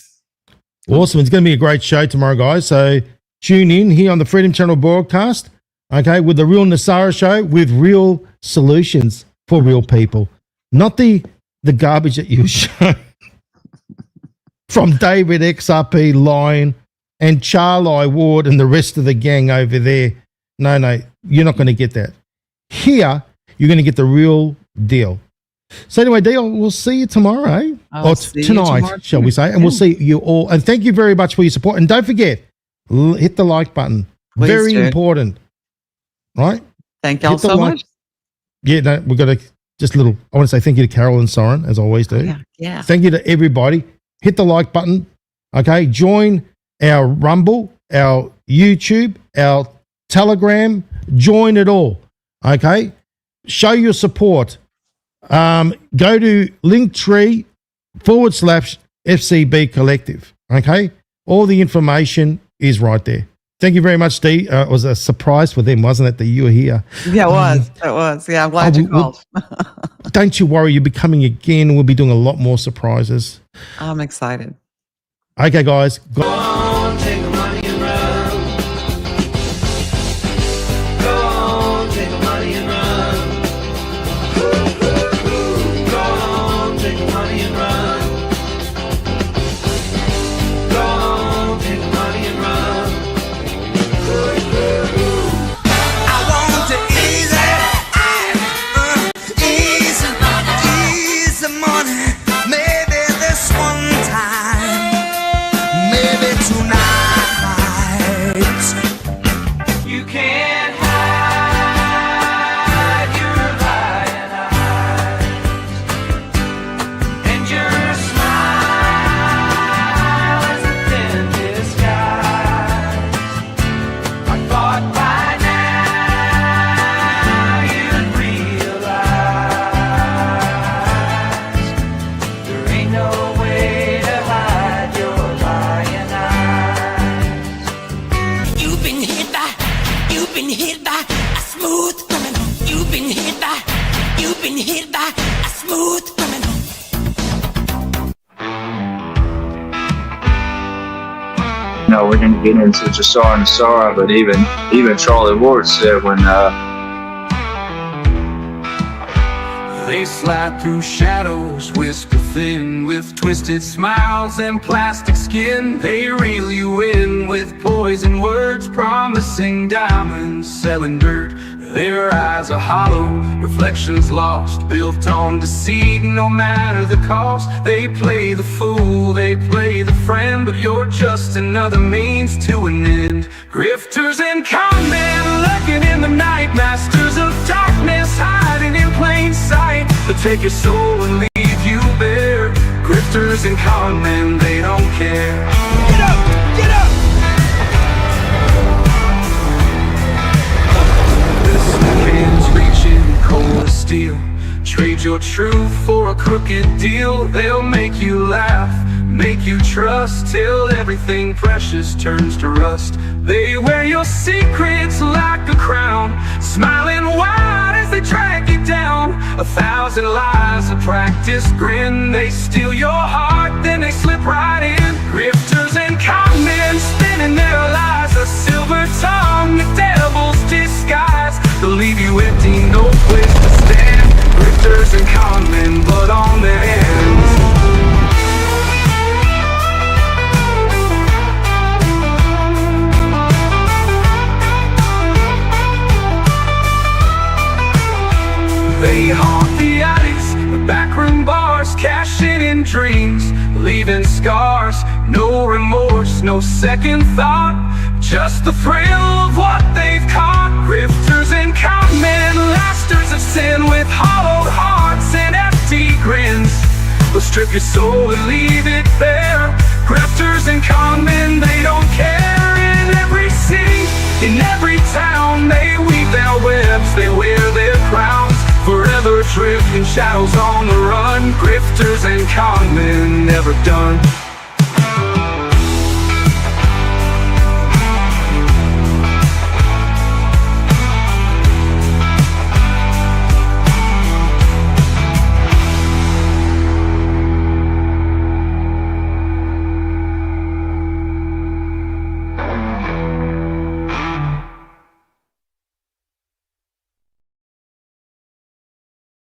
Awesome. It's going to be a great show tomorrow, guys. So tune in here on the Freedom Channel broadcast. Okay, with the Real Nasara Show, with real solutions for real people, not the garbage that you show from David XRP Lion and Charlie Ward and the rest of the gang over there. No, you're not going to get that. Here, you're going to get the real deal. So anyway, Dale, we'll see you tomorrow, eh? Or tonight, shall we say? And we'll see you all. And thank you very much for your support. And don't forget, hit the like button. Please very do. important. Right? Thank y'all so much. Yeah, no, we've got to just I want to say thank you to Carol and Soren, as I always do. Yeah. Thank you to everybody. Hit the like button. Okay. Join our Rumble, our YouTube, our Telegram. Join it all. Okay. Show your support. Go to Linktree/FCB Collective. Okay. All the information is right there. Thank you very much, Dee. It was a surprise for them, wasn't it, that you were here? Yeah, it was. It was. Yeah, I'm glad you called. Don't you worry. You'll be coming again. We'll be doing a lot more surprises. I'm excited. Okay, guys. We're going to get into Jasar and Nasara, but even Charlie Ward said when they slide through shadows, whisper thin, with twisted smiles and plastic skin. They reel you in with poison words, promising diamonds, selling dirt. Their eyes are hollow, reflections lost, built on deceit, no matter the cost. They play the fool, they play the friend, but you're just another means to an end. Grifters and CONMEN lurking in the night, masters of darkness hiding in plain sight. They'll take your soul and leave you bare. Grifters and CONMEN, they don't care. Get up! Get up! Hands reaching cold as steel. Trade your truth for a crooked deal. They'll make you laugh, make you trust, till everything precious turns to rust. They wear your secrets like a crown, smiling wide as they drag you down. 1,000 lies, a practiced grin. They steal your heart, then they slip right in. Grifters and CONMEN spinning their lies, a silver tongue, the devil's disguise. They'll leave you empty, no place to stand. Grifters and CONMEN, blood on their hands. They haunt the alleys, the backroom bars, cashing in dreams, leaving scars. No remorse, no second thought, just the thrill of what they've caught. Grifters and CONMEN, lasters of sin, with hollowed hearts and empty grins. They'll strip your soul and leave it bare. Grifters and CONMEN, they don't care. In every city, in every town, they weave their webs, they wear their crowns. Forever drifting shadows on the run. Grifters and CONMEN, never done.